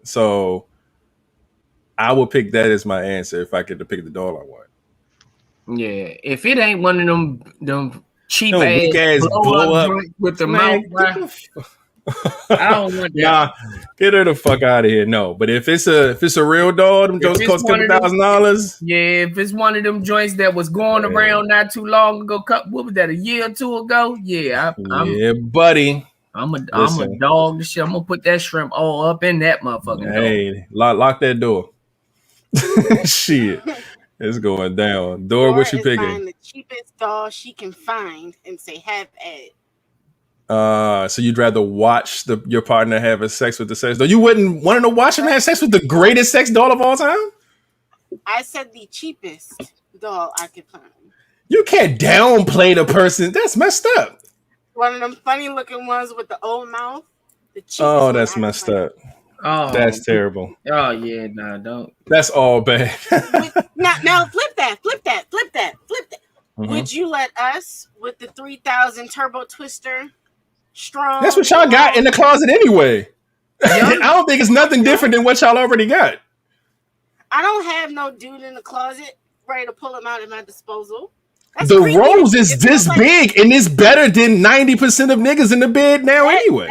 So I will pick that as my answer if I get to pick the doll I want. Yeah, if it ain't one of them cheap ass blow up with the mouth. I don't want that. Nah, get her the fuck out of here. No, but if it's a real doll, them joints cost $1,000. Yeah, if it's one of them joints that was going around not too long ago, what was that, a year or two ago? Yeah, buddy. I'm a dog. This shit, I'm gonna put that shrimp all up in that motherfucking door. Lock that door. Shit, it's going down. Dora, what you picking? Find the cheapest doll she can find and say have at. So you'd rather watch your partner have a sex with the sex doll? You wouldn't want to watch him have sex with the greatest sex doll of all time? I said the cheapest doll I could find. You can't downplay the person. That's messed up. One of them funny looking ones with the old mouth. Oh, that's messed up. Oh, that's terrible. Oh yeah, nah, don't. That's all bad. now flip that. Mm-hmm. Would you let us with the 3000 turbo twister? Strong. That's what y'all got in the closet anyway. I don't think it's nothing different than what y'all already got. I don't have no dude in the closet ready to pull him out at my disposal. That's the rose is this big and it's better than 90% of niggas in the bed now anyway.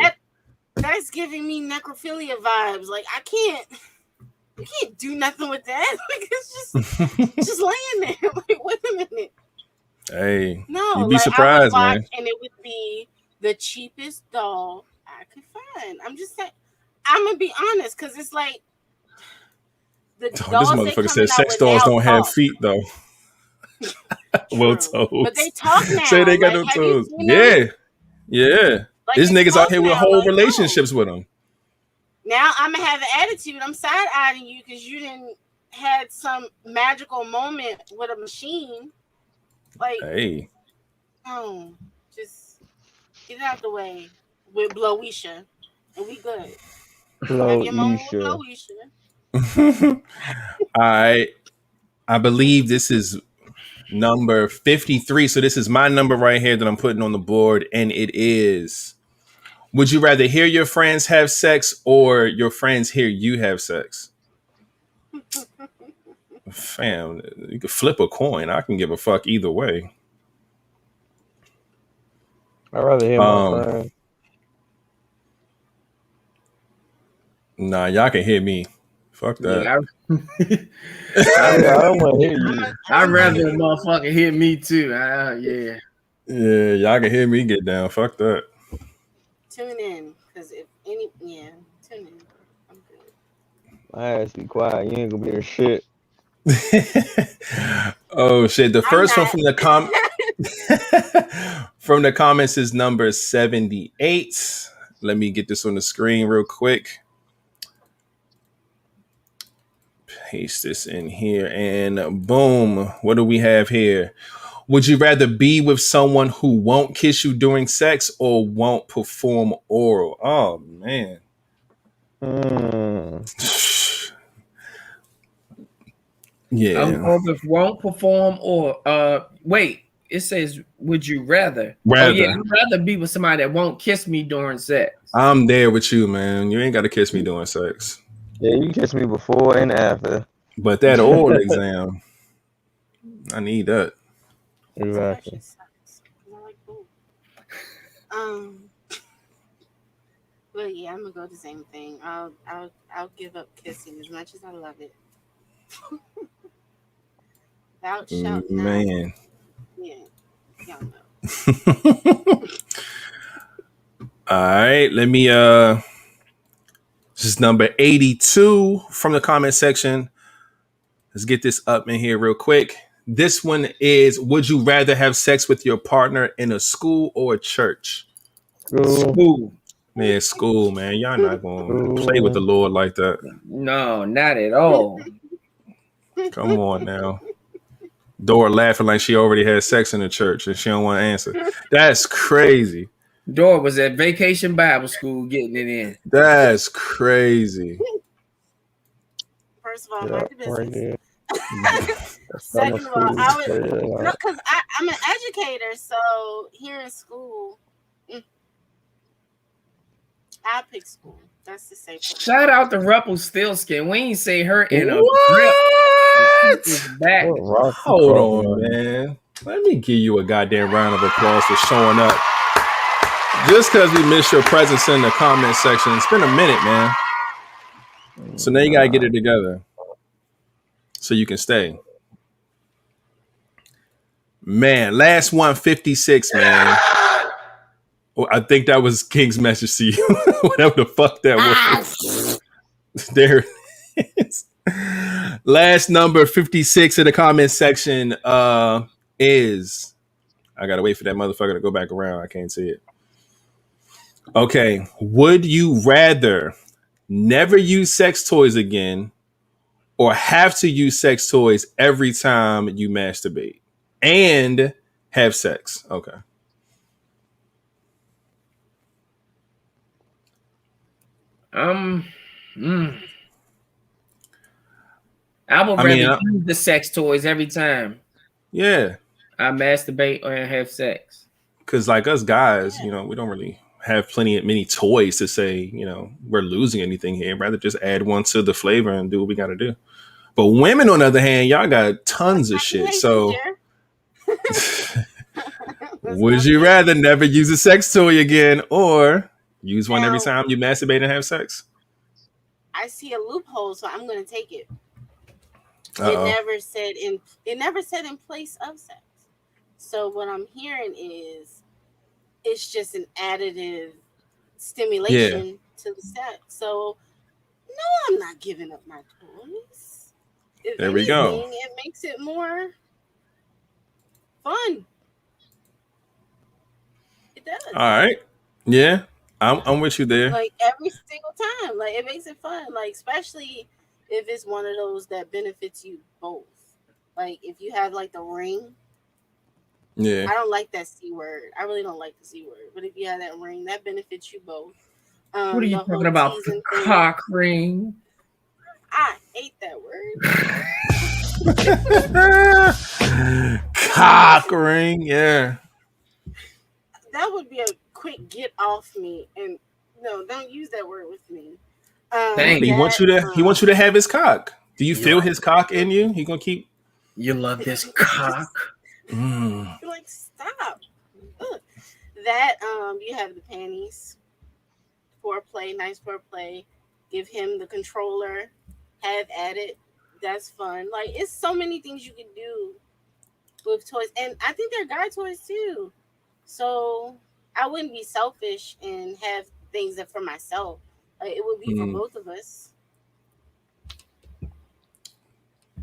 That's giving me necrophilia vibes. Like you can't do nothing with that. Like it's just laying there. Like wait a minute. Hey, no, you'd be surprised, man. And it would be the cheapest doll I could find. I'm just saying. I'm gonna be honest, because it's like the dolls. This motherfucker said sex dolls don't have feet though. Well toes. But they talk now. Say they got no toes. Yeah. Like these niggas out here with whole relationships with them. Now I'm gonna have an attitude. I'm side-eyeing you because you didn't had some magical moment with a machine. Like, hey, just get it out the way with Blowisha, and we good. Blowisha. All right, I believe this is number 53. So this is my number right here that I'm putting on the board, and it is: would you rather hear your friends have sex or your friends hear you have sex? Fam, you could flip a coin. I can give a fuck either way. I'd rather hear my friend. Nah, y'all can hear me. Fuck that. Yeah, I don't want to hear you. I'd rather a motherfucker hear me too. Yeah. Yeah, y'all can hear me get down. Fuck that. Tune in, because tune in. I'm good. My ass be quiet. You ain't gonna be there shit. Oh shit! The first one from the comments is number 78. Let me get this on the screen real quick. Paste this in here and boom. What do we have here? Would you rather be with someone who won't kiss you during sex or won't perform oral? Oh, man. Yeah. I'm going with won't perform or wait. It says, would you rather? Rather. Oh yeah, I'd rather be with somebody that won't kiss me during sex. I'm there with you, man. You ain't got to kiss me during sex. Yeah, you kiss me before and after. But that oral exam, I need that. Exactly. But yeah, I'm gonna go the same thing. I'll give up kissing as much as I love it. Without shouting Man. out. Yeah, y'all know. All right, let me this is number 82 from the comment section. Let's get this up in here real quick. This one is, would you rather have sex with your partner in a school or a church? School. Yeah, school, man. Y'all not going to play with the Lord like that. No, not at all. Come on now. Dora laughing like she already had sex in the church and she don't want to answer. That's crazy. Dora was at Vacation Bible School getting it in. That's crazy. First of all, mind your business. Second of all, because I'm an educator, so here in school, I pick school. That's the safe one. Shout out to Rumpelstiltskin. We ain't say her in a What? back. Hold on, man. Let me give you a goddamn round of applause for showing up. Just because we missed your presence in the comment section. It's been a minute, man. So now you got to get it together so you can stay. Man, last one, 56, man. Well, I think that was King's message to you. Whatever the fuck that was. There it is. Last number, 56 in the comment section is... I got to wait for that motherfucker to go back around. I can't see it. Okay. Would you rather never use sex toys again or have to use sex toys every time you masturbate and have sex? Okay. I would rather use the sex toys every time. Yeah. I masturbate or have sex. Because like us guys, you know, we don't really have many toys to say, you know, we're losing anything here. Rather just add one to the flavor and do what we got to do. But women, on the other hand, y'all got tons of shit. So would you rather never use a sex toy again or use one every time you masturbate and have sex? I see a loophole, so I'm going to take it. Uh-oh. It never said in place of sex. So what I'm hearing is it's just an additive stimulation to the sex. So no, I'm not giving up my toys. If there we go. It makes it more fun. It does. All right. Yeah, I'm with you there. Like every single time, like it makes it fun. Like especially if it's one of those that benefits you both. Like if you have like the ring. Yeah. I don't like that C word. I really don't like the C word. But if you have that ring, that benefits you both. What are you talking about? The cock ring? I hate that word. Cock ring, yeah. That would be a quick get off me. And no, don't use that word with me. He wants you to have his cock. Do you feel his cock in you? He gonna keep. You love this cock. Like stop. Ugh. That you have the panties, foreplay, nice foreplay. Give him the controller, have at it. That's fun. Like it's so many things you can do with toys, and I think they're guy toys too. So I wouldn't be selfish and have things that for myself. It would be for both of us.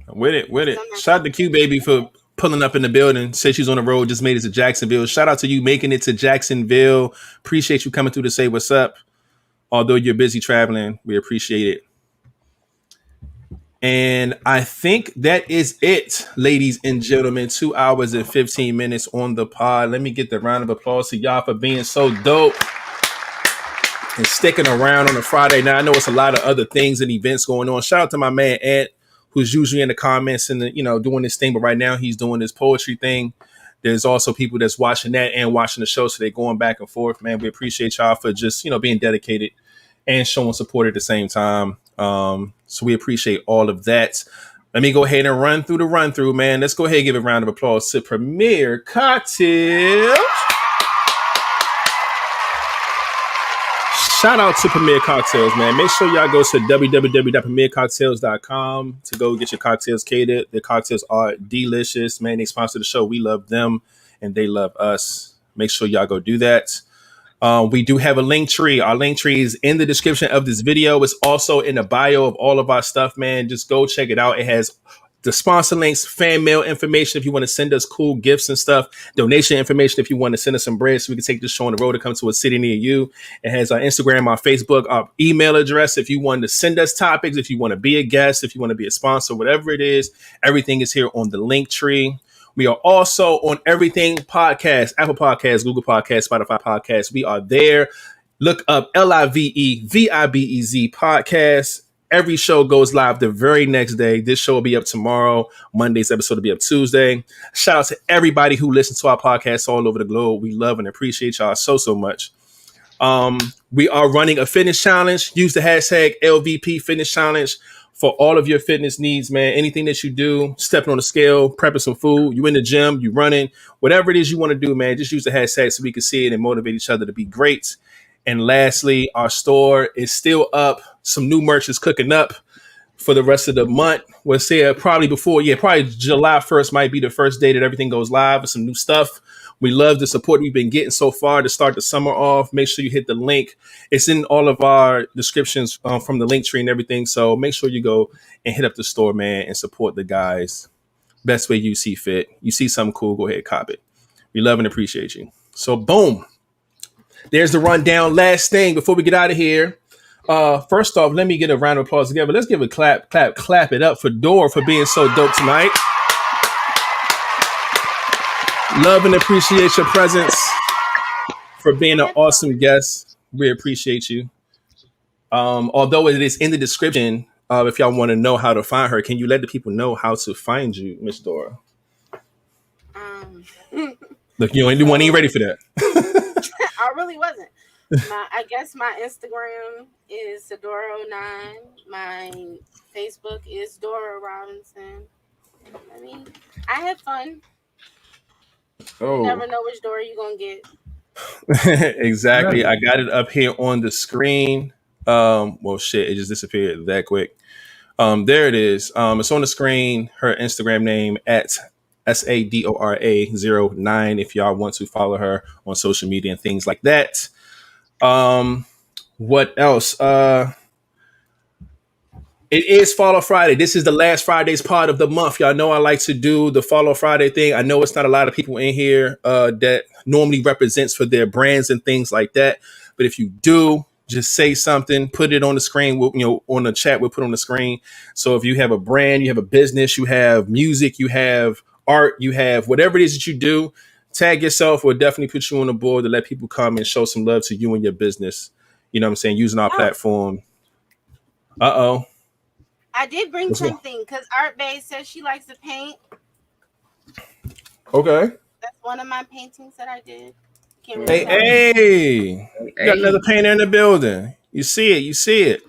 With it. Shout out to Q Baby for pulling up in the building. Said she's on the road, just made it to Jacksonville. Shout out to you making it to Jacksonville. Appreciate you coming through to say what's up. Although you're busy traveling, we appreciate it. And I think that is it, ladies and gentlemen. 2 hours and 15 minutes on the pod. Let me get the round of applause to y'all for being so dope and sticking around on a Friday. Now, I know it's a lot of other things and events going on. Shout out to my man, Ant, who's usually in the comments and, doing this thing. But right now he's doing this poetry thing. There's also people that's watching that and watching the show. So they're going back and forth, man. We appreciate y'all for just, being dedicated and showing support at the same time. So we appreciate all of that. Let me go ahead and run through, man. Let's go ahead and give a round of applause to Premier Cocktails. Shout out to Premier Cocktails, man. Make sure y'all go to www.premiercocktails.com to go get your cocktails catered. The cocktails are delicious, man. They sponsor the show. We love them and they love us. Make sure y'all go do that. We do have a link tree. Our link tree is in the description of this video. It's also in the bio of all of our stuff, man. Just go check it out. It has the sponsor links, fan mail information if you want to send us cool gifts and stuff, donation information if you want to send us some bread so we can take this show on the road to come to a city near you. It has our Instagram, our Facebook, our email address if you want to send us topics, if you want to be a guest, if you want to be a sponsor, whatever it is. Everything is here on the link tree. We are also on everything podcast, Apple Podcasts, Google Podcasts, Spotify Podcasts. We are there. Look up LiveVibez Podcast. Every show goes live the very next day. This show will be up tomorrow. Monday's episode will be up Tuesday. Shout out to everybody who listens to our podcast all over the globe. We love and appreciate y'all so much. We are running a fitness challenge. Use the hashtag LVP Fitness Challenge for all of your fitness needs, man. Anything that you do, stepping on the scale, prepping some food, you in the gym, you running, whatever it is you want to do, man, just use the hashtag so we can see it and motivate each other to be great. And lastly, our store is still up. Some new merch is cooking up for the rest of the month. We'll say it probably probably July 1st might be the first day that everything goes live with some new stuff. We love the support we've been getting so far to start the summer off. Make sure you hit the link. It's in all of our descriptions from the link tree and everything. So make sure you go and hit up the store, man, and support the guys. Best way you see fit. You see something cool, go ahead, cop it. We love and appreciate you. So boom. There's the rundown. Last thing before we get out of here. First off, let me get a round of applause together. Let's give a clap it up for Dora for being so dope tonight. Love and appreciate your presence, for being an awesome guest. We appreciate you. Although it is in the description, if y'all want to know how to find her, can you let the people know how to find you, Miss Dora? Look, you ain't ready for that. I really wasn't. I guess my Instagram is Sadora09. My Facebook is Dora Robinson. I mean, I had fun. Oh. You never know which Dora you're gonna get. Exactly. I got it up here on the screen. Well, shit, it just disappeared that quick. There it is. It's on the screen. Her Instagram name at SADORA09. If y'all want to follow her on social media and things like that. What else? It is Follow Friday. This is the last Friday's part of the month. Y'all know I like to do the Follow Friday thing. I know it's not a lot of people in here that normally represents for their brands and things like that. But if you do, just say something, put it on the screen. On the chat, we'll put on the screen. So if you have a brand, you have a business, you have music, you have art, you have whatever it is that you do, tag yourself. We'll definitely put you on the board to let people come and show some love to you and your business. You know what I'm saying? Using our platform. Uh-oh. I did bring something because Art Bay says she likes to paint. Okay. That's one of my paintings that I did. Hey. You got another painter in the building. You see it.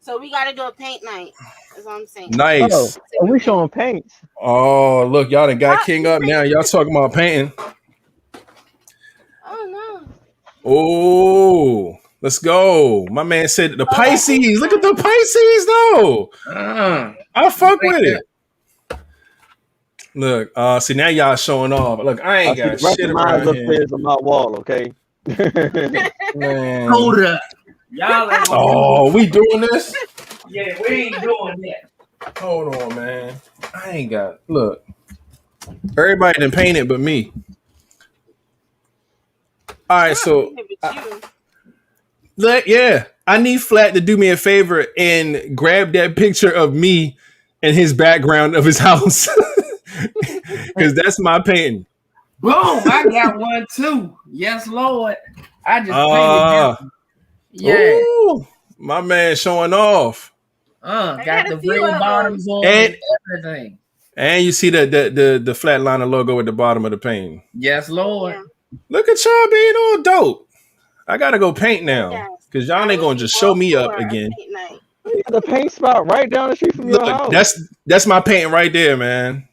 So we got to do a paint night. That's what I'm saying. Nice. Are we showing paints? Oh, look, y'all done got King up now. Y'all talking about painting. Oh, no. Oh, let's go. My man said the Pisces. Look at the Pisces, though. I fuck with it. Look, see, now y'all showing off. Look, I ain't got shit around here. On my wall, okay? Man. Hold up. Y'all ain't we doing this? Yeah, we ain't doing that. Hold on, man. I ain't got. Look. Everybody done painted but me. All right, so yeah, I need Flat to do me a favor and grab that picture of me and his background of his house, because that's my painting. Boom! I got one too. Yes, Lord. I just painted that one. Yeah. Ooh, my man showing off. Got the red bottoms on and everything. And you see the Flatliner logo at the bottom of the painting. Yes, Lord. Yeah. Look at y'all being all dope. I gotta go paint now because y'all ain't gonna just show me up again. The paint spot right down the street from your house. That's my painting right there, man.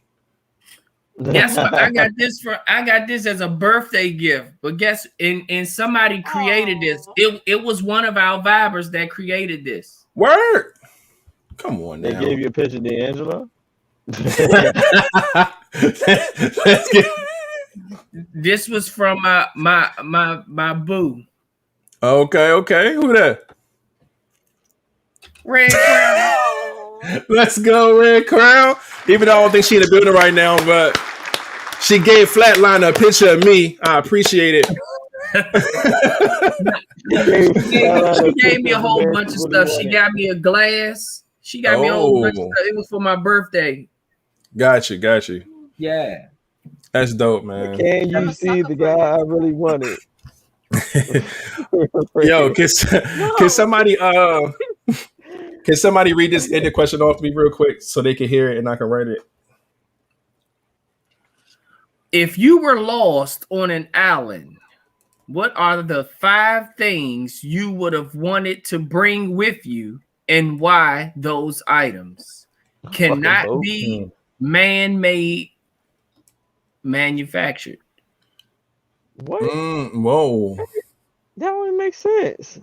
Guess what? I got this as a birthday gift. But guess and somebody created this. It was one of our vibers that created this. Word. Come on now. They gave you a picture of D'Angelo? This was from my boo. Okay. Who that? Red Crown. Let's go, Red Crown. Even though I don't think she's in the building right now, but she gave Flatliner a picture of me. I appreciate it. She gave me a whole bunch of stuff. She got me a glass. She got me a whole bunch of stuff. It was for my birthday. Got you. Yeah. That's dope, man. Can you see the guy I really wanted? Yo, can somebody read this end question off to me real quick so they can hear it and I can write it? If you were lost on an island, what are the 5 things you would have wanted to bring with you and why those items cannot be man-made, manufactured? What? Whoa. That wouldn't make sense.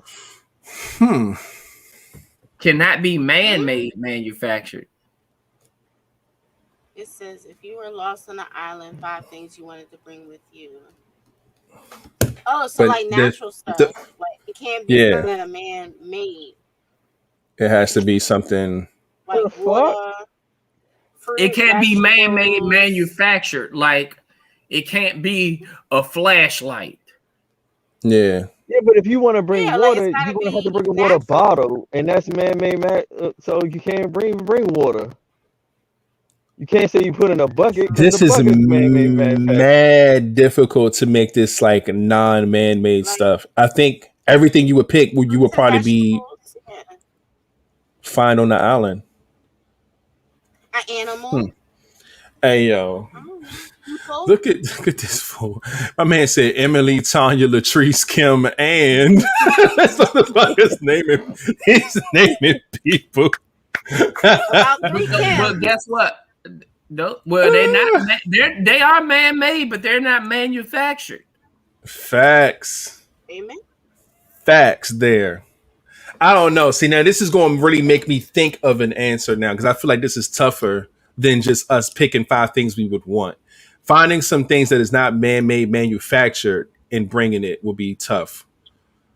Cannot be man-made, manufactured. It says, if you were lost on an island, 5 things you wanted to bring with you. Oh, so like natural stuff. Like it can't be something that a man made. It has to be something like water. Fruit, it can't be man-made, manufactured. Like it can't be a flashlight. Yeah. Yeah, but if you want to bring water, you're gonna have to bring a water bottle, and that's man-made. So you can't bring water. You can't say you put in a bucket. This is mad difficult to make this like non-man-made stuff. I think everything you would pick, you would probably be fine on the island. An animal. Hey yo, look at this fool. My man said Emily, Tanya, Latrice, Kim, and that's what the fuck is naming. He's naming people. But guess what? No, well, they're not. They are man-made, but they're not manufactured. Facts. Amen. Facts. There. I don't know. See, now this is going to really make me think of an answer now because I feel like this is tougher than just us picking 5 things we would want. Finding some things that is not man-made, manufactured, and bringing it will be tough.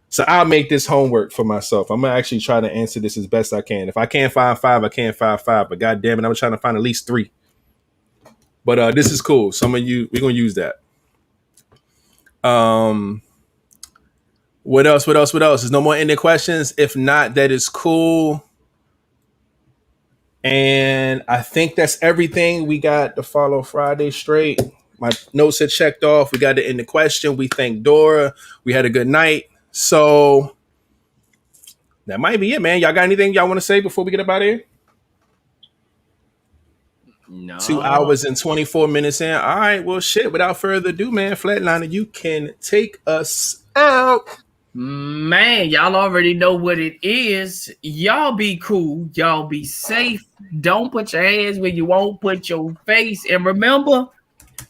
So I'll make this homework for myself. I'm gonna actually try to answer this as best I can. If I can't find 5, I can't find 5. But God damn it, I'm trying to find at least 3. But this is cool. Some of you, we're gonna use that. What else? There's no more ending questions. If not, that is cool. And I think that's everything. We got the Follow Friday straight. My notes are checked off. We got to end the question. We thank Dora. We had a good night. So that might be it, man. Y'all got anything y'all want to say before we get up out of here? No. 2 hours and 24 minutes in. All right. Well, shit. Without further ado, man, Flatliner, you can take us out. Man, y'all already know what it is. Y'all be cool. Y'all be safe. Don't put your hands where you won't put your face. And remember,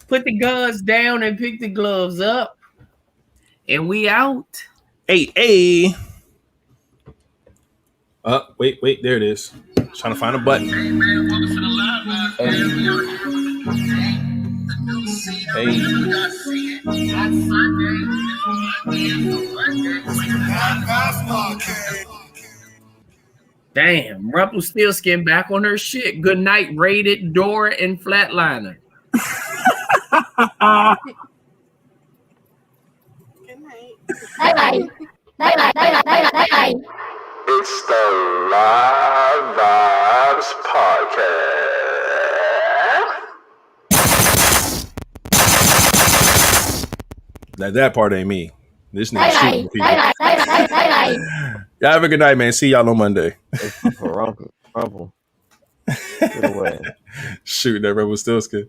put the guns down and pick the gloves up. And we out. Hey. Wait. There it is. Trying to find a button. Hey. Damn, Rumpelstiltskin back on her shit. Good night, Rated, Dora, and Flatliner. Good night. Bye-bye. Bye-bye. It's the Live Vibes Podcast. That part ain't me. This nigga shooting people. Bye-bye. Y'all have a good night, man. See y'all on Monday. Rumble. Get away. Shoot, that Rebel Stilska.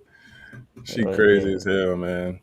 She Oh, crazy yeah. as hell, man.